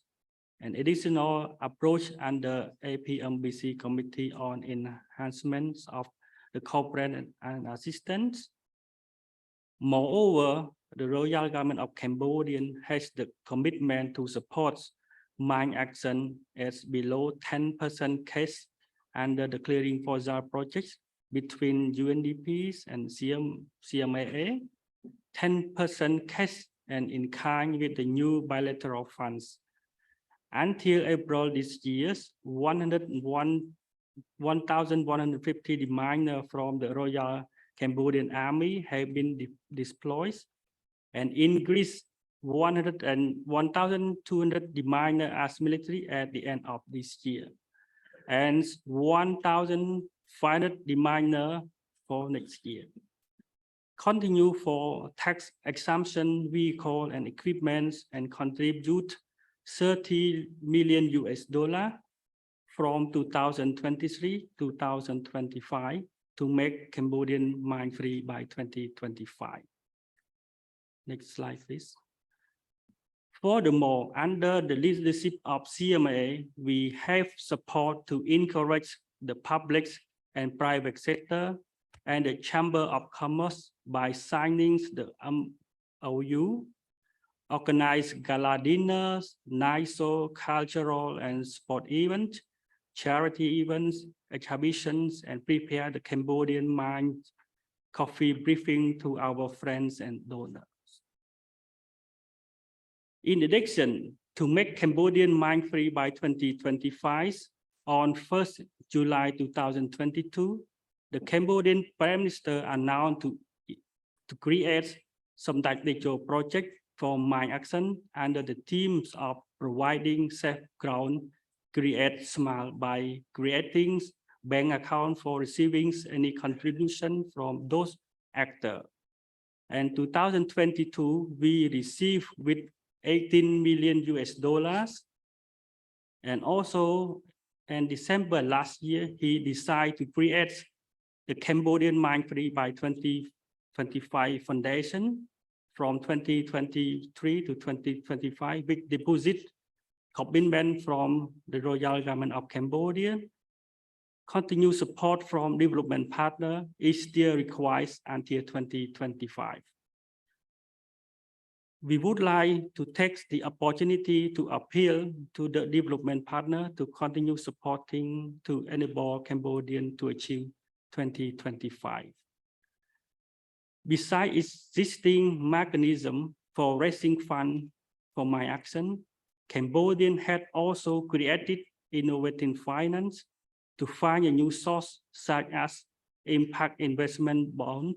an additional approach under APMBC Committee on Enhancements of the Corporate and Assistance. Moreover, the Royal Government of Cambodia has the commitment to support mine action as below 10% case under the Clearing for Zar project between UNDPs and CMAA, 10% cash and in kind with the new bilateral funds. Until April this year, 1,150 miners from the Royal Cambodian Army have been deployed and increased 1,200 miners as military at the end of this year, and 1,500 miners for next year. Continue for tax exemption vehicle and equipment and contribute $30 million from 2023 to 2025 to make Cambodian mine free by 2025. Next slide, please. Furthermore, under the leadership of CMA, we have support to encourage the public and private sector and the Chamber of Commerce by signing the MOU, organize gala dinners, NISO cultural and sport events, charity events, exhibitions, and prepare the Cambodian mine coffee briefing to our friends and donors. In addition, to make Cambodian mine free by 2025, on 1st July 2022, the Cambodian Prime Minister announced to create some tactical project for mine action under the themes of providing safe ground, create smart by creating bank account for receiving any contribution from those actors. And 2022, we received with $18 million. And also in December last year, he decided to create the Cambodian Mine Free by 2025 Foundation from 2023 to 2025 with deposit commitment from the Royal Government of Cambodia. Continued support from development partner is still required until 2025. We would like to take the opportunity to appeal to the development partner to continue supporting to enable Cambodian to achieve 2025. Besides existing mechanism for raising funds for mine action, Cambodian had also created innovative finance to find a new source such as impact investment bond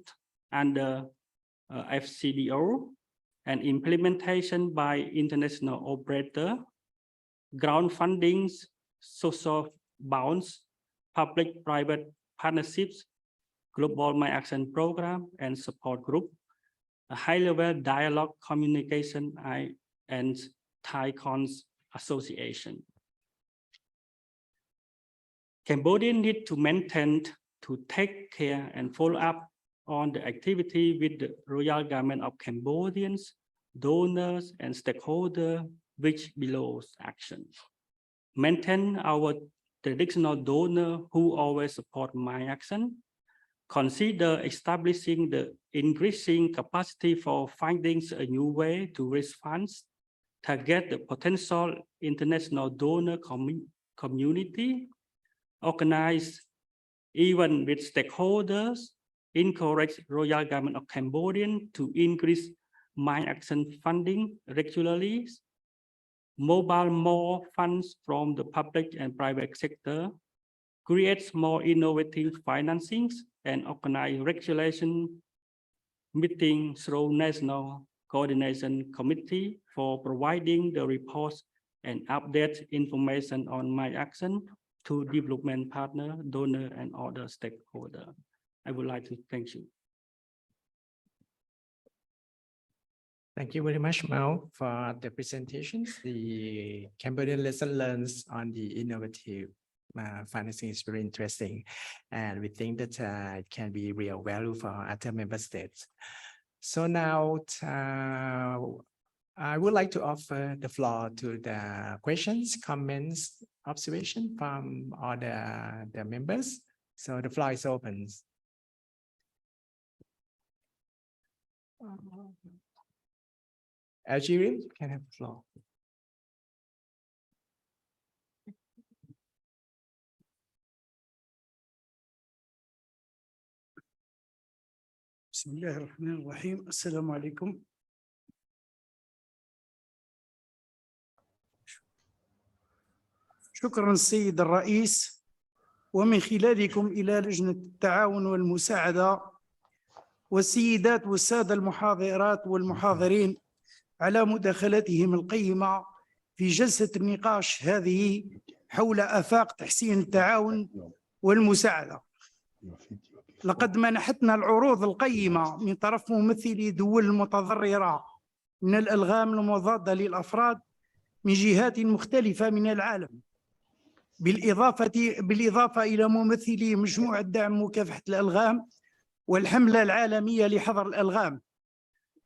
under FCDO and implementation by international operator, ground fundings, social bonds, public-private partnerships, global mine action program and support group, a high-level dialogue communication and TICONS association. Cambodia need to maintain, to take care and follow up on the activity with the Royal Government of Cambodians, donors and stakeholders, which below action. Maintain our traditional donor who always support mine action. Consider establishing the increasing capacity for finding a new way to raise funds, target the potential international donor community, organize even with stakeholders, encourage Royal Government of Cambodia to increase mine action funding regularly, mobile more funds from the public and private sector, creates more innovative financings, and organize regulation meetings through National Coordination Committee for providing the reports and update information on mine action to development partner, donor, and other stakeholders. I would like to thank you. Thank you very much, Mao, for the presentations. The Cambodian lesson learned on the innovative financing is very interesting, and we think that it can be real value for other member states. So now I would like to offer the floor to the questions, comments, observation from all the members. So the floor is open. Algeria can have the floor. بسم الله الرحمن الرحيم. السلام عليكم. شكرا السيد الرئيس، ومن خلالكم إلى لجنة التعاون والمساعدة والسيدات والسادة المحاضرات والمحاضرين على مداخلتهم القيمة في جلسة النقاش هذه حول آفاق تحسين التعاون والمساعدة. لقد منحتنا العروض القيمة من طرف ممثلي دول المتضررة من الألغام المضادة للأفراد من جهات مختلفة من العالم، بالإضافة إلى ممثلي مجموعة دعم مكافحة الألغام والحملة العالمية لحظر الألغام،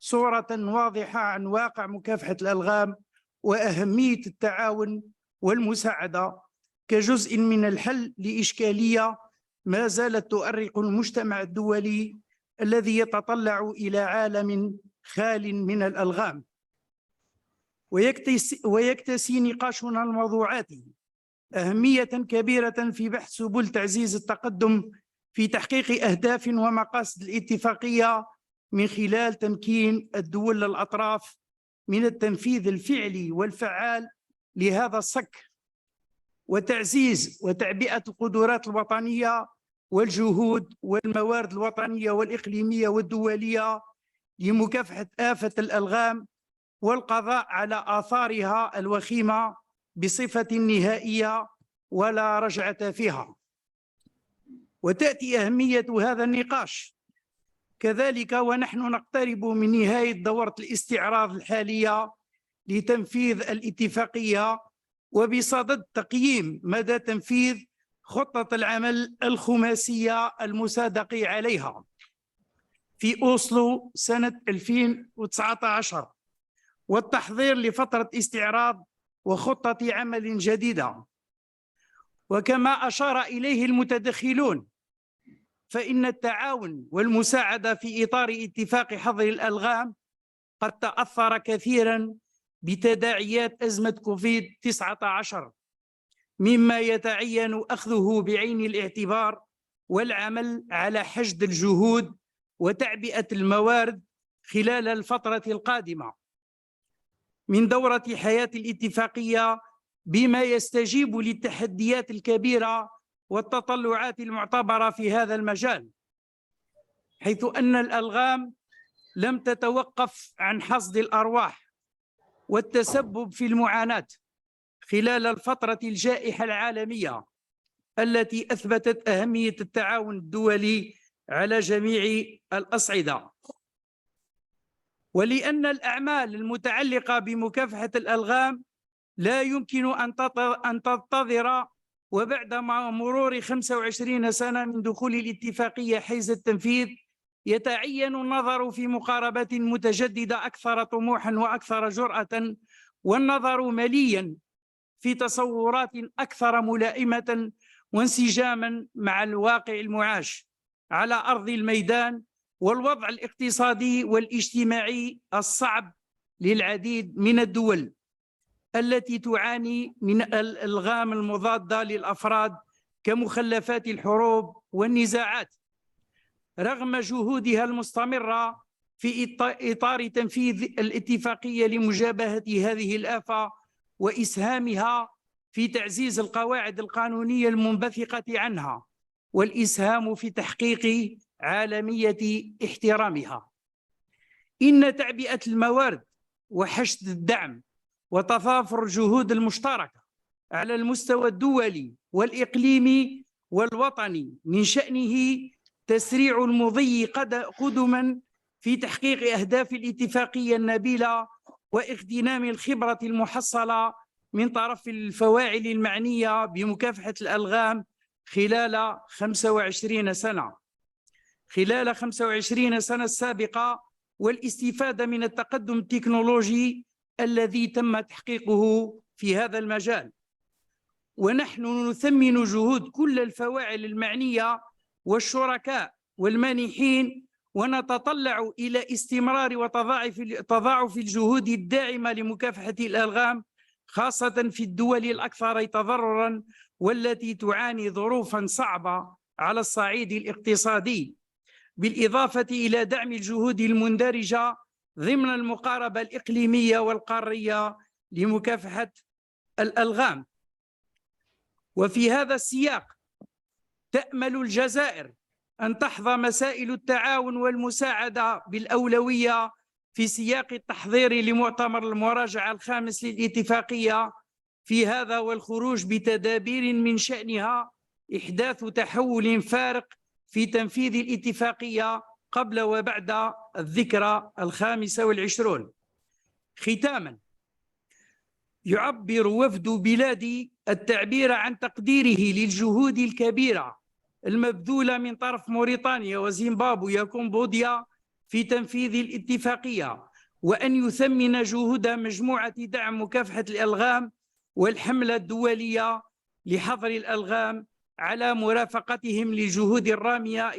صورة واضحة عن واقع مكافحة الألغام وأهمية التعاون والمساعدة كجزء من الحل لإشكالية ما زالت تؤرق المجتمع الدولي الذي يتطلع إلى عالم خال من الألغام. ويكتسي نقاشنا الموضوعاتي أهمية كبيرة في بحث سبل تعزيز التقدم في تحقيق أهداف ومقاصد الاتفاقية من خلال تمكين الدول الأطراف من التنفيذ الفعلي والفعال لهذا الصك، وتعزيز وتعبئة القدرات الوطنية والجهود والموارد الوطنية والإقليمية والدولية لمكافحة آفة الألغام والقضاء على آثارها الوخيمة بصفة نهائية ولا رجعة فيها. وتأتي أهمية هذا النقاش كذلك ونحن نقترب من نهاية دورة الاستعراض الحالية لتنفيذ الاتفاقية، وبصدد تقييم مدى تنفيذ خطة العمل الخماسية المصادق عليها في أوسلو سنة 2019، والتحضير لفترة استعراض وخطة عمل جديدة. وكما أشار إليه المتدخلون، فإن التعاون والمساعدة في إطار اتفاق حظر الألغام قد تأثر كثيراً بتداعيات أزمة كوفيد-19، مما يتعين أخذه بعين الاعتبار والعمل على حشد الجهود وتعبئة الموارد خلال الفترة القادمة من دورة حياة الاتفاقية بما يستجيب للتحديات الكبيرة والتطلعات المعتبرة في هذا المجال، حيث أن الألغام لم تتوقف عن حصد الأرواح والتسبب في المعاناة خلال الفترة الجائحة العالمية التي أثبتت أهمية التعاون الدولي على جميع الأصعدة. ولأن الأعمال المتعلقة بمكافحة الألغام لا يمكن أن تنتظر، وبعد مرور 25 سنة من دخول الاتفاقية حيز التنفيذ يتعين النظر في مقاربة متجددة أكثر طموحا وأكثر جرأة، والنظر مليا في تصورات أكثر ملائمة وانسجاما مع الواقع المعاش على أرض الميدان والوضع الاقتصادي والاجتماعي الصعب للعديد من الدول التي تعاني من الألغام المضادة للأفراد كمخلفات الحروب والنزاعات. رغم جهودها المستمرة في إطار تنفيذ الاتفاقية لمجابهة هذه الآفة وإسهامها في تعزيز القواعد القانونية المنبثقة عنها والإسهام في تحقيق عالمية احترامها. إن تعبئة الموارد وحشد الدعم وتضافر الجهود المشتركة على المستوى الدولي والإقليمي والوطني من شأنه تسريع المضي قدما في تحقيق أهداف الاتفاقية النبيلة واغتنام الخبرة المحصلة من طرف الفواعل المعنية بمكافحة الألغام خلال 25 سنة. خلال 25 سنة السابقة والاستفادة من التقدم التكنولوجي الذي تم تحقيقه في هذا المجال. ونحن نثمن جهود كل الفواعل المعنية والشركاء والمانحين، ونتطلع إلى استمرار وتضاعف الجهود الداعمة لمكافحة الألغام، خاصة في الدول الأكثر تضرراً والتي تعاني ظروفاً صعبة على الصعيد الاقتصادي، بالإضافة إلى دعم الجهود المندرجة ضمن المقاربة الإقليمية والقارية لمكافحة الألغام. وفي هذا السياق تأمل الجزائر أن تحظى مسائل التعاون والمساعدة بالأولوية في سياق التحضير لمؤتمر المراجعة الخامس للاتفاقية في هذا، والخروج بتدابير من شأنها إحداث تحول فارق في تنفيذ الاتفاقية قبل وبعد الذكرى 25. ختاما، يعبر وفد بلادي التعبير عن تقديره للجهود الكبيرة المبذولة من طرف موريتانيا وزيمبابوي وكمبوديا في تنفيذ الاتفاقية، وأن يثمن جهود مجموعة دعم مكافحة الألغام والحملة الدولية لحظر الألغام على مرافقتهم للجهود الرامية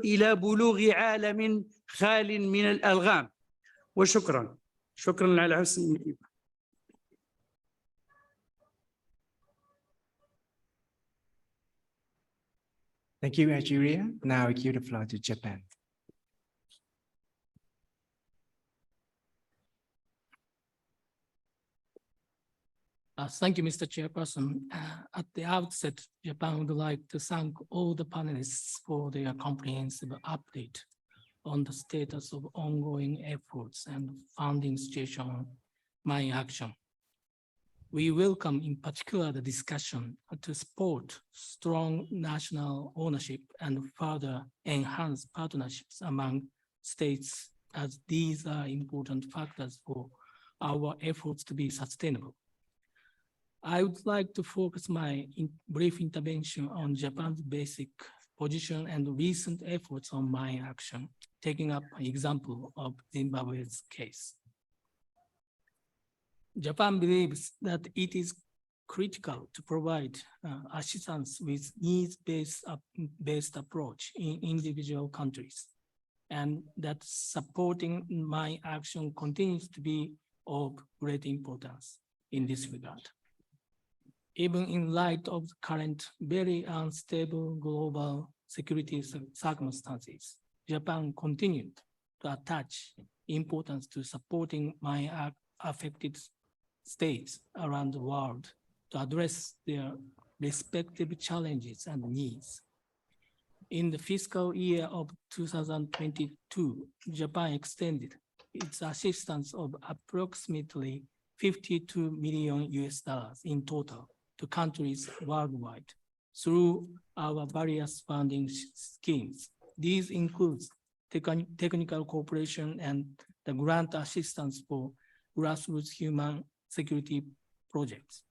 إلى بلوغ عالم خال من الألغام. وشكرا. شكرا على حسن المتابعة. Thank you, Algeria. Now I give the floor to Japan. Thank you, Mr. Chairperson. At the outset, Japan would like to thank all the panelists for their comprehensive update on the status of ongoing efforts and funding situation on Mine Action. We welcome in particular the discussion to support strong national ownership and further enhance partnerships among states, as these are important factors for our efforts to be sustainable. I would like to focus my brief intervention on Japan's basic position and recent efforts on Mine Action, taking up an example of Zimbabwe's case. Japan believes that it is critical to provide assistance with needs-based approach in individual countries, and that supporting Mine Action continues to be of great importance in this regard. Even in light of the current very unstable global security circumstances, Japan continued to attach importance to supporting mine-affected states around the world to address their respective challenges and needs. In the fiscal year of 2022, Japan extended its assistance of approximately $52 million in total to countries worldwide through our various funding schemes. These include technical cooperation and the grant assistance for grassroots human security projects,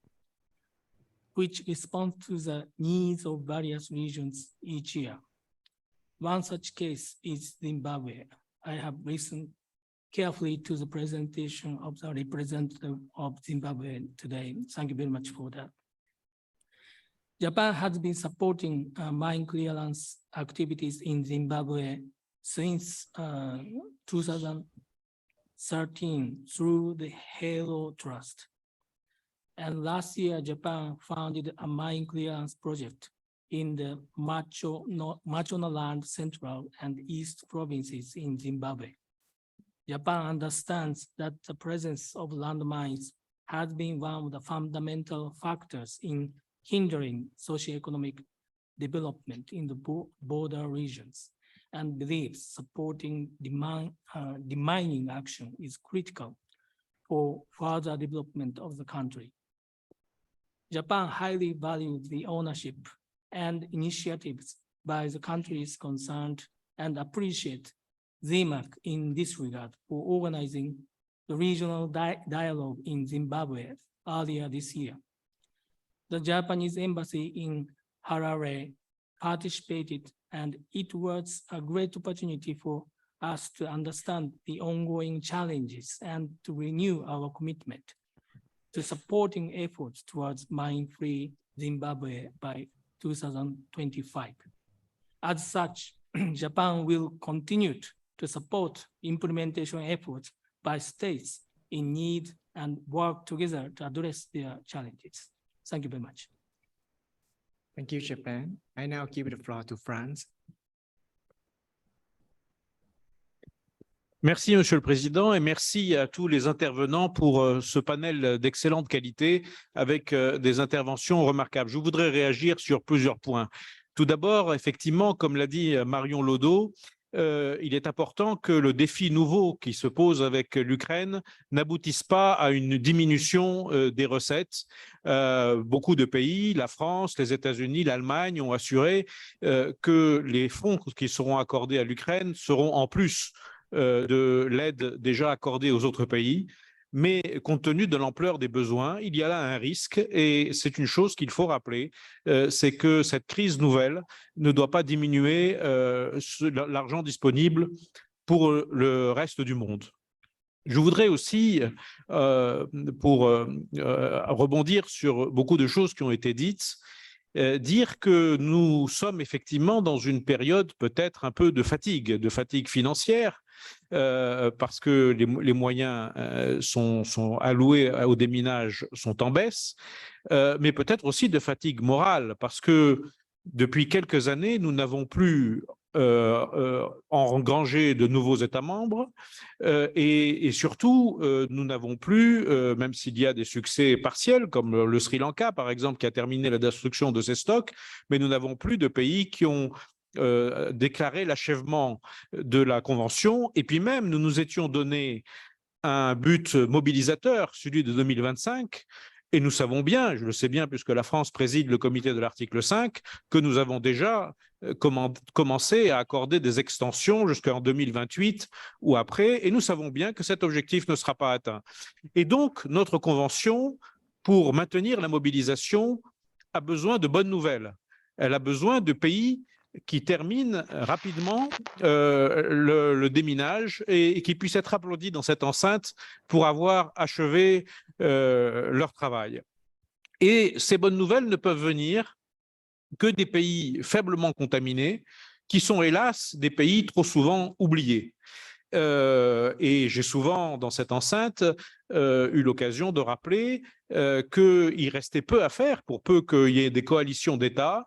which respond to the needs of various regions each year. One such case is Zimbabwe. I have listened carefully to the presentation of the representative of Zimbabwe today. Thank you very much for that. Japan has been supporting mine clearance activities in Zimbabwe since 2013 through the Halo Trust. And last year, Japan founded a mine clearance project in the Mashonaland Central and East provinces in Zimbabwe. Japan understands that the presence of landmines has been one of the fundamental factors in hindering socioeconomic development in the border regions, and believes supporting demining action is critical for further development of the country. Japan highly values the ownership and initiatives by the countries concerned and appreciate ZMAC in this regard for organizing the regional dialogue in Zimbabwe earlier this year. The Japanese embassy in Harare participated, and it was a great opportunity for us to understand the ongoing challenges and to renew our commitment to supporting efforts towards mine-free Zimbabwe by 2025. As such, Japan will continue to support implementation efforts by states in need and work together to address their challenges. Thank you very much. Thank you, Japan. I now give the floor to France. Merci, Monsieur le Président, et merci à tous les intervenants pour ce panel d'excellente qualité avec des interventions remarquables. Je voudrais réagir sur plusieurs points. Tout d'abord, effectivement, comme l'a dit Marion Lodeau, il est important que le défi nouveau qui se pose avec l'Ukraine n'aboutisse pas à une diminution des recettes. Beaucoup de pays, la France, les États-Unis, l'Allemagne ont assuré que les fonds qui seront accordés à l'Ukraine seront en plus de l'aide déjà accordée aux autres pays. Mais compte tenu de l'ampleur des besoins, il y a là un risque, et c'est une chose qu'il faut rappeler, c'est que cette crise nouvelle ne doit pas diminuer l'argent disponible pour le reste du monde. Je voudrais aussi, pour rebondir sur beaucoup de choses qui ont été dites, dire que nous sommes effectivement dans une période peut-être un peu de fatigue financière, parce que les moyens sont alloués au déminage sont en baisse, mais peut-être aussi de fatigue morale, parce que depuis quelques années, nous n'avons plus engrangé de nouveaux États membres et surtout, nous n'avons plus, même s'il y a des succès partiels, comme le Sri Lanka, par exemple, qui a terminé la destruction de ses stocks, mais nous n'avons plus de pays qui ont déclaré l'achèvement de la Convention. Et puis même, nous nous étions donné un but mobilisateur, celui de 2025, et nous savons bien, je le sais bien puisque la France préside le comité de l'article 5, que nous avons déjà commencé à accorder des extensions jusqu'en 2028 ou après, et nous savons bien que cet objectif ne sera pas atteint. Et donc, notre convention, pour maintenir la mobilisation, a besoin de bonnes nouvelles. Elle a besoin de pays qui terminent rapidement le déminage et qui puissent être applaudis dans cette enceinte pour avoir achevé leur travail. Et ces bonnes nouvelles ne peuvent venir que des pays faiblement contaminés, qui sont hélas des pays trop souvent oubliés. Et j'ai souvent, dans cette enceinte, eu l'occasion de rappeler qu'il restait peu à faire, pour peu qu'il y ait des coalitions d'États,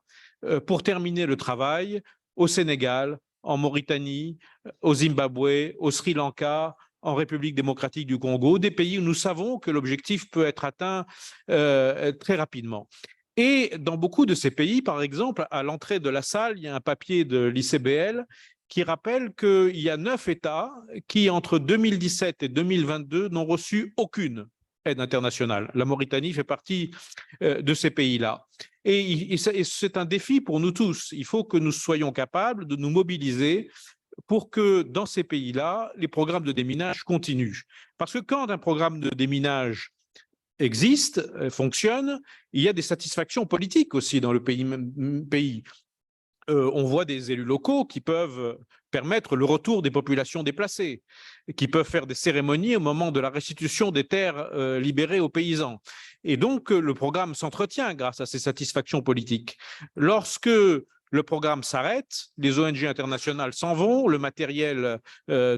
pour terminer le travail au Sénégal, en Mauritanie, au Zimbabwe, au Sri Lanka, en République démocratique du Congo, des pays où nous savons que l'objectif peut être atteint très rapidement. Et dans beaucoup de ces pays, par exemple, à l'entrée de la salle, il y a un papier de l'ICBL qui rappelle qu'il y a 9 États qui, entre 2017 et 2022, n'ont reçu aucune aide internationale. La Mauritanie fait partie de ces pays-là. Et c'est un défi pour nous tous. Il faut que nous soyons capables de nous mobiliser pour que dans ces pays-là, les programmes de déminage continuent. Parce que quand un programme de déminage existe, fonctionne, il y a des satisfactions politiques aussi dans le pays. On voit des élus locaux qui peuvent permettre le retour des populations déplacées, qui peuvent faire des cérémonies au moment de la restitution des terres libérées aux paysans. Et donc, le programme s'entretient grâce à ces satisfactions politiques. Lorsque le programme s'arrête, les ONG internationales s'en vont, le matériel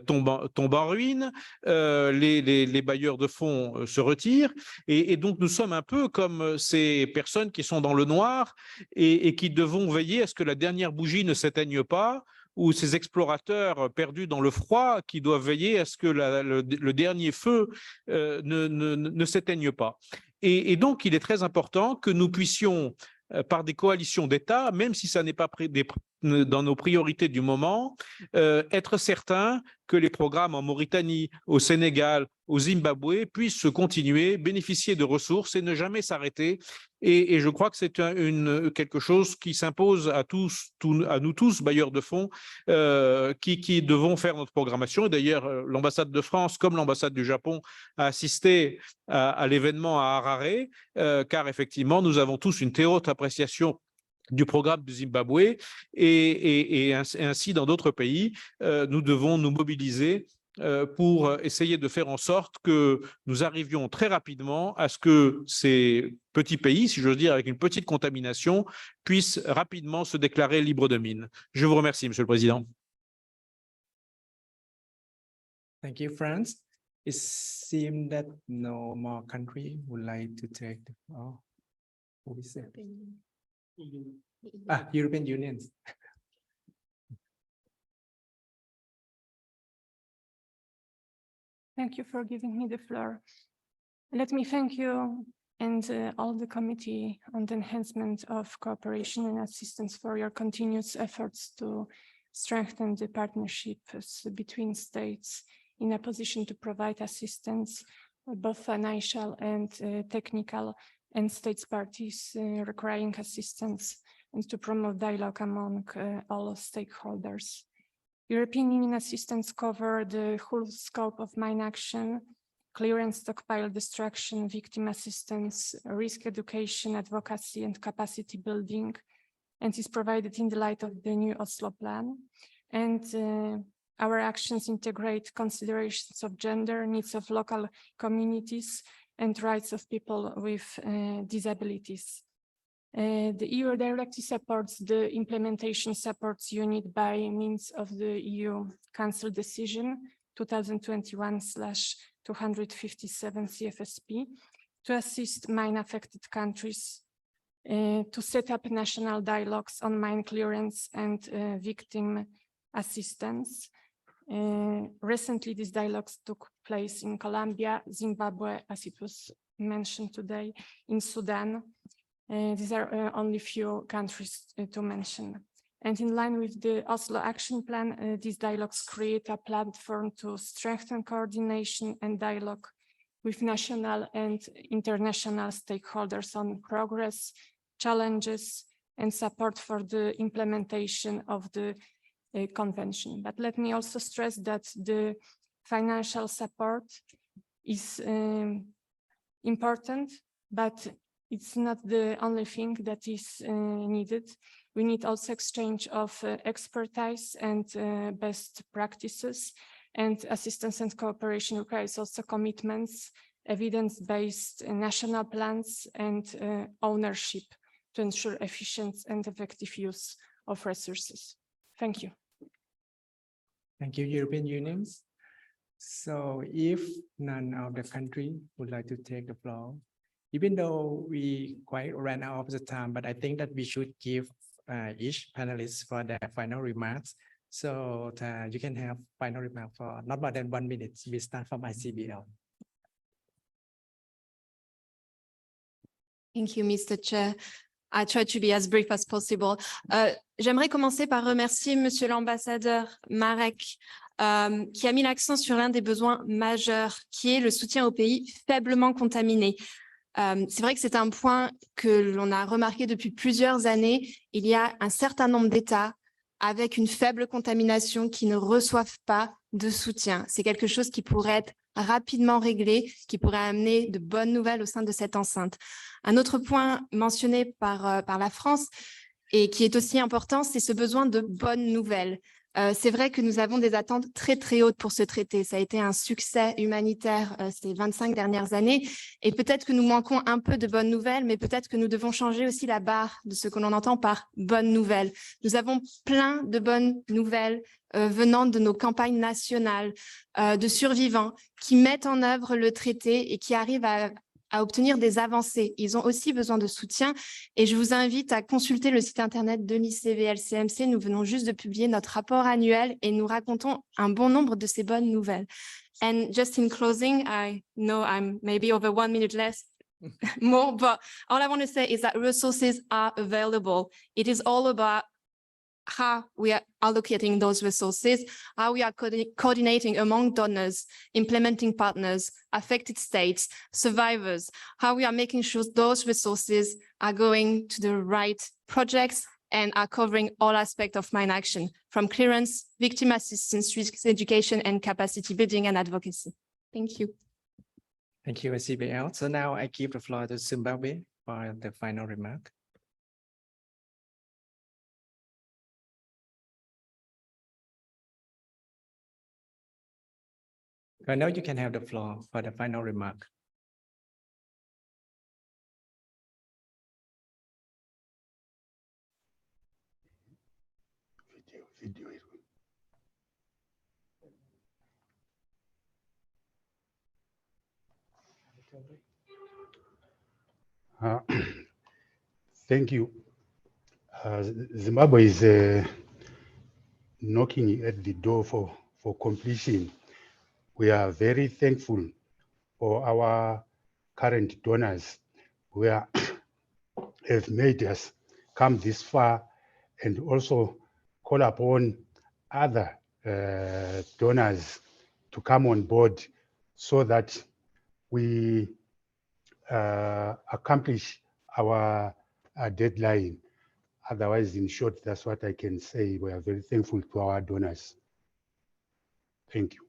tombe en ruine, les bailleurs de fonds se retirent, et donc nous sommes un peu comme ces personnes qui sont dans le noir et qui devront veiller à ce que la dernière bougie ne s'éteigne pas, ou ces explorateurs perdus dans le froid qui doivent veiller à ce que le dernier feu ne s'éteigne pas. Et donc, il est très important que nous puissions, par des coalitions d'États, même si ça n'est pas dans nos priorités du moment, être certains que les programmes en Mauritanie, au Sénégal, au Zimbabwe puissent se continuer, bénéficier de ressources et ne jamais s'arrêter. Et je crois que c'est quelque chose qui s'impose à nous tous, bailleurs de fonds, qui devons faire notre programmation. Et d'ailleurs, l'ambassade de France, comme l'ambassade du Japon, a assisté à l'événement à Harare, car effectivement, nous avons tous une très haute appréciation du programme du Zimbabwe et ainsi dans d'autres pays, nous devons nous mobiliser pour essayer de faire en sorte que nous arrivions très rapidement à ce que ces petits pays, si j'ose dire, avec une petite contamination, puissent rapidement se déclarer libres de mines. Je vous remercie, Monsieur le Président. Thank you, France. It seems that no more country would like to take the floor. Who is it? European Union. Thank you for giving me the floor. Let me thank you and all the committee on the enhancement of cooperation and assistance for your continuous efforts to strengthen the partnerships between states in a position to provide assistance, both financial and technical, and states parties requiring assistance, and to promote dialogue among all stakeholders. European Union assistance cover the whole scope of mine action, clearance, stockpile destruction, victim assistance, risk education, advocacy, and capacity building, and is provided in the light of the new Oslo Plan. And our actions integrate considerations of gender, needs of local communities, and rights of people with disabilities. The EU directly supports the implementation supports unit by means of the EU Council Decision 2021/257 CFSP to assist mine-affected countries to set up national dialogues on mine clearance and victim assistance. Recently, these dialogues took place in Colombia, Zimbabwe, as it was mentioned today, in Sudan. These are only few countries to mention. And in line with the Oslo Action Plan, these dialogues create a platform to strengthen coordination and dialogue with national and international stakeholders on progress, challenges, and support for the implementation of the convention. But let me also stress that the financial support is important, but it's not the only thing that is needed. We need also exchange of expertise and best practices, and assistance and cooperation requires also commitments, evidence-based national plans, and ownership to ensure efficient and effective use of resources. Thank you. Thank you, European Union. So if none of the country would like to take the floor, even though we quite ran out of the time, but I think that we should give each panelist for their final remarks. So you can have final remarks for not more than 1 minute. We start from ICBL. Thank you, Mr. Chair. I try to be as brief as possible. J'aimerais commencer par remercier Monsieur l'ambassadeur Marek, qui a mis l'accent sur l'un des besoins majeurs, qui est le soutien aux pays faiblement contaminés. C'est vrai que c'est un point que l'on a remarqué depuis plusieurs années. Il y a un certain nombre d'États avec une faible contamination qui ne reçoivent pas de soutien. C'est quelque chose qui pourrait être rapidement réglé, qui pourrait amener de bonnes nouvelles au sein de cette enceinte. Un autre point mentionné par la France et qui est aussi important, c'est ce besoin de bonnes nouvelles. C'est vrai que nous avons des attentes très, très hautes pour ce traité. Ça a été un succès humanitaire ces 25 dernières années. Et peut-être que nous manquons un peu de bonnes nouvelles, mais peut-être que nous devons changer aussi la barre de ce que l'on entend par bonnes nouvelles. Nous avons plein de bonnes nouvelles venant de nos campagnes nationales, de survivants qui mettent en œuvre le traité et qui arrivent à obtenir des avancées. Ils ont aussi besoin de soutien et je vous invite à consulter le site internet de l'ICVL-CMC. Nous venons juste de publier notre rapport annuel et nous racontons un bon nombre de ces bonnes nouvelles. And just in closing, I know I'm maybe over 1 minute less more, but all I want to say is that resources are available. It is all about how we are allocating those resources, how we are coordinating among donors, implementing partners, affected states, survivors, how we are making sure those resources are going to the right projects and are covering all aspects of mine action, from clearance, victim assistance, risk education, and capacity building and advocacy. Thank you. Thank you, SCBL. So now I give the floor to Zimbabwe for the final remark. I know you can have the floor for the final remark. Thank you. Zimbabwe is knocking at the door for completion. We are very thankful for our current donors who have made us come this far, and also call upon other donors to come on board so that we accomplish our deadline. Otherwise, in short, that's what I can say. We are very thankful to our donors. Thank you.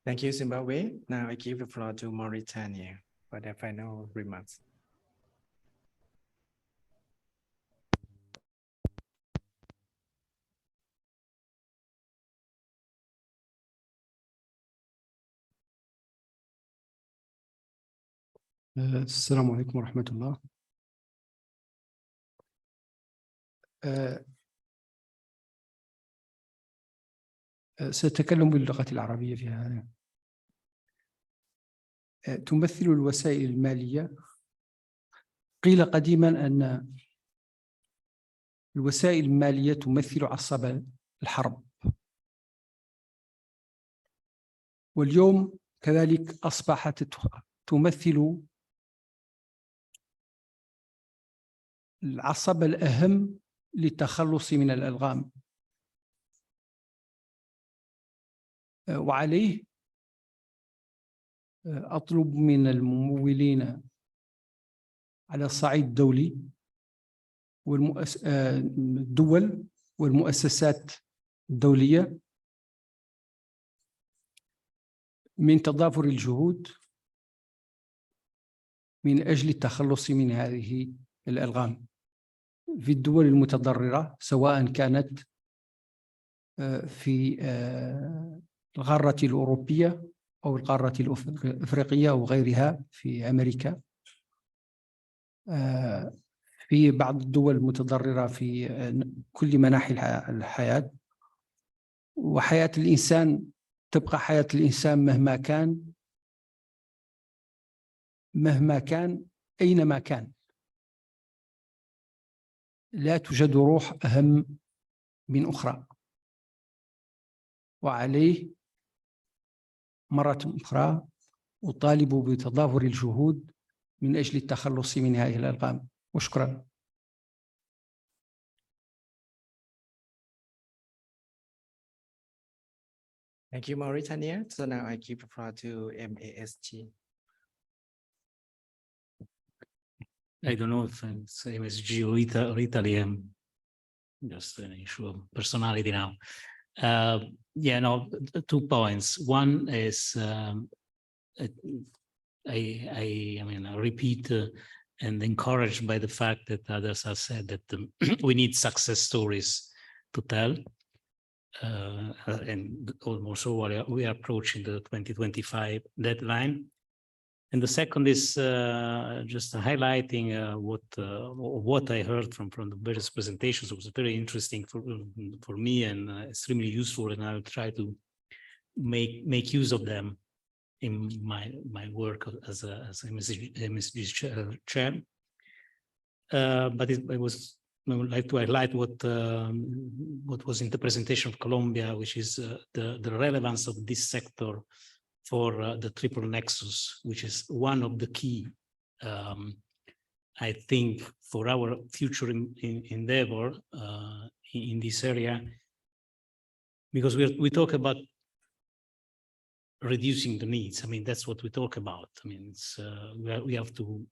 Thank you, Zimbabwe. Now I give the floor to Mauritania for their final remarks. السلام عليكم ورحمة الله. سأتكلم باللغة العربية في هذا. تمثل الوسائل المالية. قيل قديما أن الوسائل المالية تمثل عصب الحرب، واليوم كذلك أصبحت تمثل العصب الأهم للتخلص من الألغام، وعليه أطلب من الممولين على الصعيد الدولي والدول والمؤسسات الدولية من تضافر الجهود من أجل التخلص من هذه الألغام في الدول المتضررة، سواء كانت في القارة الأوروبية أو القارة الأفريقية أو غيرها في أمريكا، في بعض الدول المتضررة في كل مناحي الحياة. وحياة الإنسان تبقى حياة الإنسان مهما كان أينما كان. لا توجد روح أهم من أخرى، وعليه مرة أخرى أطالب بتضافر الجهود من أجل التخلص من هذه الألغام. وشكرا. Thank you, Mauritania. So now I give the floor to MASG. I don't know if it's MSG or Italy. Just an issue of personality now. Yeah, no, 2 points. One is I mean, I repeat and encouraged by the fact that others have said that we need success stories to tell. And also we are approaching the 2025 deadline. And the second is just highlighting what I heard from the various presentations. It was very interesting for me and extremely useful, and I'll try to make use of them in my work as a MSG chair. But I would like to highlight what was in the presentation of Colombia, which is the relevance of this sector for the triple nexus, which is one of the key, I think, for our future endeavor in this area, because we talk about reducing the needs. I mean, that's what we talk about. I mean, it's, we have to,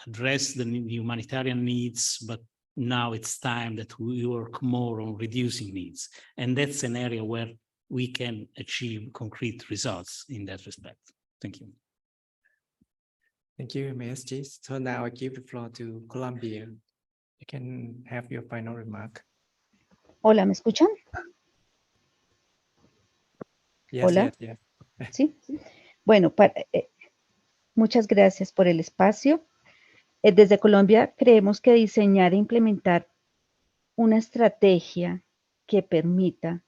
address the humanitarian needs, but now it's time that we work more on reducing needs. And that's an area where we can achieve concrete results in that respect. Thank you. Thank you, MSG. So now I give the floor to Colombia. You can have your final remark. Hola, ¿me escuchan? Yes, Hola. yes, yes. Sí. Bueno, muchas gracias por el espacio. Desde Colombia creemos que diseñar e implementar una estrategia que permita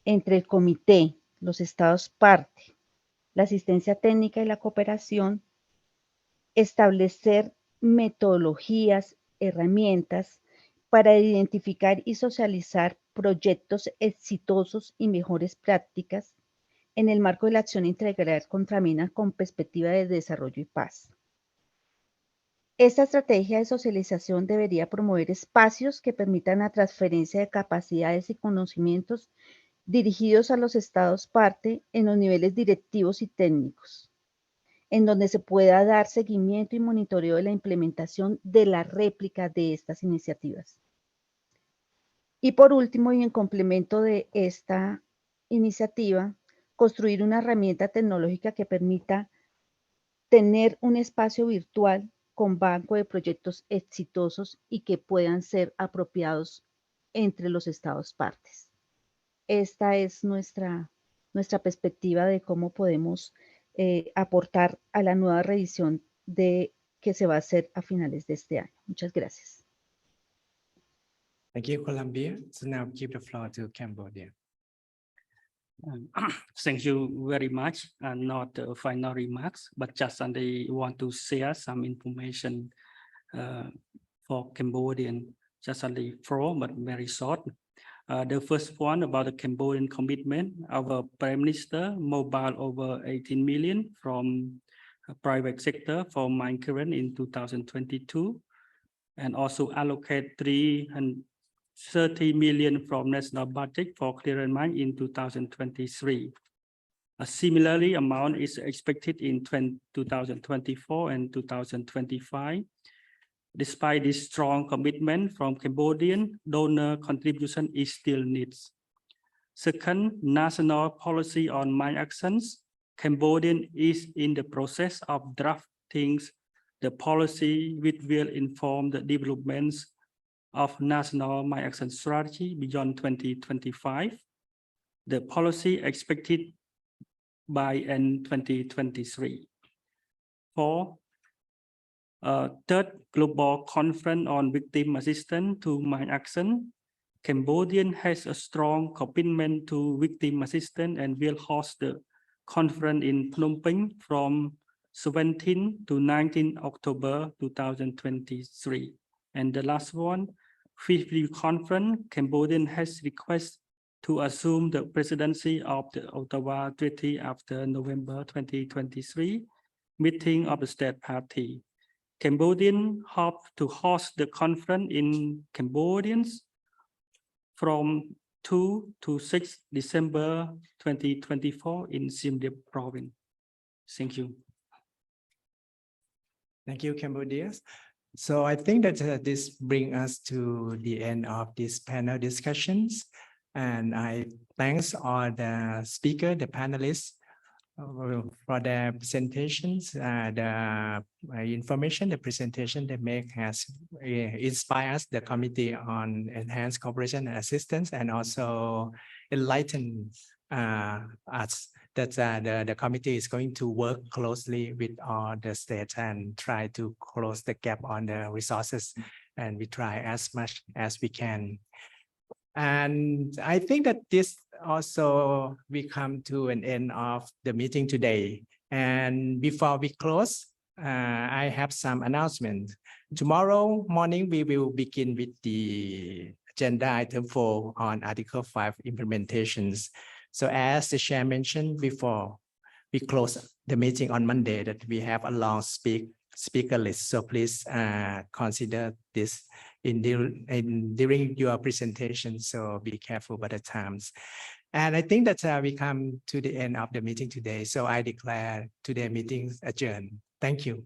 entre el comité, los estados parte, la asistencia técnica y la cooperación, establecer metodologías, herramientas para identificar y socializar proyectos exitosos y mejores prácticas en el marco de la acción integral contra minas con perspectiva de desarrollo y paz. Esta estrategia de socialización debería promover espacios que permitan la transferencia de capacidades y conocimientos dirigidos a los estados parte en los niveles directivos y técnicos, en donde se pueda dar seguimiento y monitoreo de la implementación de la réplica de estas iniciativas. Y por último, y en complemento de esta iniciativa, construir una herramienta tecnológica que permita tener un espacio virtual con banco de proyectos exitosos y que puedan ser apropiados entre los estados partes. Esta es nuestra perspectiva de cómo podemos aportar a la nueva revisión que se va a hacer a finales de este año. Muchas gracias. Thank you, Colombia. So now give the floor to Cambodia. Thank you very much. Not final remarks, but just I want to share some information for Cambodian, just only 4, but very short. The first one about the Cambodian commitment. Our Prime Minister mobile over 18 million from private sector for mine current in 2022, and also allocate 330 million from national budget for clearance mine in 2023. A similarly amount is expected in 2024 and 2025. Despite this strong commitment from Cambodian, donor contribution is still needed. Second, national policy on mine actions. Cambodian is in the process of drafting the policy which will inform the developments of national mine action strategy beyond 2025. The policy expected by end 2023. 4. Third, global conference on victim assistance to mine action. Cambodian has a strong commitment to victim assistance and will host the conference in Phnom Penh from 17 to 19 October 2023. And the last one, fifth review conference, Cambodian has requested to assume the presidency of the Ottawa Treaty after November 2023 meeting of the state party. Cambodian hope to host the conference in Cambodians from 2 to 6 December 2024 in Siem Reap province. Thank you. Thank you, Cambodia. So I think that this brings us to the end of this panel discussions. And I thanks all the speakers, the panelists, for the presentations, the information, the presentation they make has inspired the Committee on Enhanced Cooperation and Assistance, and also enlighten us that the committee is going to work closely with all the states and try to close the gap on the resources, and we try as much as we can. And I think that this also we come to an end of the meeting today. And before we close, I have some announcement. Tomorrow morning, we will begin with the agenda item 4 on Article 5 implementations. So as the chair mentioned before, we close the meeting on Monday that we have a long speaker list. So please consider this during your presentation. So be careful by the times. And I think that we come to the end of the meeting today. So I declare today's meeting adjourned. Thank you.